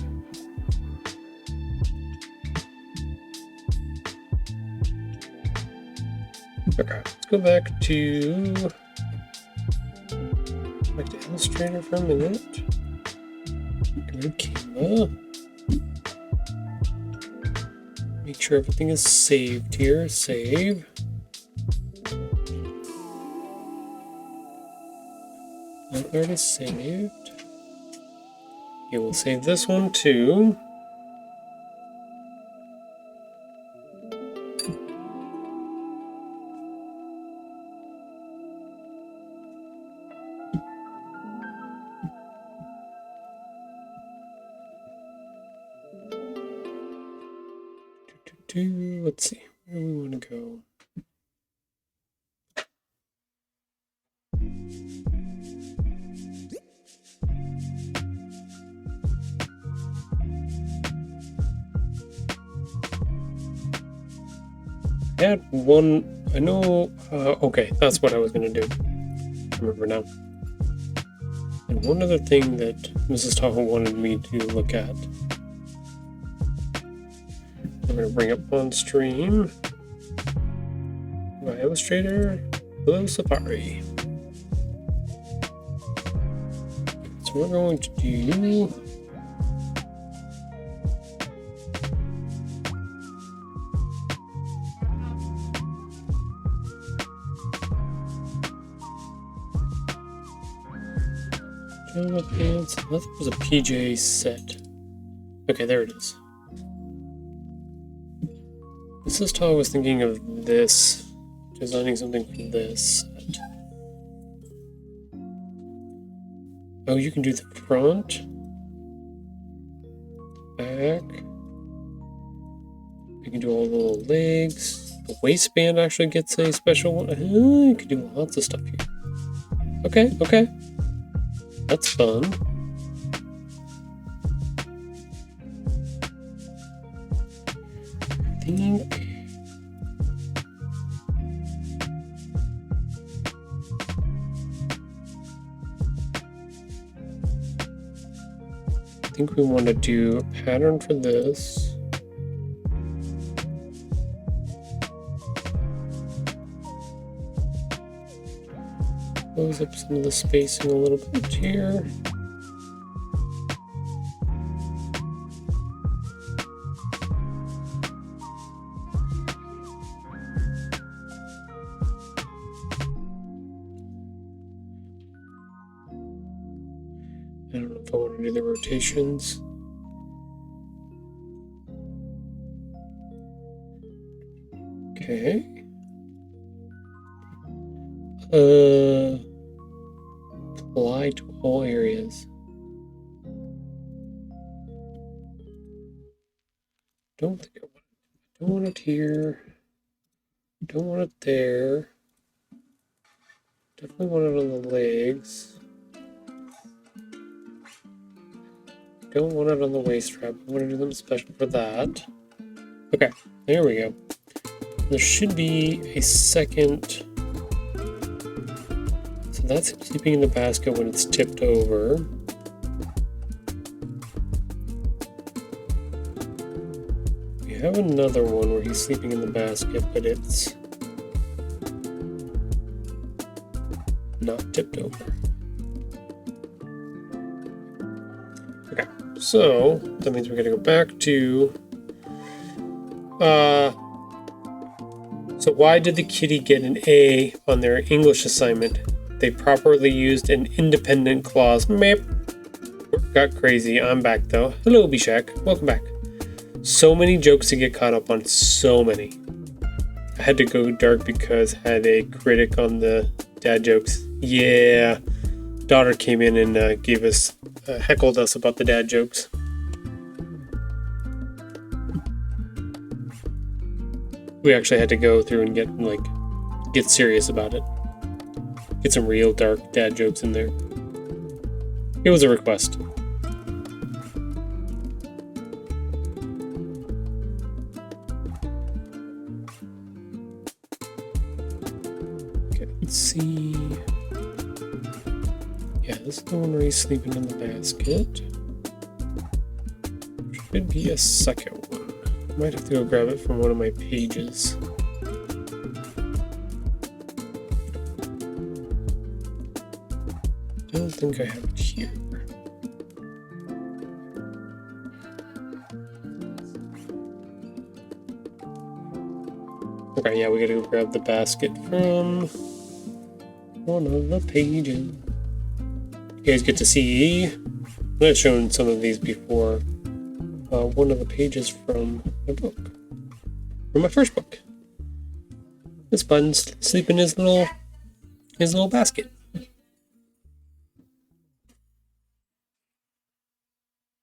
Okay, let's go back to Illustrator for a minute. Go to Canva. Make sure everything is saved here. Save. That is saved. Okay, we'll save this one too. Let's see, where do we want to go? I had one, I know, okay, that's what I was going to do. I remember now. And one other thing that Mrs. Tahoe wanted me to look at. I'm going to bring up on stream my Illustrator, Hello Safari. So we're going to do pants. I thought it was a PJ set. Okay, there it is. Mrs. Tahoe was thinking of this, designing something for this set. Oh, you can do the front, back. You can do all the little legs. The waistband actually gets a special one. You can do lots of stuff here. Okay, okay. That's fun. I think we want to do a pattern for this. Close up some of the spacing a little bit here. I don't know if I want to do the rotations. Okay. Apply to all areas. Don't think I want it. Don't want it here. Don't want it there. Definitely want it on the legs. Don't want it on the waist strap. I want to do them special for that. Okay, there we go. There should be a second. So that's him sleeping in the basket when it's tipped over. We have another one where he's sleeping in the basket, but it's not tipped over. Okay, so that means we're gonna go back to so why did the kitty get an A on their English assignment? They properly used an independent clause. Meep. Got crazy. I'm back though. Hello, Bishak. Welcome back. So many jokes to get caught up on. So many. I had to go dark because I had a critic on the dad jokes. Yeah. Daughter came in and gave us, heckled us about the dad jokes. We actually had to go through and get serious about it. Get some real dark dad jokes in there. It was a request. Okay, let's see. Yeah, this is the one where he's sleeping in the basket. Should be a second one. Might have to go grab it from one of my pages. I don't think I have it here. Okay, yeah, we gotta go grab the basket from one of the pages. You guys get to see I've shown some of these before. One of the pages from my book. From my first book. This button's sleeping in his little basket.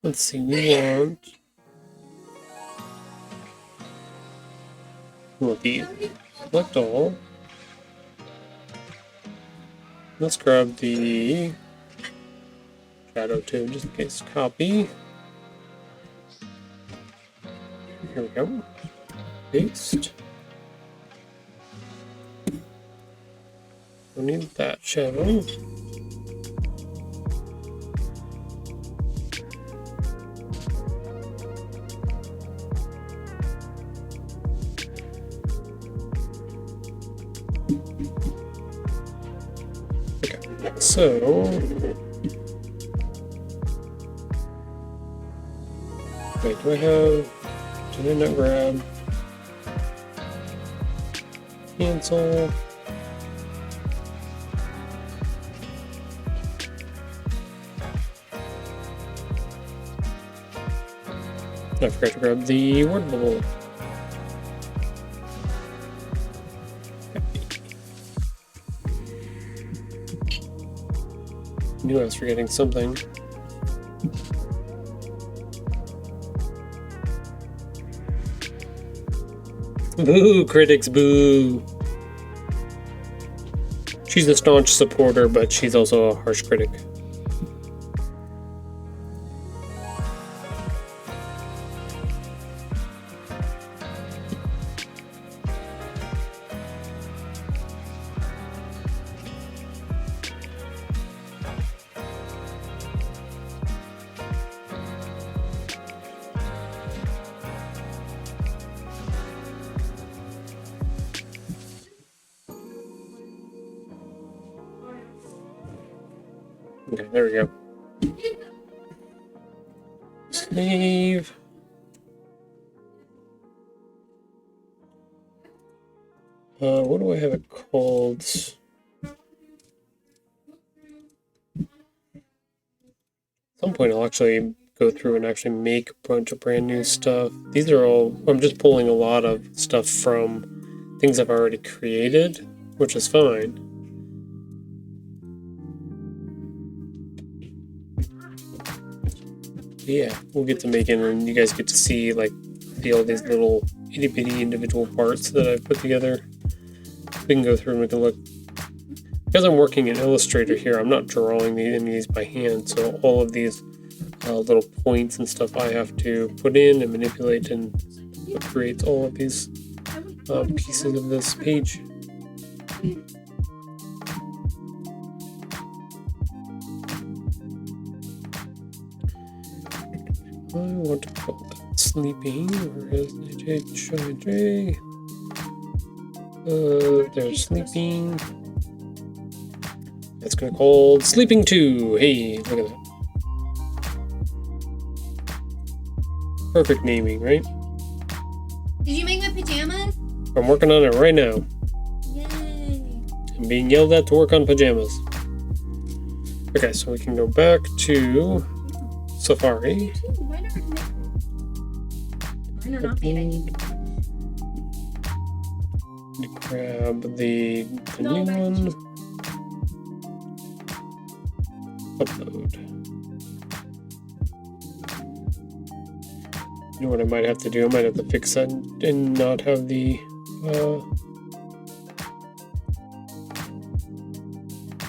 Let's see, we want these. Select all. Let's grab the shadow too, just in case. Copy. Here we go. Paste. Don't need that shadow. So, wait, did I not grab cancel? I forgot to grab the word bubble. Knew I was forgetting something. Boo, critics, boo. She's a staunch supporter, but she's also a harsh critic. Okay, there we go. Save. What do I have it called? At some point I'll actually go through and actually make a bunch of brand new stuff. These are all, I'm just pulling a lot of stuff from things I've already created, which is fine. Yeah, we'll get to making, and you guys get to see all these little itty bitty individual parts that I've put together. We can go through and we can look. Because I'm working in Illustrator here, I'm not drawing any of these by hand, so all of these little points and stuff I have to put in and manipulate, and what creates all of these pieces of this page. I want to call that sleeping. Where is J? There's sleeping. That's gonna call sleeping 2. Hey, look at that. Perfect naming, right?
Did you make my pajamas?
I'm working on it right now.
Yay.
I'm being yelled at to work on pajamas. Okay, so we can go back to Safari.
Mine are not made. I need
Grab the new one. Upload. You know what I might have to do? I might have to fix that and not have the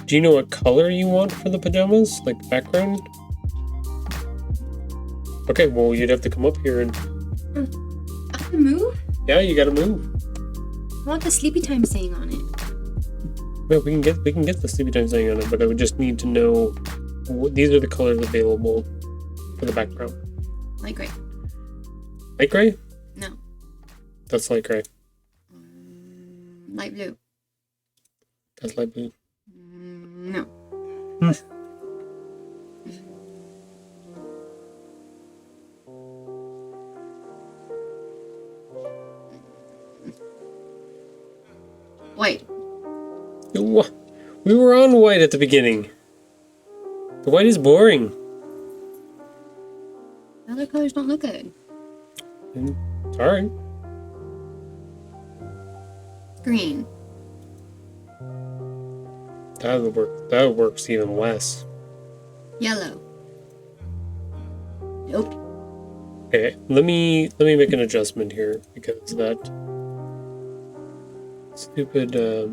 Do you know what color you want for the pajamas? Like background? Okay, well you'd have to come up here and
I can move?
yeah, you gotta move.
I want the sleepy time saying on it.
Well, we can get the sleepy time saying on it, but I would just need to know these are the colors available for the background.
Light gray.
Light gray?
No.
That's light gray.
Light blue.
That's light blue.
No. White.
We were on white at the beginning. The white is boring.
The other colors don't look good.
It's alright.
Green.
That would work. That works even less.
Yellow. Nope.
Okay, let me make an adjustment here because that stupid I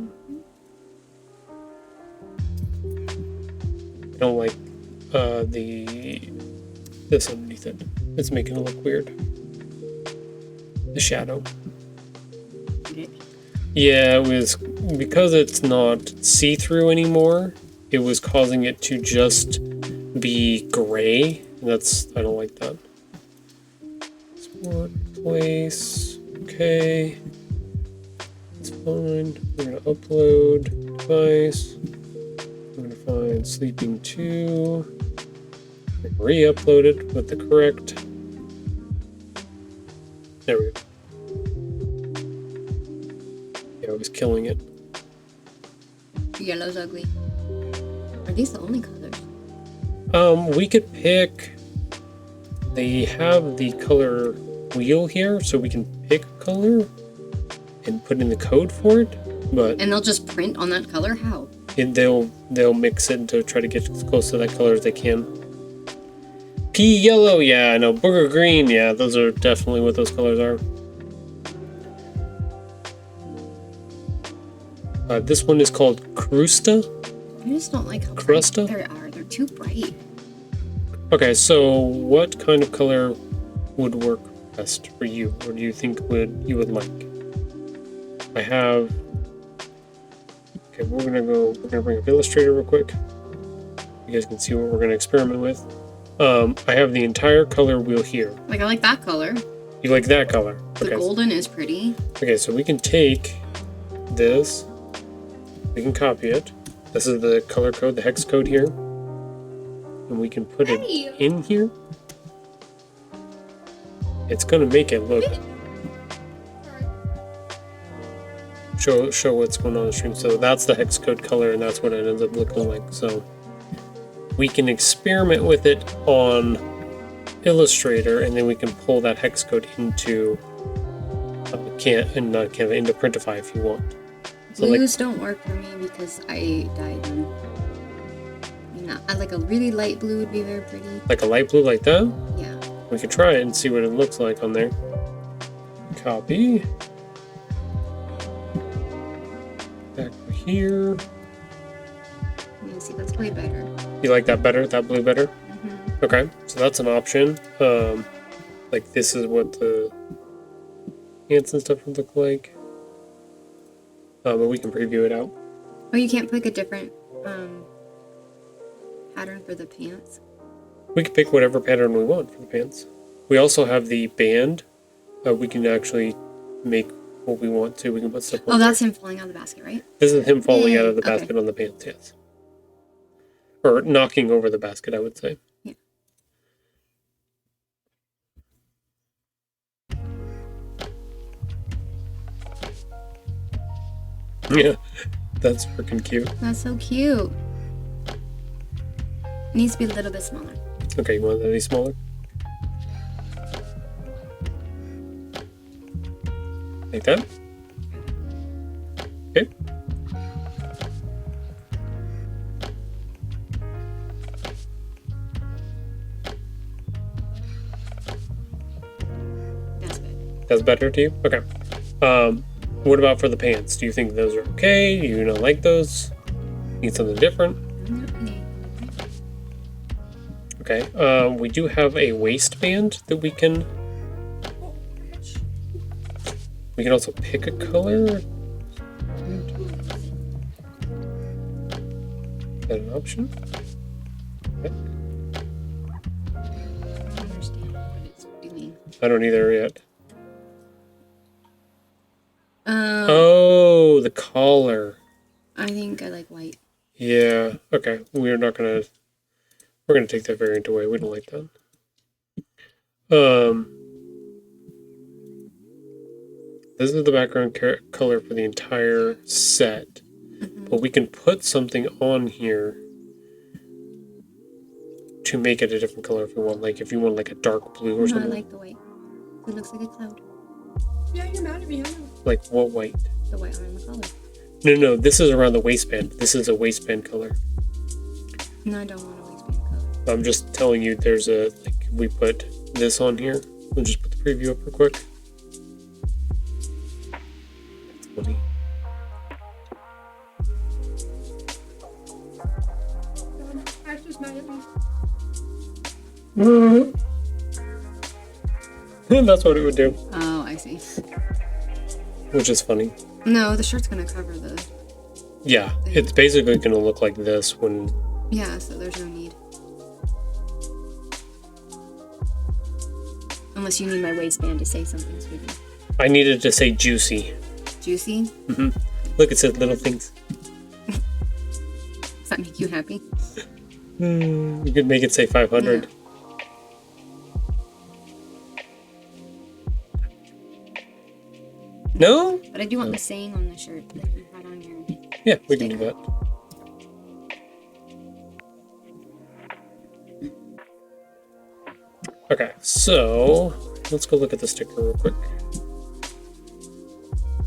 don't like this underneath it. It's making it look weird. The shadow. Yeah, it was because it's not see-through anymore. It was causing it to just be gray. And I don't like that. Sport place. Okay. It's fine. We're gonna upload device. I'm gonna find sleeping 2. Re-upload it with the correct. There we go. Yeah, I was killing it.
Yellow's ugly. Are these the only colors?
We could pick. They have the color wheel here, so we can pick a color and put in the code for it. But
And they'll just print on that color? How?
they'll mix it to try to get as close to that color as they can. Pea yellow, yeah, I know. Booger green, yeah, those are definitely what those colors are. This one is called Crusta.
I just don't like how
Crusta?
bright they are. They're too bright.
Okay, so what kind of color would work best for you, or do you think you would like? I have. Okay, we're gonna bring up Illustrator real quick. You guys can see what we're gonna experiment with. I have the entire color wheel here.
Like, I like that color.
You like that color?
The golden is pretty.
Okay, so we can take this. We can copy it. This is the color code, the hex code here. And we can put it in here. It's gonna make it look. Show what's going on the stream. So that's the hex code color, and that's what it ends up looking like. So we can experiment with it on Illustrator, and then we can pull that hex code into into Printify if you want. So
Blues don't work for me because I dyed them. I like a really light blue would be very pretty.
like a light blue like that.
Yeah.
We could try it and see what it looks like on there. Copy. Back here.
You see, that's way better.
You like that better? That blue better?
Mm-hmm.
Okay, so that's an option. Like this is what the ants and stuff would look like. But we can preview it out.
Oh, you can't pick a different pattern for the pants?
We can pick whatever pattern we want for the pants. We also have the band. We can actually make what we want to. We can put stuff on
Oh, that's
there.
him falling out of the basket, right?
This is him falling
Yeah,
out of the
okay.
basket on the pants, yes. Or knocking over the basket, I would say.
Yeah.
Yeah, that's freaking cute.
That's so cute. Needs to be a little bit smaller.
Okay, you want that any smaller? Like that? Okay.
That's good.
That's better to you? Okay. What about for the pants? Do you think those are okay? Do you not like those? Need something different? Okay. We do have a waistband that we can. We can also pick a color. Is that an option? Okay.
I don't understand what it's doing.
I don't either yet.
Um,
Oh, the collar.
I think I like white.
Yeah. Okay. We're gonna take that variant away. We don't like that. This is the background color for the entire set, but we can put something on here to make it a different color if you want. Like if you want like a dark blue or
No, I
something.
like the white. It looks like a cloud.
Yeah, you're mad at me. I know.
Like what white?
The white on the collar.
No. This is around the waistband. This is a waistband color.
No, I don't want a waistband color.
I'm just telling you. There's a like we put this on here. We'll just put the preview up real quick. That's funny.
Ash is mad at me.
That's what it would do,
Oh, I see.
which is funny.
No, the shirt's gonna cover the.
Yeah, it's basically gonna look like this when.
Yeah, so there's no need. Unless you need my waistband to say something, sweetie.
I needed to say juicy.
Juicy?
Look, it said little things.
Does that make you happy?
You could make it say 500.
Yeah.
No?
But I do want the saying on the shirt that you had on your.
Yeah, we can do that. Okay, so let's go look at the sticker real quick.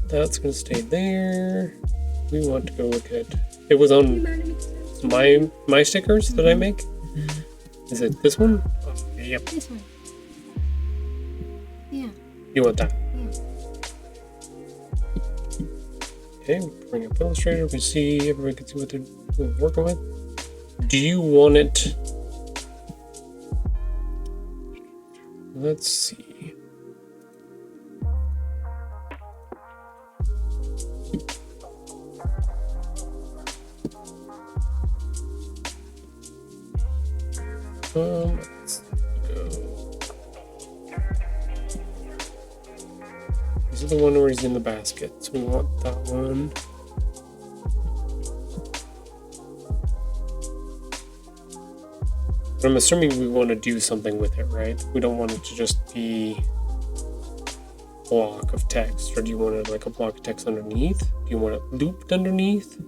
That's gonna stay there. We want to go look at. It was on my stickers that I make. Is it this one? Oh, yep.
This one. Yeah.
You want that?
Yeah.
Okay, bring up Illustrator. We can see everybody can see what they're working with. Do you want it? Let's see. Let's go. This is the one where he's in the basket, so we want that one. But I'm assuming we want to do something with it, right? We don't want it to just be a block of text, or do you want it like a block of text underneath? Do you want it looped underneath?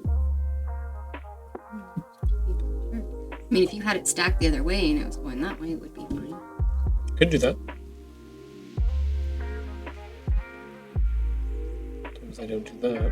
I mean, if you had it stacked the other way and it was going that way, it would be fine.
Could do that. Sometimes I don't do that.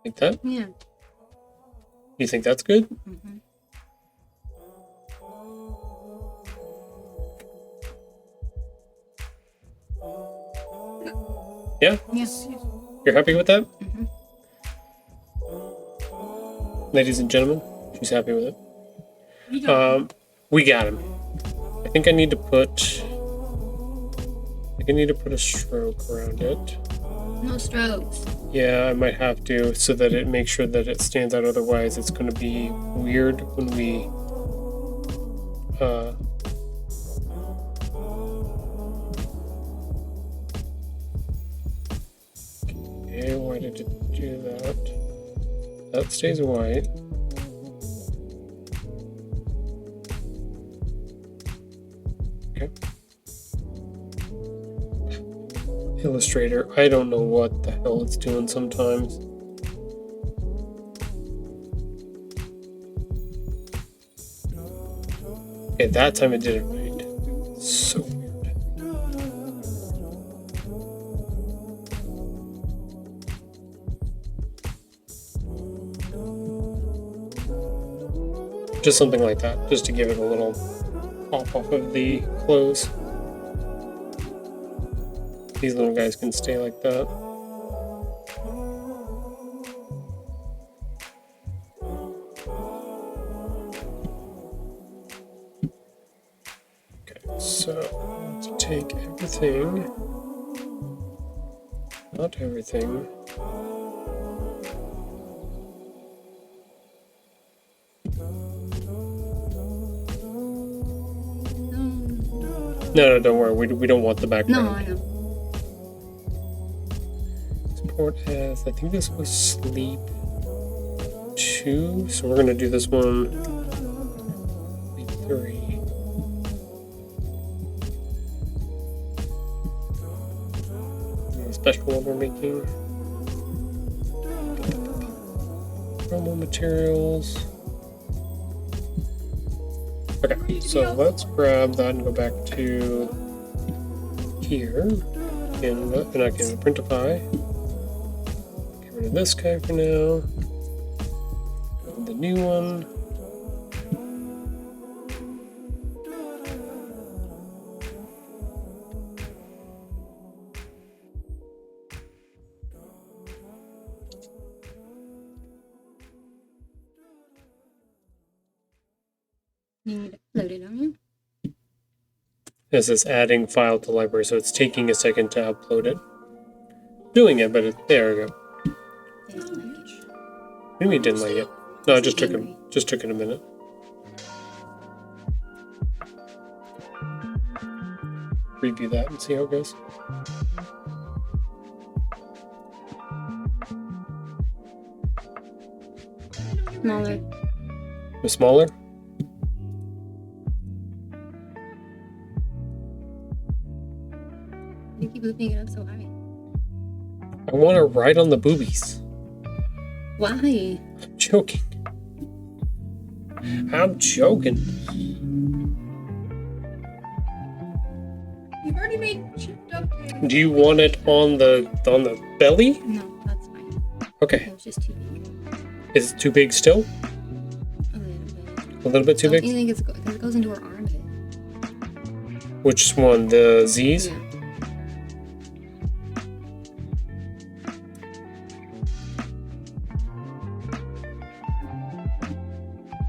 Like that?
Yeah.
You think that's good?
Mm-hmm.
Yeah?
Yes.
You're happy with that?
Mm-hmm.
Ladies and gentlemen, she's happy with it.
You got
We got him. I think I need to put a stroke around it.
No strokes.
Yeah, I might have to, so that it makes sure that it stands out. Otherwise, it's going to be weird when we. Okay, why did it do that? That stays white. Okay. Illustrator, I don't know what the hell it's doing sometimes. Okay, that time it did it right. So weird. Just something like that, just to give it a little pop off of the clothes. These little guys can stay like that. Okay, so let's take everything. Not everything. No, don't worry. We don't want the background.
No, I know.
import as, I think this was sleep 2, so we're gonna do this one sleep 3. And the special one we're making. Promo materials. Okay, so let's grab that and go back to here. And I can Printify. Get rid of this guy for now. And the new one.
You need to upload it, don't you?
This is adding file to library, so it's taking a second to upload it. Doing it, but there we go.
I didn't like it.
Maybe it didn't like it. No, it just took it a minute. Review that and see how it goes.
Smaller.
The smaller?
You keep lifting it up so high.
I want to ride on the boobies.
Why?
I'm joking. I'm joking.
You've already made chipped up.
Do you want it on the belly?
No, that's fine.
Okay.
It was just too big.
Is it too big still?
A little bit.
A little bit too
Don't
big?
you think because it goes into her armpit?
Which one? The Z's?
Yeah.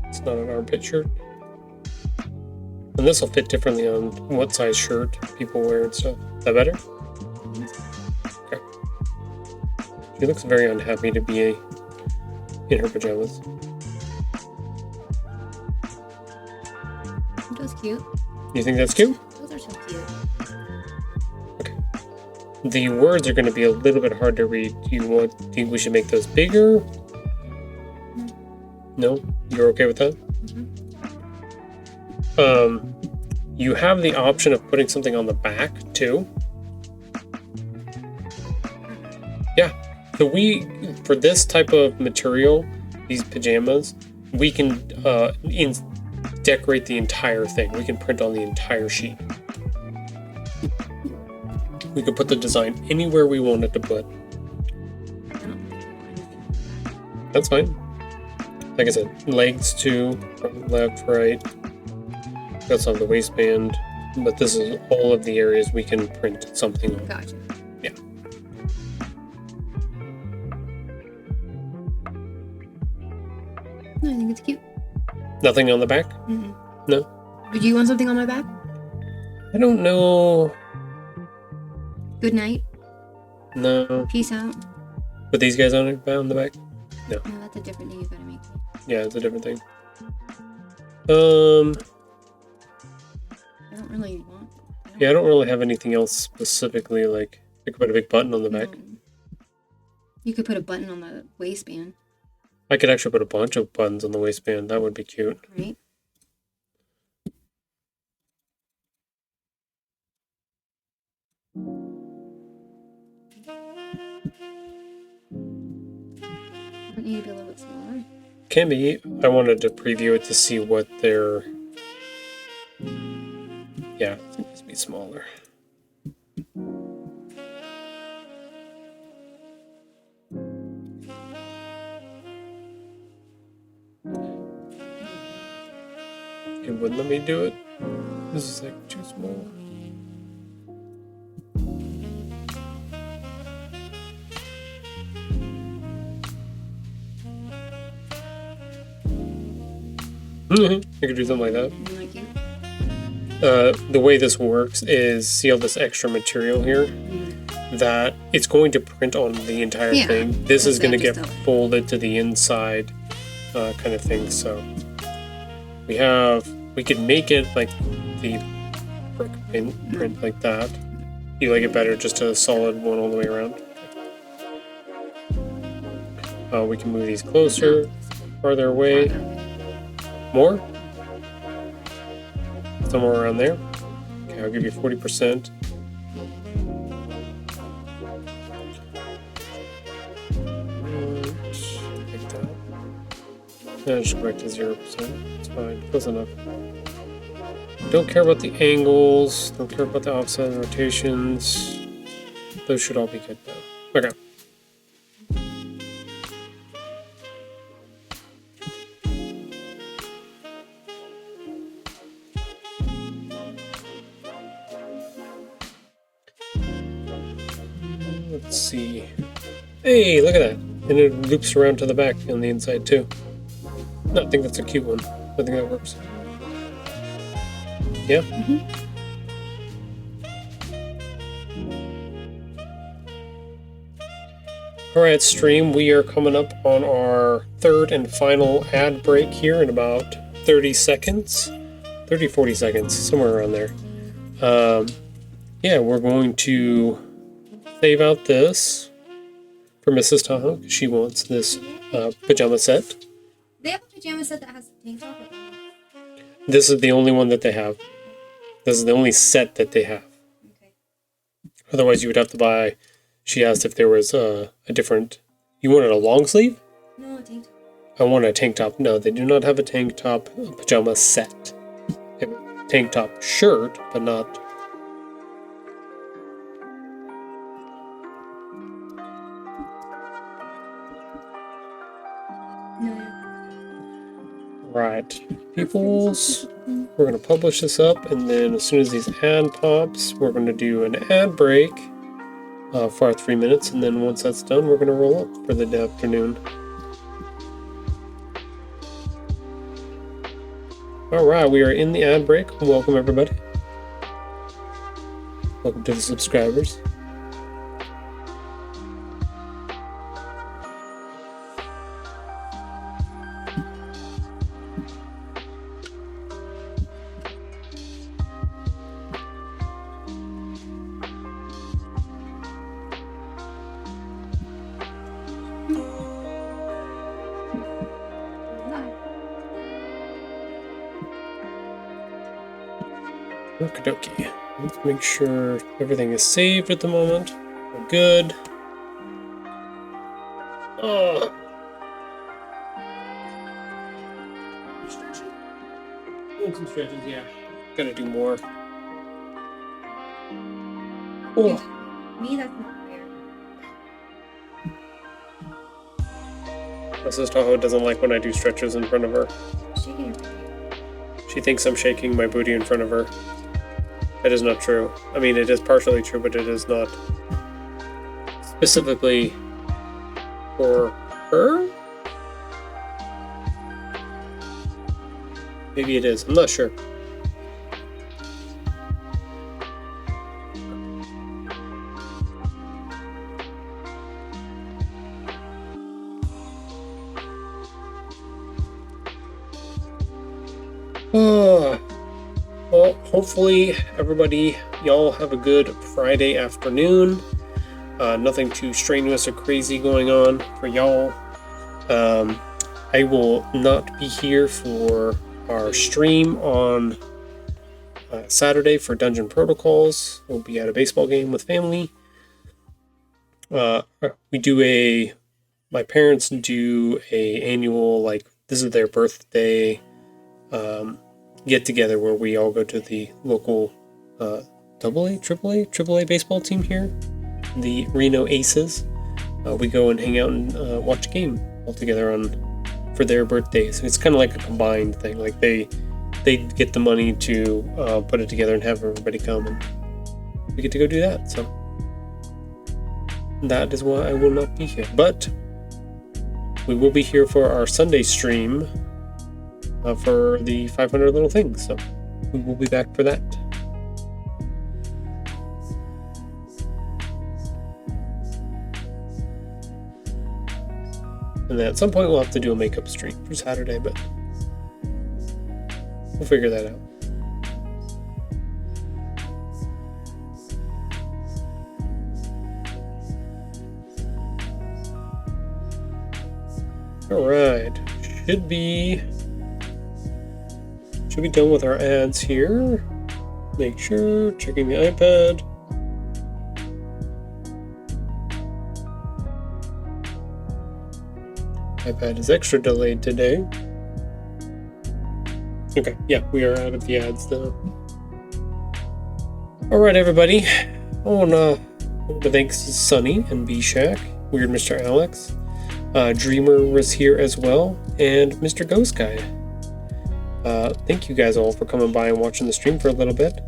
It's not an armpit shirt. And this will fit differently on what size shirt people wear and stuff. Is that better? Okay. She looks very unhappy to be in her pajamas.
That's cute.
You think that's cute?
Those are so cute.
The words are going to be a little bit hard to read. Do you think we should make those bigger? No? You're okay with that? You have the option of putting something on the back too. Yeah. So for this type of material, these pajamas, we can decorate the entire thing. We can print on the entire sheet. We could put the design anywhere we wanted to put.
I don't think I want anything on the back.
That's fine. Like I said, legs too, left, right. We also have the waistband, but this is all of the areas we can print something on.
Gotcha.
Yeah.
No, I think it's cute.
Nothing on the back?
Mm-mm.
No?
Would you want something on my back?
I don't know.
Good night.
No.
Peace out.
But these guys on the back?
No, that's a different thing you gotta make.
Yeah, it's a different thing.
I don't really want.
Yeah, I don't really have anything else specifically, like, I could put a big button on the back.
No. You could put a button on the waistband,
I could actually put a bunch of buttons on the waistband. That would be cute.
right? Doesn't need to be a little bit smaller.
Can be. I wanted to preview it to see what their... Yeah, it needs to be smaller. It wouldn't let me do it. This is like too small. I could do something like that.
You like you?
The way this works is, see all this extra material here? That it's going to print on the entire
Yeah,
thing. This is
that's
going to
what I
get
just thought.
folded to the inside, kind of thing. So we could make it like the brick print like that. You like it better, just a solid one all the way around? We can move these closer, farther away. More? Somewhere around there. Okay, I'll give you 40%. Like that. Yeah, just go back to 0%. It's fine. Close enough. Don't care about the angles. Don't care about the offset and rotations. Those should all be good now. Okay. Let's see. Hey, look at that. And it loops around to the back on the inside too. No, I think that's a cute one. I think that works. Yeah? Alright, stream, we are coming up on our third and final ad break here in about 30 seconds. 30, 40 seconds, somewhere around there. Yeah, we're going to save out this for Mrs. Tahoe. She wants this pajama set.
They have a pajama set that has a tank top.
This is the only one that they have. This is the only set that they have.
Okay.
Otherwise, you would have to buy. She asked if there was a different. You wanted a long sleeve?
No, a tank top.
I want a tank top. No, they do not have a tank top pajama set. They have a tank top shirt, but not.
No.
Right, peoples. We're going to publish this up, and then as soon as these ad pops, we're going to do an ad break for our 3 minutes, and then once that's done, we're going to roll up for the afternoon. Alright, we are in the ad break. Welcome, everybody. Welcome to the subscribers. Okie dokie. Let's make sure everything is saved at the moment. We're good. Oh. Doing some stretches, yeah. Gotta do more. Oh.
Me, that's not fair.
Mrs. Tahoe doesn't like when I do stretches in front of her.
Shaking your booty.
She thinks I'm shaking my booty in front of her. That is not true. I mean, it is partially true, but it is not specifically for her? Maybe it is. I'm not sure. Well, hopefully everybody, y'all have a good Friday afternoon. Nothing too strenuous or crazy going on for y'all. I will not be here for our stream on Saturday for Dungeon Protocols. We'll be at a baseball game with family. My parents do a annual, like, this is their birthday get together where we all go to the local AAA baseball team here, the Reno Aces. We go and hang out and watch a game all together for their birthdays. It's kind of like a combined thing. Like they get the money to put it together and have everybody come, and we get to go do that. So that is why I will not be here, but we will be here for our Sunday stream. For the 500 little things, so we will be back for that. And then at some point we'll have to do a makeup stream for Saturday, but we'll figure that out. Alright. Should be done with our ads here. Make sure, checking the iPad. iPad is extra delayed today. Okay, yeah, we are out of the ads though. Alright, everybody. I want to thank Sunny and B-Shack, Weird Mr. Alex. Dreamer was here as well, and Mr. Ghost Guy. Thank you guys all for coming by and watching the stream for a little bit.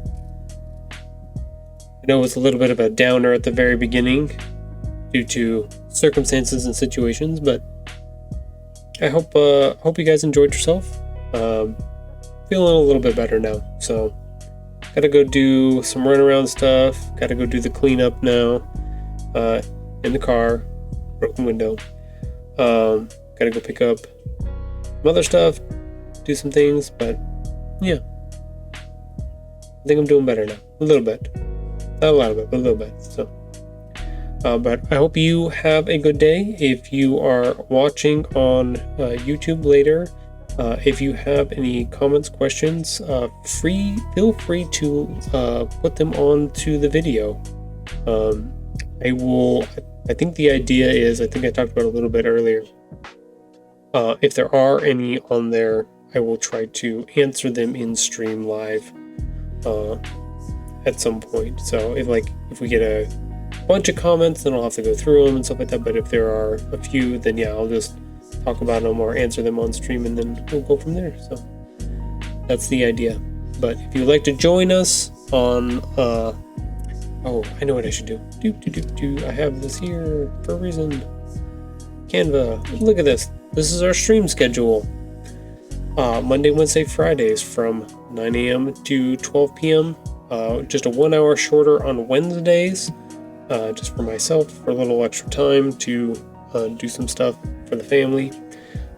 I know it was a little bit of a downer at the very beginning due to circumstances and situations, but I hope you guys enjoyed yourself. Feeling a little bit better now, so gotta go do some runaround stuff. Gotta go do the cleanup now. In the car, broken window. Gotta go pick up some other stuff, do some things, but yeah, I think I'm doing better now. A little bit, not a lot of it, but a little bit. So. But I hope you have a good day. If you are watching on YouTube later, if you have any comments, questions, feel free to put them onto the video. I think the idea is, I think I talked about it a little bit earlier. If there are any on there, I will try to answer them in stream live at some point. So if we get a bunch of comments, then I'll have to go through them and stuff like that. But if there are a few, then yeah, I'll just talk about them or answer them on stream, and then we'll go from there. So that's the idea. But if you'd like to join us on oh, I know what I should do. I have this here for a reason. Canva. Look at this. This is our stream schedule. Monday, Wednesday, Fridays from 9 a.m. to 12 p.m. Just a 1 hour shorter on Wednesdays. Just for myself, for a little extra time to do some stuff for the family.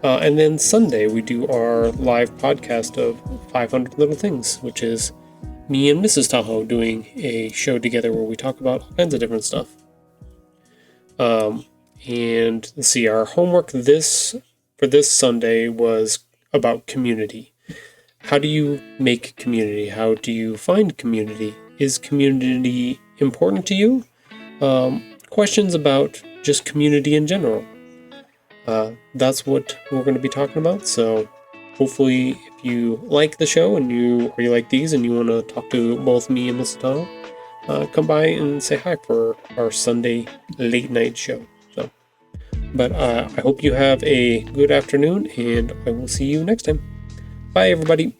And then Sunday, we do our live podcast of 500 Little Things, which is me and Mrs. Tahoe doing a show together where we talk about all kinds of different stuff. And let's see, our homework for this Sunday was about community. How do you make community? How do you find community? Is community important to you? Questions about just community in general. That's what we're going to be talking about. So hopefully if you like the show and you like these and you want to talk to both me and Mrs. Tahoe, come by and say hi for our Sunday late night show. So, but I hope you have a good afternoon, and I will see you next time. Bye, everybody.